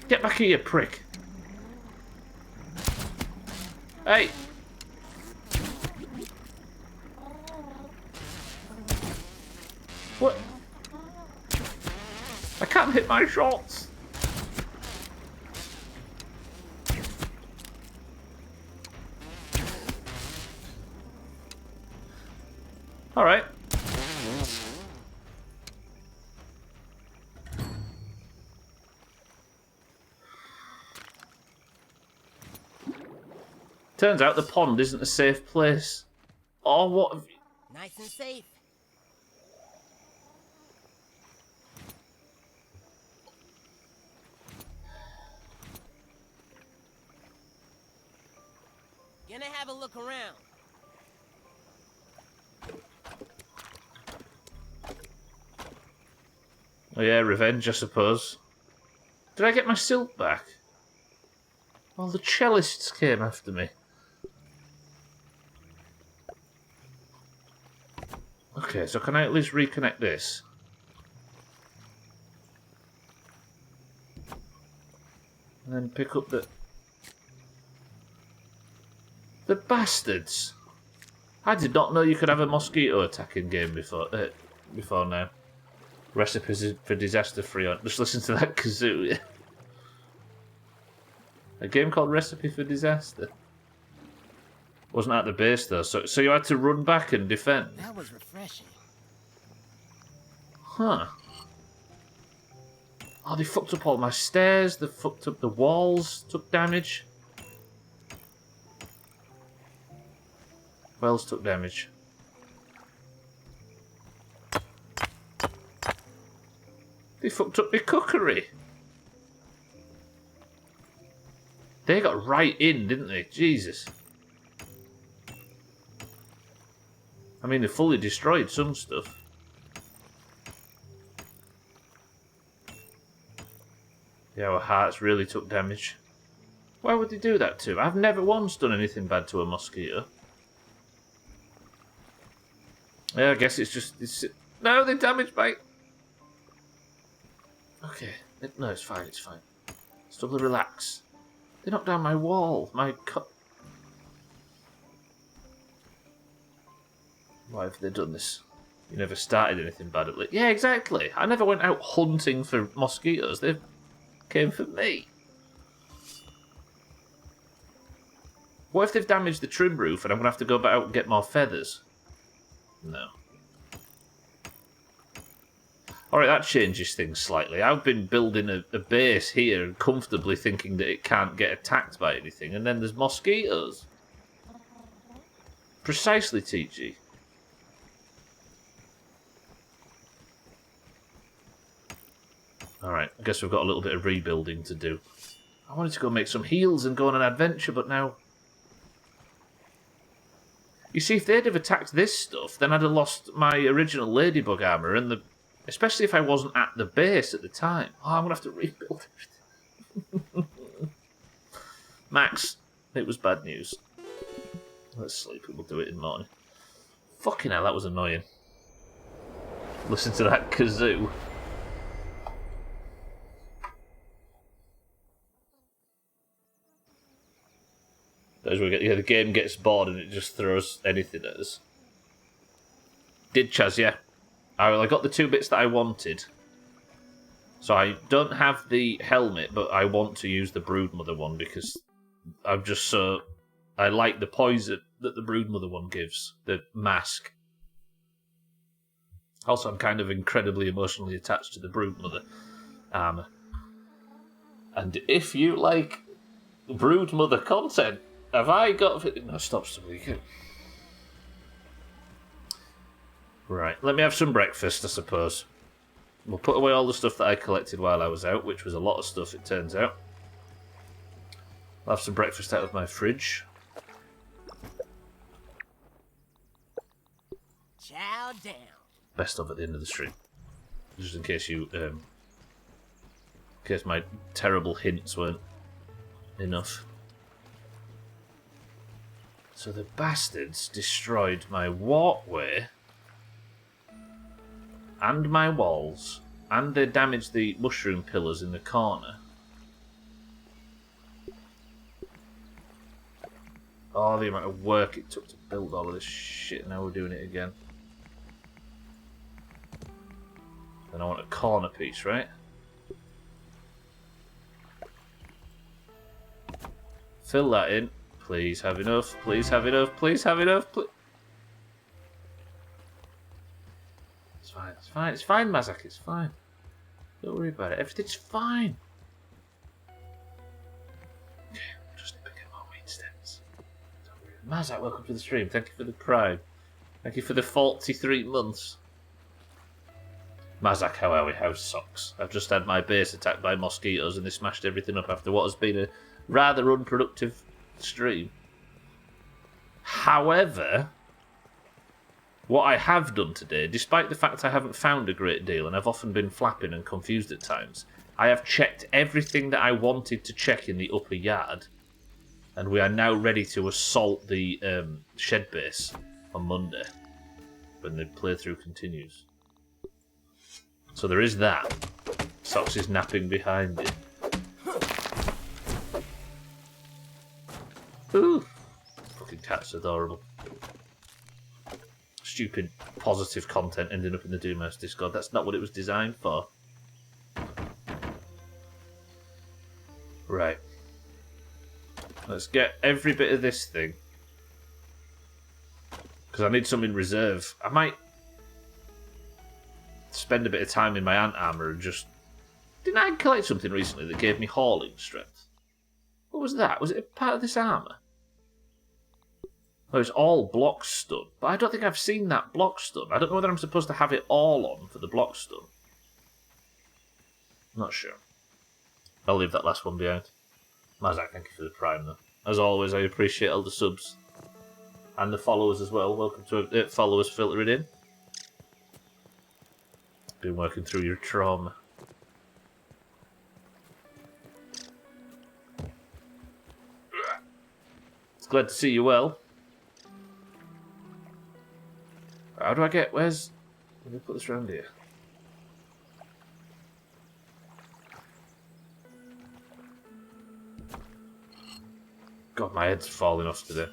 Get back here, you prick. Hey! What? I can't hit my shots. Alright. Turns out the pond isn't a safe place. Oh, what have you... Nice and safe. Gonna have a look around. Oh yeah, revenge, I suppose. Did I get my silk back? Well, the cellists came after me. Okay, so can I at least reconnect this? And then pick up the... The bastards! I did not know you could have a mosquito attack in game before now. Recipes for disaster free on... Just listen to that kazoo. A game called Recipe for Disaster. Wasn't at the base though, so you had to run back and defend. That was refreshing. Huh. Oh, they fucked up all my stairs, they fucked up the walls, took damage. What else took damage? They fucked up my cookery. They got right in, didn't they? Jesus. I mean, they fully destroyed some stuff. Yeah, our hearts really took damage. Why would they do that to? I've never once done anything bad to a mosquito. Yeah, I guess it's just... No, they damaged my... Okay. No, it's fine, it's fine. Stubbler, relax. They knocked down my wall. My Why have they done this? You never started anything bad at least. Yeah, exactly. I never went out hunting for mosquitoes. They came for me. What if they've damaged the trim roof and I'm going to have to go back out and get more feathers? No. Alright, that changes things slightly. I've been building a base here comfortably thinking that it can't get attacked by anything, and then there's mosquitoes. Precisely, TG. Alright, I guess we've got a little bit of rebuilding to do. I wanted to go make some heals and go on an adventure, but now... You see, if they'd have attacked this stuff, then I'd have lost my original ladybug armour, and especially if I wasn't at the base at the time. Oh, I'm going to have to rebuild everything. Max, it was bad news. Let's sleep and we'll do it in the morning. Fucking hell, that was annoying. Listen to that kazoo. As we get, yeah, the game gets bored and it just throws anything at us. Did Chaz, yeah. I got the 2 bits that I wanted. So I don't have the helmet, but I want to use the Broodmother one because I'm just so... I like the poison that the Broodmother one gives. The mask. Also, I'm kind of incredibly emotionally attached to the Broodmother armour. And if you like Broodmother content, have I got... No, stop, Stubbler. Right, let me have some breakfast, I suppose. We'll put away all the stuff that I collected while I was out, which was a lot of stuff, it turns out. I'll have some breakfast out of my fridge. Chow down. Best of at the end of the stream. Just in case you... in case my terrible hints weren't enough. So the bastards destroyed my walkway... and my walls, and they damaged the mushroom pillars in the corner. Oh, the amount of work it took to build all of this shit, and now we're doing it again. Then I want a corner piece, right? Fill that in. Please have enough. Please have enough. Please have enough. It's fine. It's fine. It's fine, Mazak. It's fine. Don't worry about it. Everything's fine. Okay, just need to get more weed stems. Mazak, welcome to the stream. Thank you for the prime. Thank you for the 43 months. Mazak, how are we? How's socks? I've just had my base attacked by mosquitoes and they smashed everything up after what has been a rather unproductive stream. However, what I have done today, despite the fact I haven't found a great deal and I've often been flapping and confused at times, I have checked everything that I wanted to check in the upper yard, and we are now ready to assault the shed base on Monday when the playthrough continues. So there is that. Socks is napping behind it. Ooh. Fucking cat's adorable. Stupid positive content ending up in the Doomhaus Discord. That's not what it was designed for. Right. Let's get every bit of this thing. Because I need some in reserve. I might spend a bit of time in my ant armour and just... Didn't I collect something recently that gave me hauling strength? What was that? Was it a part of this armour? Oh, it's all block stun. But I don't think I've seen that block stun. I don't know whether I'm supposed to have it all on for the block stun. Not sure. I'll leave that last one behind. Mazak, thank you for the prime, though. As always, I appreciate all the subs. And the followers as well. Welcome to followers filtering in. Been working through your trauma. It's glad to see you well. How do I get... Where's... Let me put this around here. God, my head's falling off today.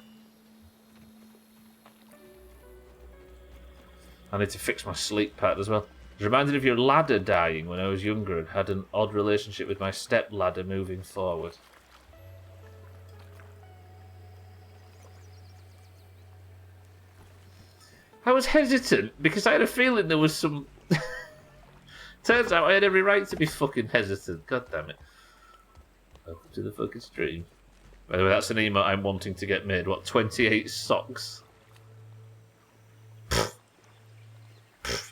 I need to fix my sleep pattern as well. I was reminded of your ladder dying when I was younger and had an odd relationship with my step ladder moving forward. I was hesitant because I had a feeling there was some... Turns out I had every right to be fucking hesitant. God damn it. Welcome to the fucking stream. By the way, that's an emote I'm wanting to get made. What, 28 socks?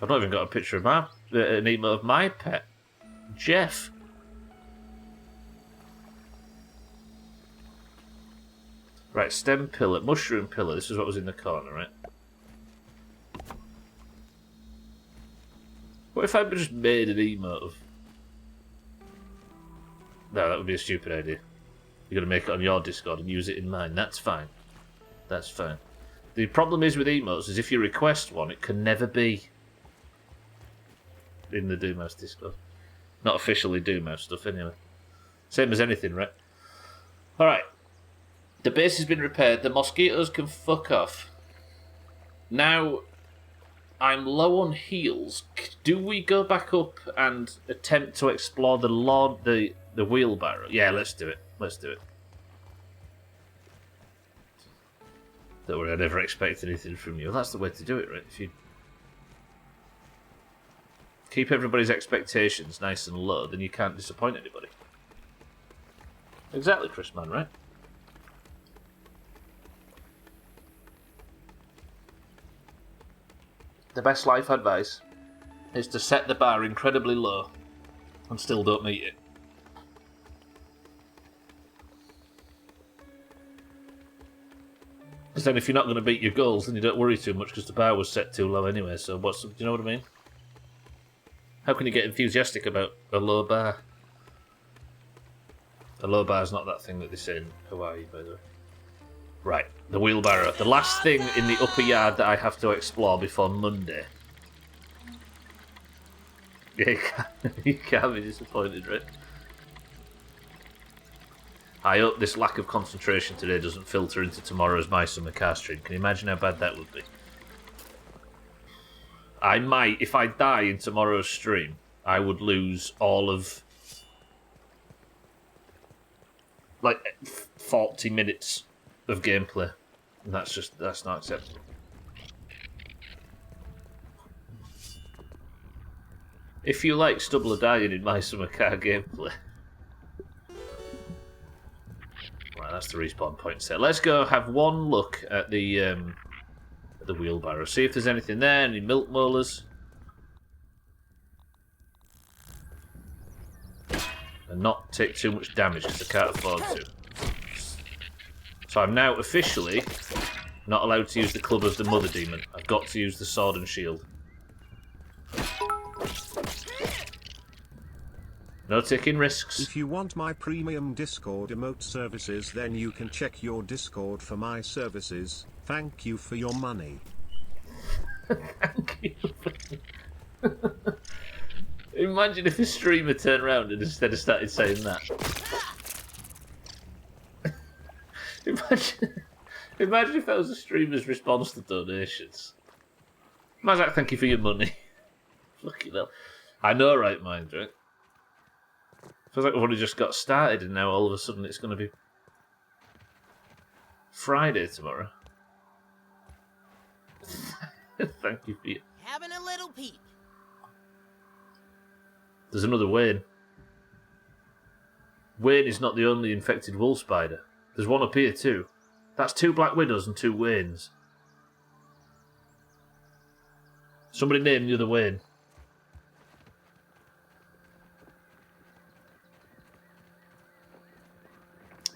I've not even got a picture of an emote of my pet. Jeff. Right, stem pillar, mushroom pillar. This is what was in the corner, right? What if I just made an emote of... No, that would be a stupid idea. You're going to make it on your Discord and use it in mine. That's fine. That's fine. The problem is with emotes is if you request one, it can never be in the Doomhaus Discord. Not officially Doomhaus stuff, anyway. Same as anything, right? Alright. The base has been repaired. The mosquitoes can fuck off. Now... I'm low on heals. Do we go back up and attempt to explore the wheelbarrow? Yeah, let's do it. Let's do it. Don't worry, I never expect anything from you. That's the way to do it, right? If you keep everybody's expectations nice and low, then you can't disappoint anybody. Exactly, Chris Man, right? The best life advice is to set the bar incredibly low and still don't meet it. Because then if you're not going to beat your goals, then you don't worry too much because the bar was set too low anyway. So do you know what I mean? How can you get enthusiastic about a low bar? A low bar is not that thing that they say in Hawaii, by the way. Right, the wheelbarrow. The last thing in the upper yard that I have to explore before Monday. Yeah, you can't be disappointed, right? I hope this lack of concentration today doesn't filter into tomorrow's My Summer Car stream. Can you imagine how bad that would be? I might, if I die in tomorrow's stream, I would lose all of like 40 minutes of gameplay. And that's not acceptable. If you like Stubbler dying in my summer car gameplay. Right, that's the respawn point set. Let's go have one look at the wheelbarrow. See if there's anything there, any milk molars. And not take too much damage because I can't afford to. So I'm now officially not allowed to use the club of the Mother Demon. I've got to use the sword and shield. No taking risks. If you want my premium Discord emote services, then you can check your Discord for my services. Thank you for your money. Thank you. Imagine if a streamer turned around and instead of started saying that. Imagine if that was a streamer's response to donations. Mazak, thank you for your money. Fucking hell. I know, right, mind, right? Feels like we've only just got started and now all of a sudden it's going to be Friday tomorrow. Thank you for your... Having a little peep. There's another Wayne. Wayne is not the only infected wolf spider. There's one up here too. That's 2 Black Widows and 2 Waynes. Somebody name the other Wayne.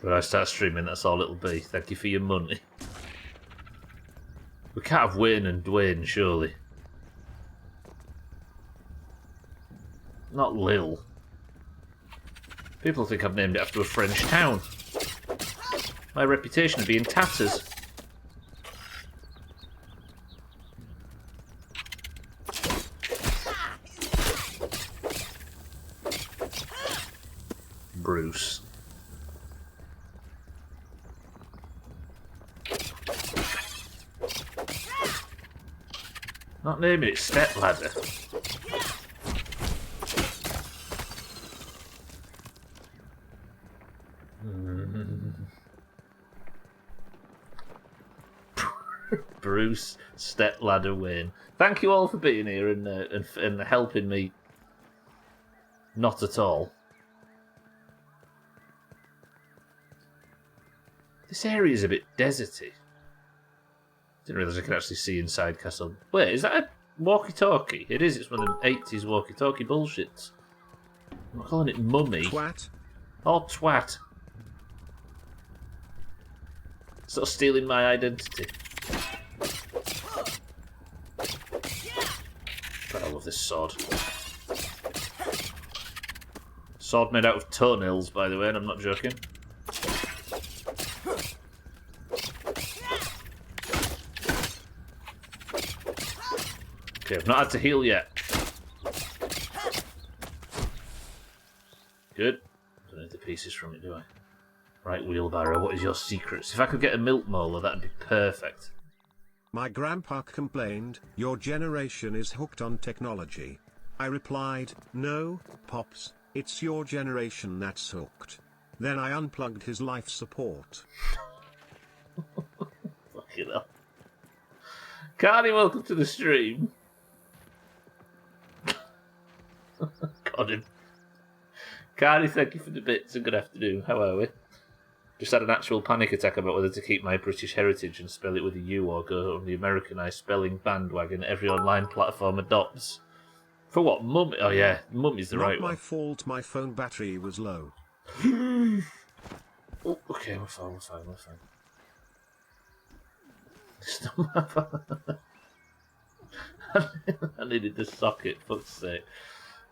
When I start streaming, that's all it'll be. Thank you for your money. We can't have Wayne and Dwayne, surely. Not Lil. People think I've named it after a French town. My reputation would be in tatters. Bruce. Not naming it Stepladder. Bruce Stepladder Wayne. Thank you all for being here and helping me. Not at all. This area is a bit deserty. Didn't realise I could actually see inside Castle. Wait, is that a walkie-talkie? It is. It's one of them 80s walkie-talkie bullshits. I'm not calling it mummy. Twat. Oh, twat. Sort of stealing my identity. God, I love this sword. Sword made out of toenails, by the way, and I'm not joking. Okay, I've not had to heal yet. Good. Don't need the pieces from it, do I? Right, wheelbarrow, what is your secrets? If I could get a milk molar, that'd be perfect. My grandpa complained, your generation is hooked on technology. I replied, no, Pops, it's your generation that's hooked. Then I unplugged his life support. Fucking hell. Carney, welcome to the stream. Got him. Carney, thank you for the bits and good afternoon. How are we? Just had an actual panic attack about whether to keep my British heritage and spell it with a U or go on the Americanised spelling bandwagon every online platform adopts. For what? Mummy? Oh yeah, Mummy's the right one. Not my fault, my phone battery was low. Oh, okay, we're fine. It's not my fault. I needed the socket, fuck's sake.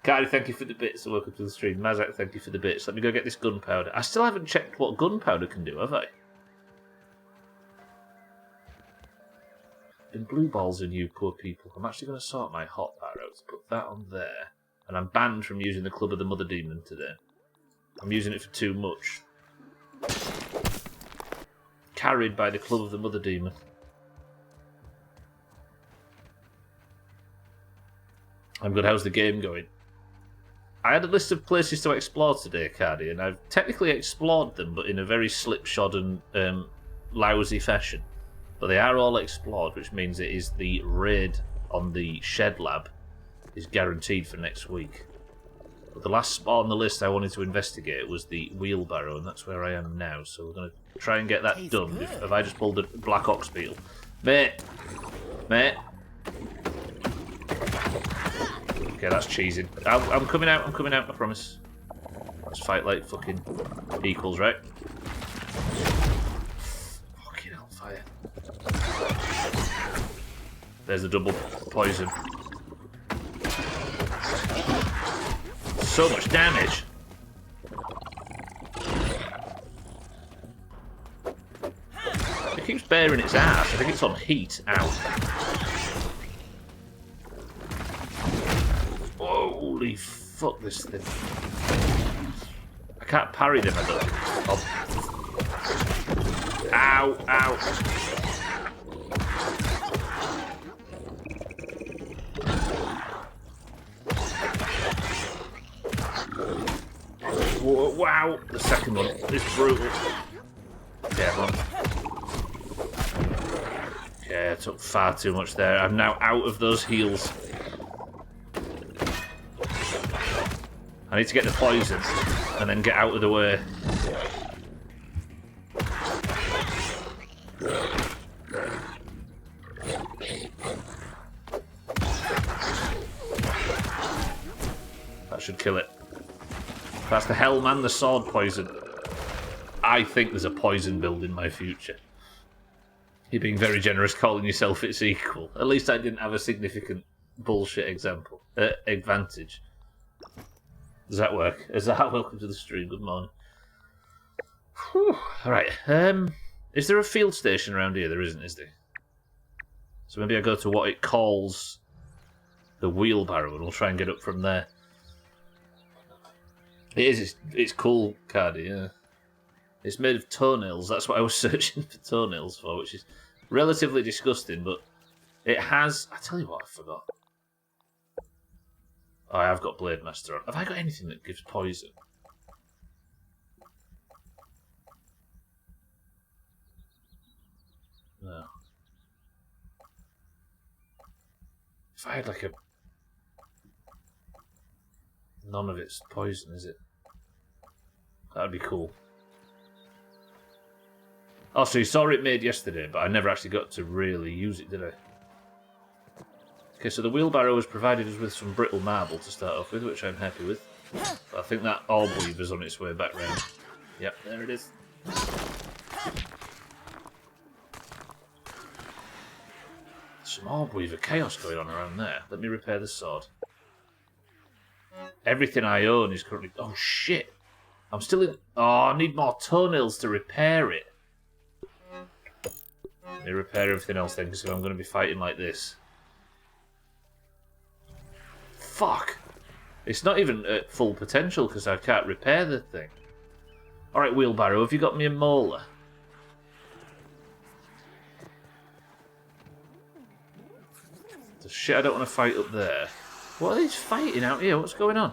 Cardi, thank you for the bits and welcome to the stream. Mazak, thank you for the bits. Let me go get this gunpowder. I still haven't checked what gunpowder can do, have I? Been blue balls in you poor people. I'm actually going to sort my hot bar out. Put that on there. And I'm banned from using the Club of the Mother Demon today. I'm using it for too much. Carried by the Club of the Mother Demon. I'm good. How's the game going? I had a list of places to explore today, Cardi, and I've technically explored them, but in a very slipshod and lousy fashion. But they are all explored, which means it is the raid on the shed lab is guaranteed for next week. But the last spot on the list I wanted to investigate was the wheelbarrow, and that's where I am now. So we're going to try and get that Tastes done. good. Have I just pulled a black ox beetle? Mate! Mate! Okay, that's cheesing. I'm coming out, I promise. Let's fight like fucking equals, right? Fucking hellfire. There's the double poison. So much damage. It keeps bearing its ass. I think it's on heat. Ow. Holy fuck, this thing. I can't parry them, I don't. Oh. Ow, ow. Whoa, wow, the second one is brutal. Yeah, okay, I took far too much there. I'm now out of those heals. I need to get the poison and then get out of the way. That should kill it. That's the Helm and the sword poison. I think there's a poison build in my future. You're being very generous calling yourself its equal. At least I didn't have a significant bullshit advantage. Does that work? Is that welcome to the stream? Good morning. Alright. Is there a field station around here? There isn't, is there? So maybe I go to what it calls the wheelbarrow and we'll try and get up from there. It is. It's cool, Cardi, yeah. It's made of toenails. That's what I was searching for toenails for, which is relatively disgusting, but it has... I tell you what, I forgot. Oh, I have got Blade Master on. Have I got anything that gives poison? No. If I had like a... None of it's poison, is it? That'd be cool. Oh, so you saw it made yesterday, but I never actually got to really use it, did I? Okay, so the wheelbarrow has provided us with some brittle marble to start off with, which I'm happy with. But I think that orb weaver's on its way back round. Yep, there it is. Some orb weaver chaos going on around there. Let me repair the sword. Everything I own is currently... Oh, shit! I'm still in... Oh, I need more toenails to repair it. Let me repair everything else then, because I'm going to be fighting like this. Fuck! It's not even at full potential, because I can't repair the thing. Alright, wheelbarrow, have you got me a molar? The shit I don't want to fight up there. What are these fighting out here? What's going on?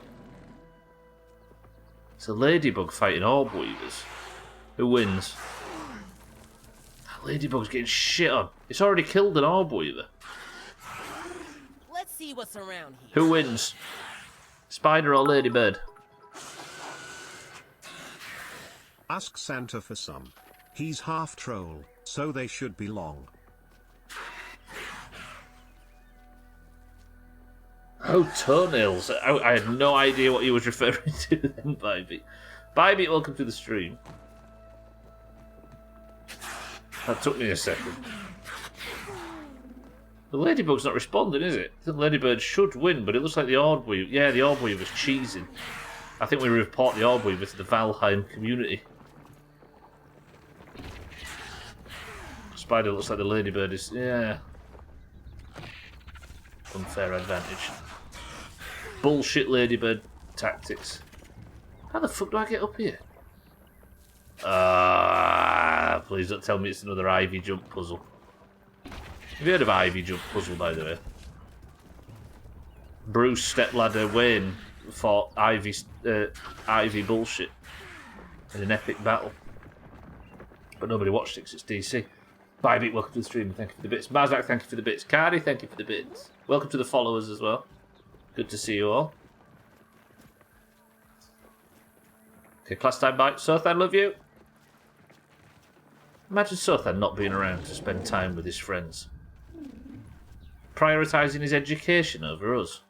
It's a ladybug fighting orb weavers. Who wins? That ladybug's getting shit on. It's already killed an orb weaver. Let's see what's around here. Who wins? Spider or ladybird? Ask Santa for some. He's half troll, so they should be long. Oh, toenails. I had no idea what you was referring to then, Bybee. Bybee, welcome to the stream. That took me a second. The ladybug's not responding, is it? The ladybird should win, but it looks like the orb weaver... Yeah, the orb weaver's cheesing. I think we report the orb weaver to the Valheim community. Spider looks like the ladybird is... Yeah. Unfair advantage. Bullshit ladybird tactics. How the fuck do I get up here? Please don't tell me it's another Ivy jump puzzle. Have you heard of Ivy jump puzzle, by the way? Bruce, Stepladder, Wayne fought Ivy bullshit in an epic battle. But nobody watched it because it's DC. Bye, welcome to the stream. Thank you for the bits. Mazak, thank you for the bits. Cardi, thank you for the bits. Welcome to the followers as well. Good to see you all. Okay, class time bye. Sothan, love you. Imagine Sothan not being around to spend time with his friends. Prioritising his education over us.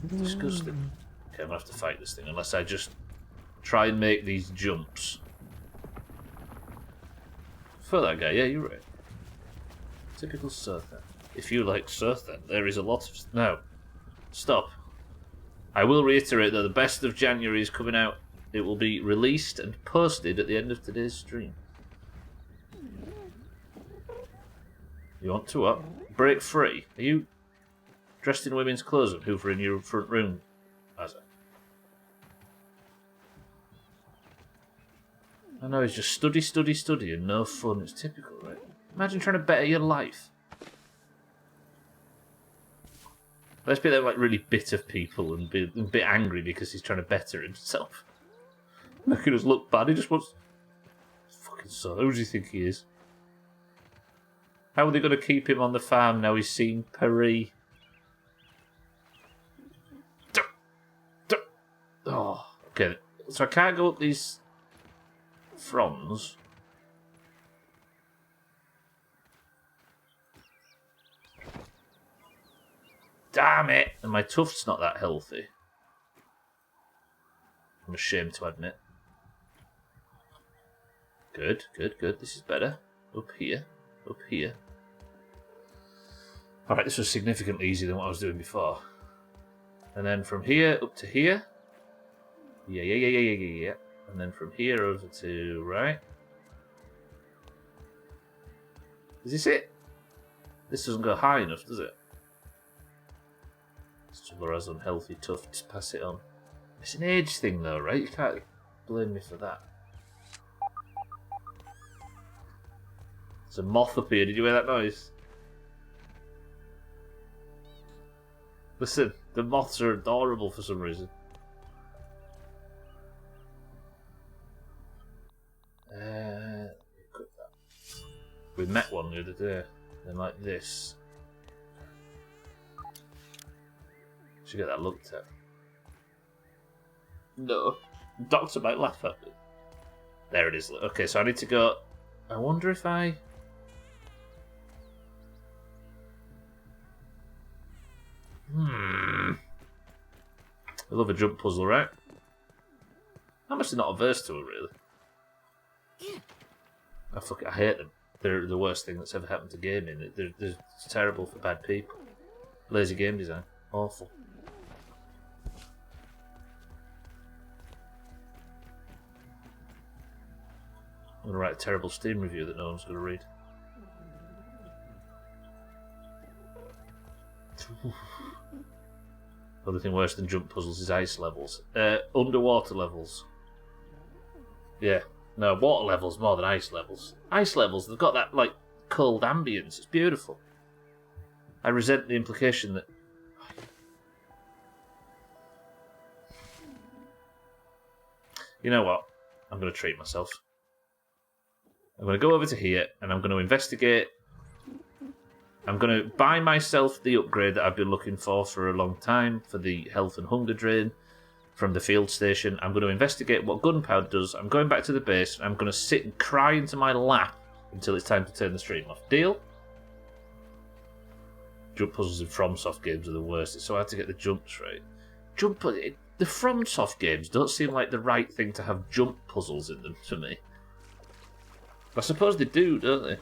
Disgusting. Okay, I'm going to have to fight this thing unless I just try and make these jumps. For that guy, yeah, you're right. Typical Sothan. If you like Sothan, there is a lot of... No. Stop. I will reiterate that the best of January is coming out. It will be released and posted at the end of today's stream. You want to what? Break free? Are you dressed in women's clothes and hoovering your front room, Azza? I know, it's just study and no fun. It's typical, right? Imagine trying to better your life. Let's be like really bitter people and be a bit angry because he's trying to better himself. Making us look bad. He just wants... Fucking son. Who does he think he is? How are they going to keep him on the farm now he's seen Paris? Oh, okay. So I can't go up these fronds. Damn it! And my tuft's not that healthy. I'm ashamed to admit. Good. This is better. Up here. Alright, this was significantly easier than what I was doing before. And then from here up to here. Yeah. And then from here over to right. Is this it? This doesn't go high enough, does it? Stubbler has unhealthy tufts, pass it on. It's an age thing though, right? You can't blame me for that. There's a moth up here, did you hear that noise? Listen, the moths are adorable for some reason. We met one the other day. They're like this. Should get that looked at. No. Doctor might laugh at me. There it is. Okay, so I need to go... I wonder if I... I love a jump puzzle, right? I'm actually not averse to it, really. I hate them. They're the worst thing that's ever happened to gaming. They're terrible for bad people. Lazy game design. Awful. I'm going to write a terrible Steam review that no one's going to read. Other thing worse than jump puzzles is ice levels. Underwater levels. Yeah. No, water levels more than ice levels. Ice levels, they've got that, like, cold ambience. It's beautiful. I resent the implication that... You know what? I'm going to treat myself. I'm going to go over to here, and I'm going to investigate. I'm going to buy myself the upgrade that I've been looking for a long time, for the health and hunger drain from the field station. I'm going to investigate what gunpowder does. I'm going back to the base, and I'm going to sit and cry into my lap until it's time to turn the stream off. Deal? Jump puzzles in FromSoft games are the worst. It's so hard to get the jumps right. The FromSoft games don't seem like the right thing to have jump puzzles in them to me. I suppose they do, don't they?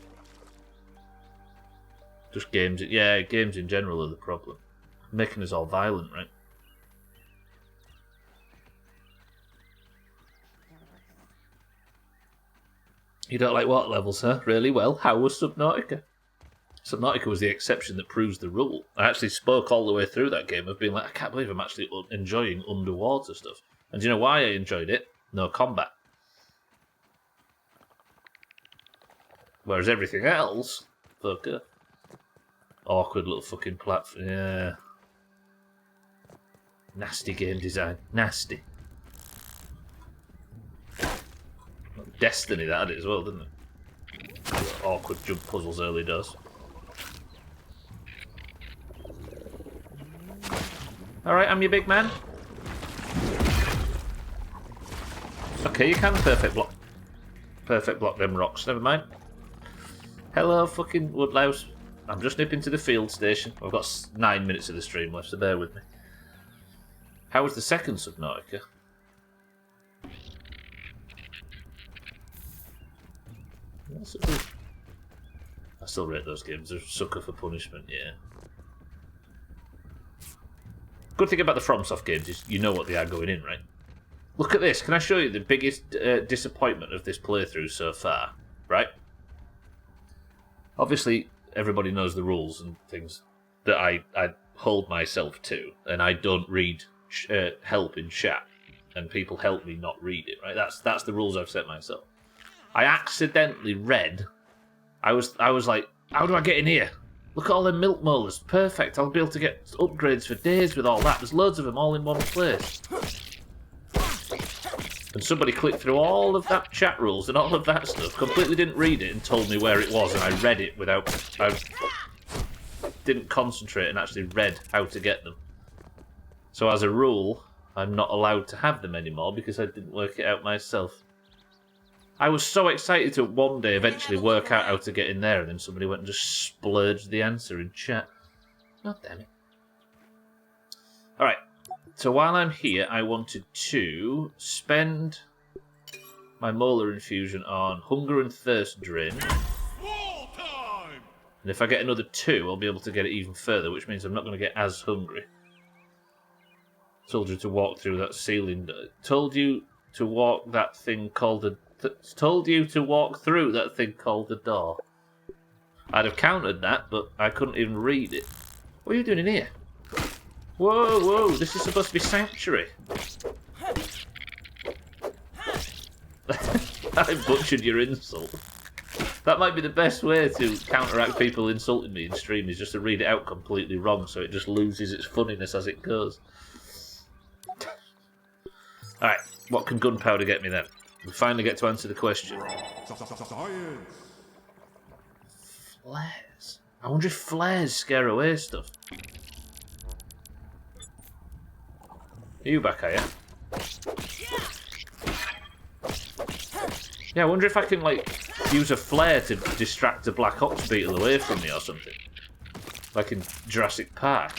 Just games. Yeah, games in general are the problem. Making us all violent, right? You don't like water levels, huh? Really? Well, how was Subnautica? Subnautica was the exception that proves the rule. I actually spoke all the way through that game of being like, I can't believe I'm actually enjoying underwater stuff. And do you know why I enjoyed it? No combat. Whereas everything else, fuck off. Awkward little fucking platform. Yeah. Nasty game design. Nasty. Destiny that had it as well, didn't it? Awkward jump puzzles early does. Alright, I'm your big man. Okay, you can perfect block. Perfect block them rocks, never mind. Hello, fucking woodlouse. I'm just nipping to the field station. I've got 9 minutes of the stream left, so bear with me. How was the second Subnautica? I still rate those games. They're a sucker for punishment, yeah. Good thing about the FromSoft games is you know what they are going in, right? Look at this. Can I show you the biggest disappointment of this playthrough so far? Right? Obviously, everybody knows the rules and things that I hold myself to, and I don't read help in chat, and people help me not read it. Right? That's the rules I've set myself. I accidentally read. I was like, how do I get in here? Look at all them milk molars. Perfect. I'll be able to get upgrades for days with all that. There's loads of them all in one place. And somebody clicked through all of that chat rules and all of that stuff, completely didn't read it and told me where it was, and I read it without... I didn't concentrate and actually read how to get them. So as a rule, I'm not allowed to have them anymore because I didn't work it out myself. I was so excited to one day eventually work out how to get in there, and then somebody went and just splurged the answer in chat. Oh, damn it. Alright. So while I'm here, I wanted to spend my molar infusion on hunger and thirst drain. And if I get another 2, I'll be able to get it even further, which means I'm not going to get as hungry. Told you to walk through that ceiling. Told you to walk that thing called a... Told you to walk through that thing called the door. I'd have countered that, but I couldn't even read it. What are you doing in here? Whoa, whoa, this is supposed to be sanctuary. I butchered your insult. That might be the best way to counteract people insulting me in stream, is just to read it out completely wrong, so it just loses its funniness as it goes. Alright, what can gunpowder get me then? We finally get to answer the question. Flares. I wonder if flares scare away stuff. Are you back, are you? Yeah, I wonder if I can, like, use a flare to distract a black ox beetle away from me or something. Like in Jurassic Park.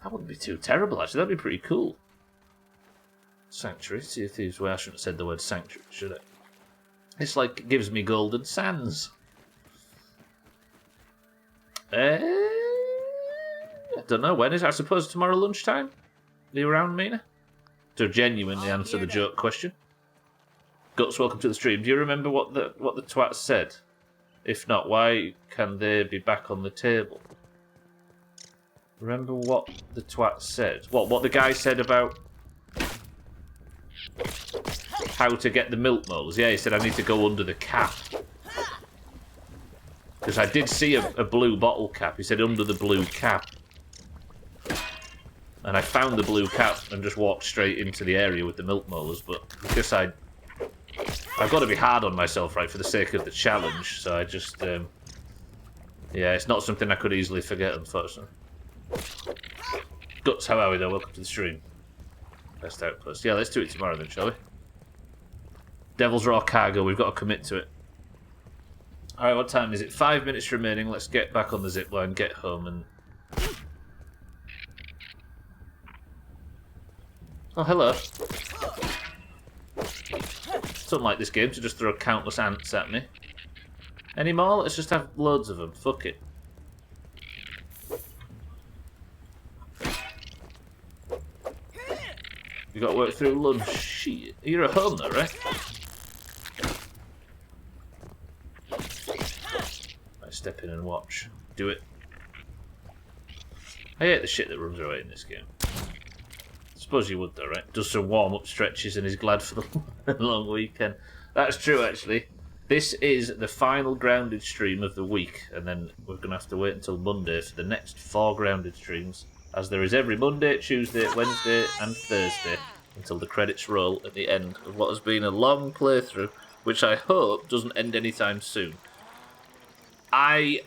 That wouldn't be too terrible, actually. That'd be pretty cool. Sanctuary. See if these way I shouldn't have said the word sanctuary, should I? It's like it gives me golden sands. I don't know, when is it? I suppose tomorrow lunchtime? Are you around, Mina? To genuinely answer the joke question. Guts, welcome to the stream. Do you remember what the twat said? If not, why can they be back on the table? Remember what the twat said? What the guy said about how to get the milk molars? Yeah, he said I need to go under the cap. Because I did see a blue bottle cap. He said under the blue cap. And I found the blue cap and just walked straight into the area with the milk molars, but because I've got to be hard on myself, right, for the sake of the challenge, so I just, yeah, it's not something I could easily forget, unfortunately. Guts, how are we though? Welcome to the stream. Best outpost. Yeah, let's do it tomorrow then, shall we? Devil's Raw cargo, we've got to commit to it. Alright, what time is it? 5 minutes remaining, let's get back on the zipline, get home and... Oh, hello. It's unlike this game to just throw countless ants at me. Any more? Let's just have loads of them. Fuck it. You got to work through lunch. Shit. You're at home though, right? Right, step in and watch. Do it. I hate the shit that runs away in this game. Suppose you would though, right? Does some warm-up stretches and is glad for the long weekend. That's true, actually. This is the final grounded stream of the week, and then we're going to have to wait until Monday for the next 4 grounded streams. as there is every Monday, Tuesday, Wednesday and Thursday, until the credits roll at the end of what has been a long playthrough, which I hope doesn't end anytime soon. I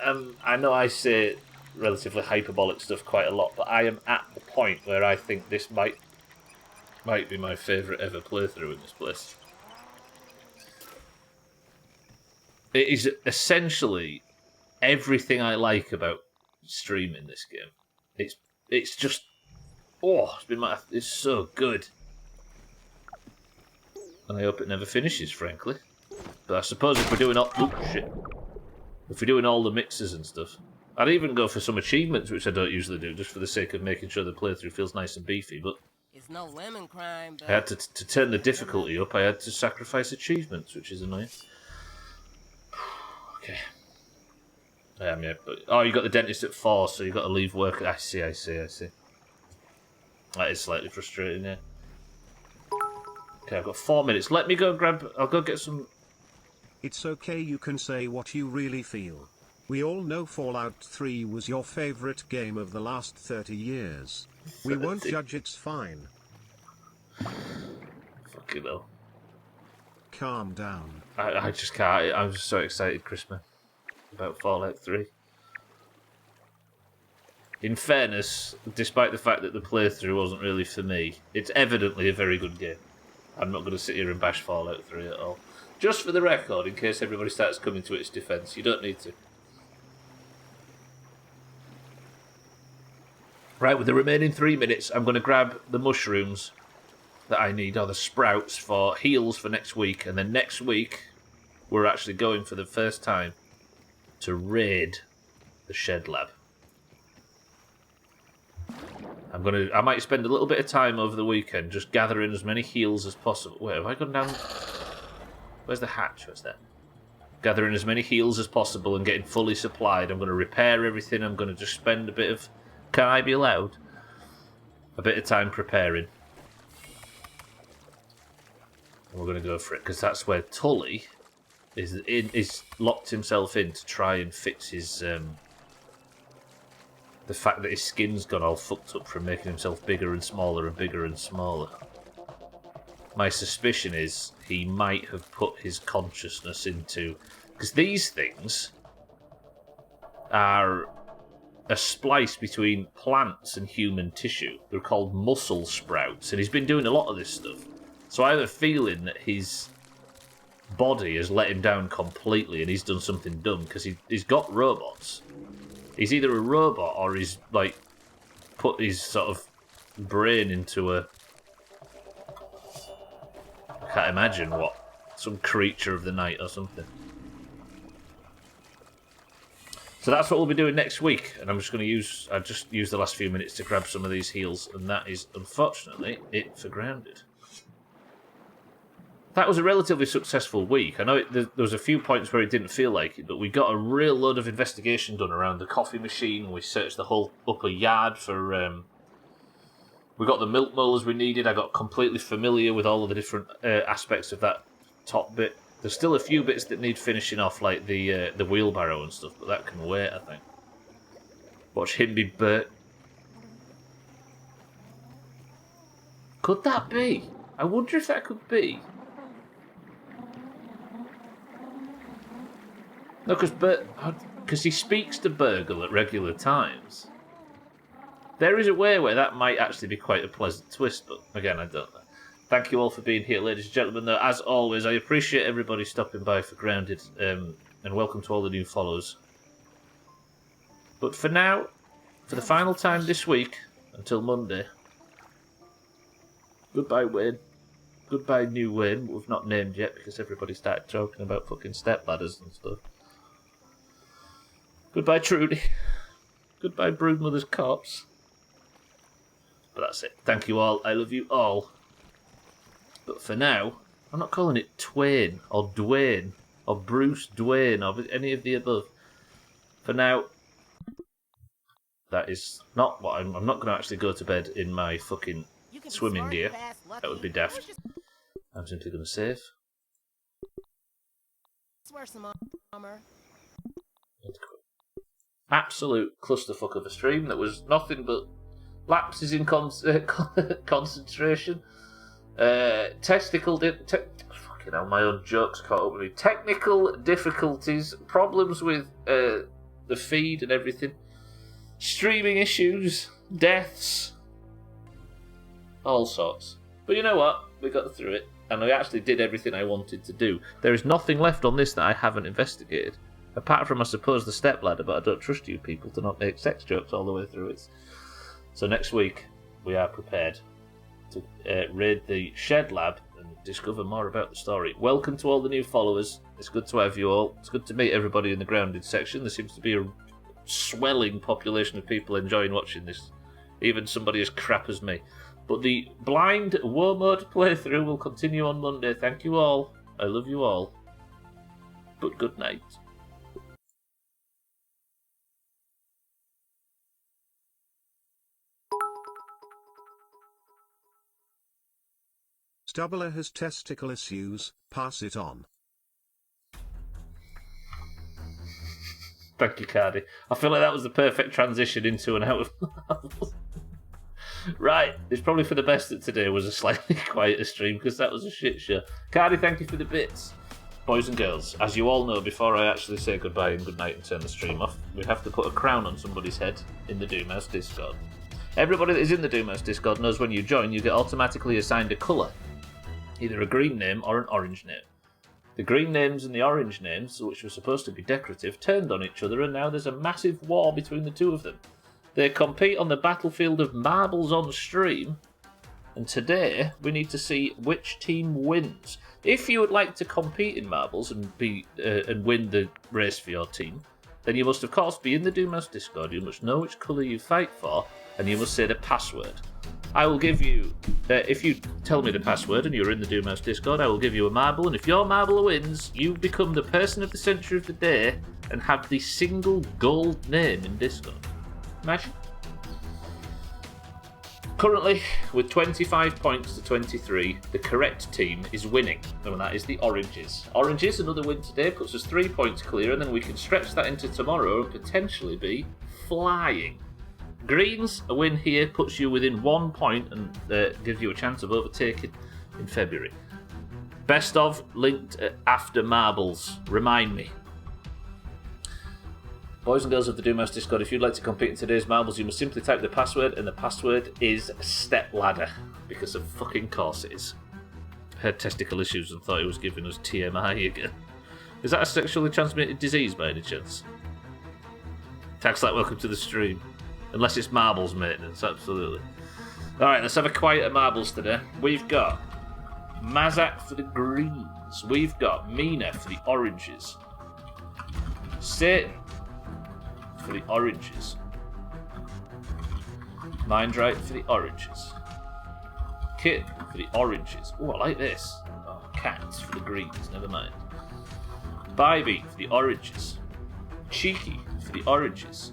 know I say relatively hyperbolic stuff quite a lot, but I am at the point where I think this might be my favourite ever playthrough in this place. It is essentially everything I like about streaming this game. It's just it's so good. And I hope it never finishes, frankly. But I suppose if we're doing all the mixes and stuff, I'd even go for some achievements, which I don't usually do, just for the sake of making sure the playthrough feels nice and beefy. But It's no lemon crime, but I had to turn the difficulty up. I had to sacrifice achievements, which is annoying. Okay. Yeah. But, you got the dentist at 4, so you got to leave work. I see. That is slightly frustrating, yeah. Okay, I've got 4 minutes. Let me go grab... I'll go get some... It's okay, you can say what you really feel. We all know Fallout 3 was your favorite game of the last 30 years. We won't judge, it's fine. Fucking hell. Calm down. I just can't. I'm just so excited, Christmas, about Fallout 3. In fairness, despite the fact that the playthrough wasn't really for me, it's evidently a very good game. I'm not going to sit here and bash Fallout 3 at all. Just for the record, in case everybody starts coming to its defence, you don't need to. Right, with the remaining 3 minutes, I'm going to grab the mushrooms that I need, or the sprouts, for heals for next week. And then next week, we're actually going for the first time to raid the Shed Lab. I might spend a little bit of time over the weekend just gathering as many heals as possible. Wait, have I gone down? Where's the hatch? What's that? Gathering as many heals as possible and getting fully supplied. I'm going to repair everything. I'm going to just spend a bit of... Can I be allowed? A bit of time preparing. And we're going to go for it, because that's where Tully is locked himself in to try and fix his... the fact that his skin's gone all fucked up from making himself bigger and smaller and bigger and smaller. My suspicion is he might have put his consciousness into... Because these things are a splice between plants and human tissue. They're called muscle sprouts, and he's been doing a lot of this stuff. So I have a feeling that his body has let him down completely and he's done something dumb, because he's got robots. He's either a robot or he's, like, put his sort of brain into a... I can't imagine what. Some creature of the night or something. So that's what we'll be doing next week, and I'm just going to use... I just used the last few minutes to grab some of these heals, and that is, unfortunately, it for Grounded. That was a relatively successful week. I know there was a few points where it didn't feel like it, but we got a real load of investigation done around the coffee machine. We searched the whole upper yard for... we got the milk molars we needed. I got completely familiar with all of the different aspects of that top bit. There's still a few bits that need finishing off, like the wheelbarrow and stuff, but that can wait, I think. Watch him be burnt. Could that be? I wonder if that could be. No, because he speaks to Burgle at regular times. There is a way where that might actually be quite a pleasant twist, but again, I don't know. Thank you all for being here, ladies and gentlemen. Though, as always, I appreciate everybody stopping by for Grounded, and welcome to all the new follows. But for now, for the final time this week, until Monday, goodbye, Wayne. Goodbye, new Wayne. We've not named yet because everybody started talking about fucking stepladders and stuff. Goodbye, Trudy. Goodbye, Broodmother's corpse. But that's it. Thank you all. I love you all. But for now, I'm not calling it Twain or Dwayne or Bruce Dwayne or any of the above. For now, that is not what I'm not going to actually go to bed in my fucking swimming gear. That would be daft. I'm simply going to save. Absolute clusterfuck of a stream that was nothing but lapses in concentration, fucking hell, my own jokes caught up with me. Technical difficulties, problems with the feed and everything, streaming issues, deaths, all sorts. But you know what? We got through it, and I actually did everything I wanted to do. There is nothing left on this that I haven't investigated. Apart from, I suppose, the stepladder, but I don't trust you people to not make sex jokes all the way through it. So next week, we are prepared to raid the Shed Lab and discover more about the story. Welcome to all the new followers. It's good to have you all. It's good to meet everybody in the Grounded section. There seems to be a swelling population of people enjoying watching this. Even somebody as crap as me. But the blind war mode playthrough will continue on Monday. Thank you all. I love you all. But good night. Stubbler has testicle issues, pass it on. Thank you, Cardi. I feel like that was the perfect transition into and out of Marvel. Right, it's probably for the best that today was a slightly quieter stream because that was a shit show. Cardi, thank you for the bits. Boys and girls, as you all know, before I actually say goodbye and goodnight and turn the stream off, we have to put a crown on somebody's head in the Doomhaus Discord. Everybody that is in the Doomhaus Discord knows when you join, you get automatically assigned a colour. Either a green name or an orange name. The green names and the orange names, which were supposed to be decorative, turned on each other, and now there's a massive war between the two of them. They compete on the battlefield of marbles on stream, and today we need to see which team wins. If you would like to compete in marbles and win the race for your team, then you must of course be in the Doomhaus Discord. You must know which colour you fight for, and you must say the password. I will give you, if you tell me the password and you're in the Doomhaus Discord, I will give you a marble, and if your marble wins, you become the person of the century of the day and have the single gold name in Discord. Imagine. Currently, with 25 points to 23, the correct team is winning, and that is the Oranges. Oranges, another win today, puts us 3 points clear, and then we can stretch that into tomorrow and potentially be flying. Greens, a win here puts you within 1 point and gives you a chance of overtaking in February. Best of linked after marbles. Remind me. Boys and girls of the Doomhaus Discord, if you'd like to compete in today's marbles, you must simply type the password, and the password is stepladder, because of fucking course it is. Had testicle issues and thought he was giving us TMI again. Is that a sexually transmitted disease by any chance? Tags like welcome to the stream. Unless it's marbles maintenance, absolutely. Alright, let's have a quieter marbles today. We've got Mazak for the greens. We've got Mina for the oranges. Satan for the oranges. Mindrite for the oranges. Kitten for the oranges. Oh, I like this. Oh, Cats for the greens, never mind. Bybee for the oranges. Cheeky for the oranges.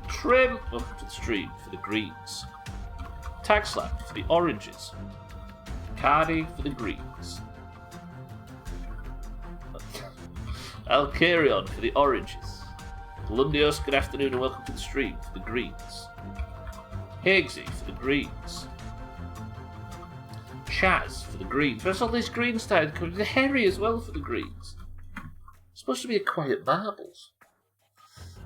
Trim up to the stream for the greens. Tag Slap for the oranges. Cardi for the greens. Alcarion for the oranges. Lundios, good afternoon and welcome to the stream for the greens. Higgsy for the greens. Chaz for the greens. Where's all these greens started coming? The Harry as well for the greens. It's supposed to be a quiet marbles.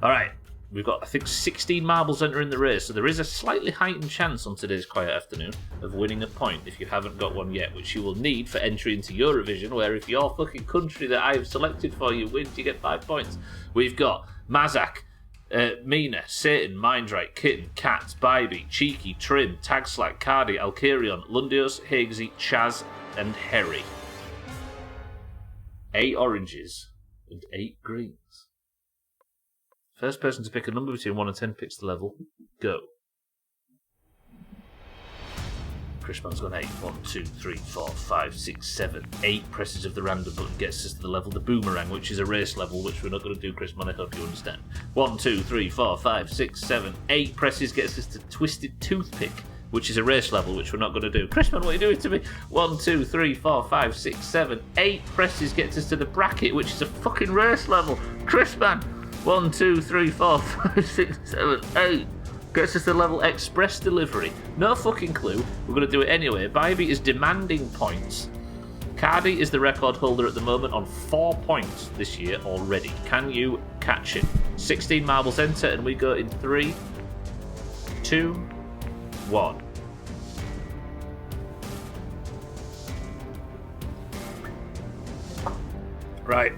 Alright. We've got, I think, 16 marbles entering the race, so there is a slightly heightened chance on today's quiet afternoon of winning a point if you haven't got one yet, which you will need for entry into Eurovision, where if your fucking country that I've selected for you wins, you get 5 points. We've got Mazak, Mina, Satan, Mindrite, Kitten, Cats, Bybee, Cheeky, Trim, Tagslack, Cardi, Alcarion, Lundios, Higgsy, Chaz, and Harry. 8 oranges and 8 greens. First person to pick a number between 1 and 10 picks the level. Go. Chrisman's gone 8. 1, 2, 3, 4, 5, 6, 7, 8 presses of the random button gets us to the level. The boomerang, which is a race level, which we're not going to do, Chrisman, I hope you understand. 1, 2, 3, 4, 5, 6, 7, 8 presses gets us to Twisted Toothpick, which is a race level, which we're not going to do. Chrisman, what are you doing to me? 1, 2, 3, 4, 5, 6, 7, 8 presses gets us to the bracket, which is a fucking race level. Chrisman! 1, 2, 3, 4, 5, 6, 7, 8. Gets us the level express delivery. No fucking clue. We're going to do it anyway. Bybee is demanding points. Cardi is the record holder at the moment on 4 points this year already. Can you catch it? 16 marbles enter, and we go in 3, 2, 1. Right.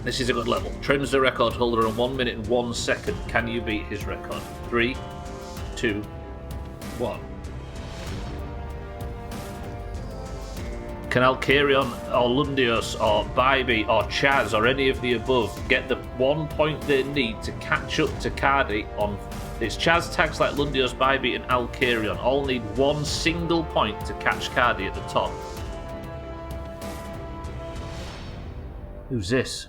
This is a good level. Trim's the record holder on 1 minute and 1 second. Can you beat his record? 3, 2, 1. Can Alkarion or Lundios or Bybee or Chaz or any of the above get the 1 point they need to catch up to Cardi on... It's Chaz tags like Lundios, Bybee and Alkarion. All need 1 single point to catch Cardi at the top. Who's this?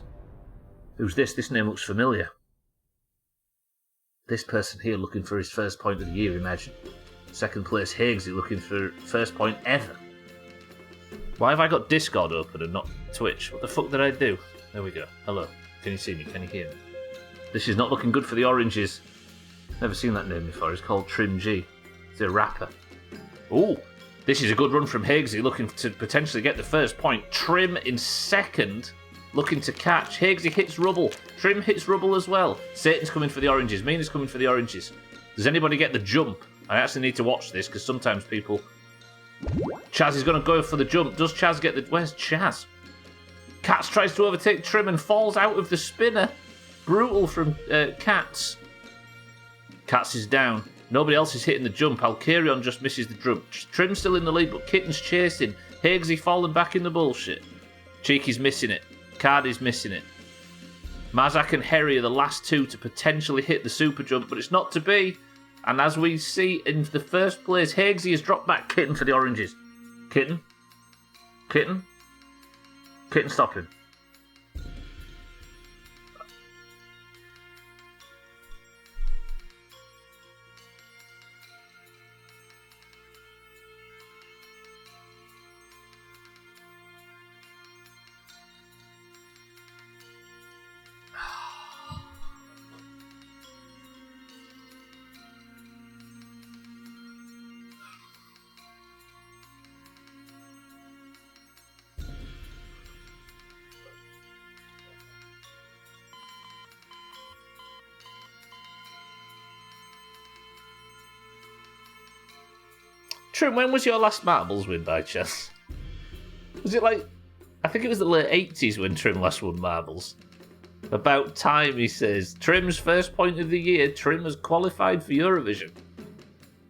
Who's this? This name looks familiar. This person here looking for his first point of the year, imagine. Second place, Hagsy looking for first point ever. Why have I got Discord open and not Twitch? What the fuck did I do? There we go. Hello. Can you see me? Can you hear me? This is not looking good for the Oranges. Never seen that name before. He's called Trim G. He's a rapper. Ooh. This is a good run from Hagsy looking to potentially get the first point. Trim in second. Looking to catch. Hagsy hits rubble. Trim hits rubble as well. Satan's coming for the Oranges. Mina's coming for the Oranges. Does anybody get the jump? I actually need to watch this because sometimes people... Chaz is going to go for the jump. Does Chaz get the... Where's Chaz? Cats tries to overtake Trim and falls out of the spinner. Brutal from Cats. Cats is down. Nobody else is hitting the jump. Alkarion just misses the jump. Trim's still in the lead, but Kitten's chasing. Hagsy falling back in the bullshit. Cheeky's missing it. Cardi's missing it. Mazak and Harry are the last two to potentially hit the super jump, but it's not to be. And as we see in the first place, Hagsy has dropped back Kitten for the Oranges. Kitten? Kitten? Kitten, stop him. Trim, when was your last marbles win by chance? Was it like... I think it was the late 80s when Trim last won marbles. About time, he says. Trim's first point of the year. Trim has qualified for Eurovision.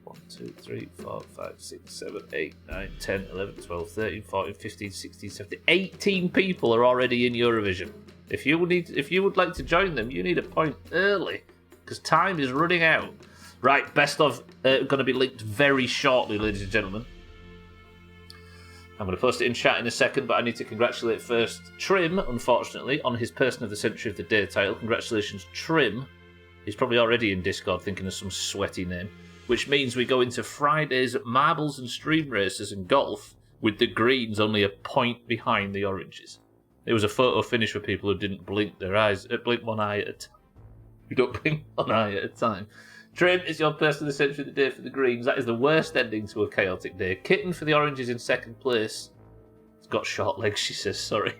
1, 2, 3, 4, 5, 6, 7, 8, 9, 10, 11, 12, 13, 14, 15, 16, 17... 18 people are already in Eurovision. If you would like to join them, you need a point early. Because time is running out. Right, best of going to be linked very shortly, ladies and gentlemen. I'm going to post it in chat in a second, but I need to congratulate first Trim, unfortunately, on his Person of the Century of the Day title. Congratulations, Trim. He's probably already in Discord thinking of some sweaty name. Which means we go into Friday's marbles and stream races and golf with the greens only a point behind the oranges. It was a photo finish for people who didn't blink their eyes, blink one eye at a time. You don't blink one eye at a time. Trim is your Person of the Century of the Day for the Greens. That is the worst ending to a chaotic day. Kitten for the Oranges in second place. It's got short legs, she says, sorry.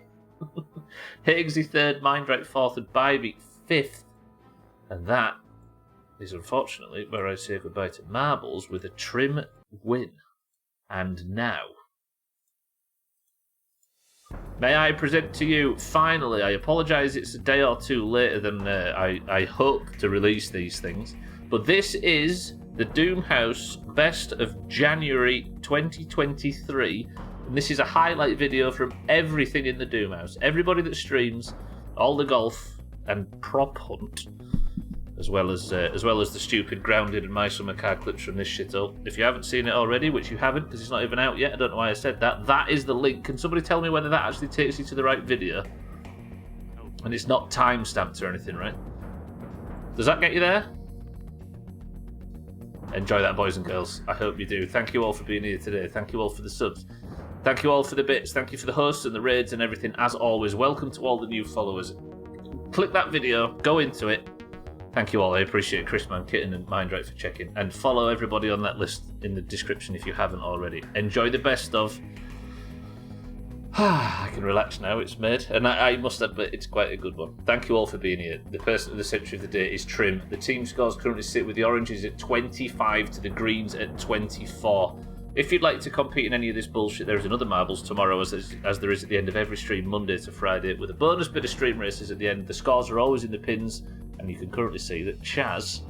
Hagsy third, Mindrake fourth, and Bybee fifth. And that is unfortunately where I say goodbye to marbles with a Trim win. And now... may I present to you, finally, I apologise it's a day or two later than I hope to release these things. But this is the Doomhaus Best of January 2023. And this is a highlight video from everything in the Doomhaus. Everybody that streams, all the golf and prop hunt, as well as the stupid Grounded and My Summer Car clips from this shithole. If you haven't seen it already, which you haven't because it's not even out yet, I don't know why I said that, that is the link. Can somebody tell me whether that actually takes you to the right video? And it's not time-stamped or anything, right? Does that get you there? Enjoy that, boys and girls. I hope you do. Thank you all for being here today. Thank you all for the subs. Thank you all for the bits. Thank you for the hosts and the raids and everything. As always, welcome to all the new followers. Click that video, go into it, Thank you all. I appreciate Chrisman, Kitten, and Mindright for checking. And follow everybody on that list in the description if you haven't already. Enjoy the best of. I can relax now, it's made. And I must admit, it's quite a good one. Thank you all for being here. The person of the century of the day is Trim. The team scores currently sit with the oranges at 25 to the greens at 24. If you'd like to compete in any of this bullshit, there is another marbles tomorrow, as there is at the end of every stream, Monday to Friday, with a bonus bit of stream races at the end. The scores are always in the pins, and you can currently see that Chaz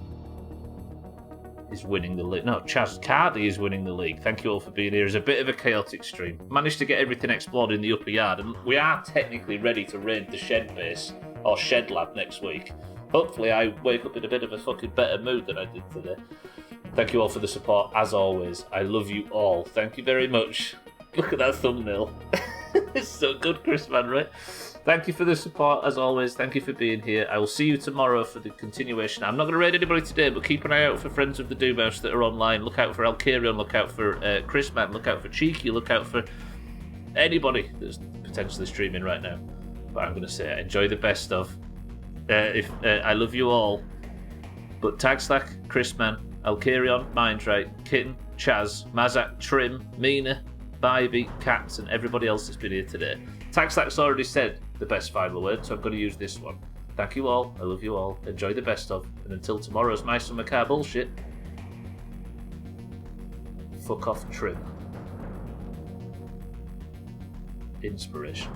is winning the league. No, Chaz Cardi is winning the league. Thank you all for being here. It's a bit of a chaotic stream. Managed to get everything explored in the upper yard, and we are technically ready to raid the shed base, or shed lab next week. Hopefully I wake up in a bit of a fucking better mood than I did today. Thank you all for the support, as always. I love you all. Thank you very much. Look at that thumbnail. It's so good, Chris, man, right? Thank you for the support, as always. Thank you for being here. I will see you tomorrow for the continuation. I'm not going to raid anybody today, but keep an eye out for friends of the Doomhaus that are online. Look out for Alkarion, look out for Chris, man, look out for Cheeky, look out for anybody that's potentially streaming right now. But I'm going to say, enjoy the best of. I love you all. But Tagslack, Chris, man, Alkarion, Mindright, Kitten, Chaz, Mazak, Trim, Mina, Bybee, Cats, and everybody else that's been here today. Tagslack's already said the best final word, so I'm going to use this one. Thank you all, I love you all, enjoy the best of, and until tomorrow's My Summer Car bullshit, fuck off Trim. Inspiration.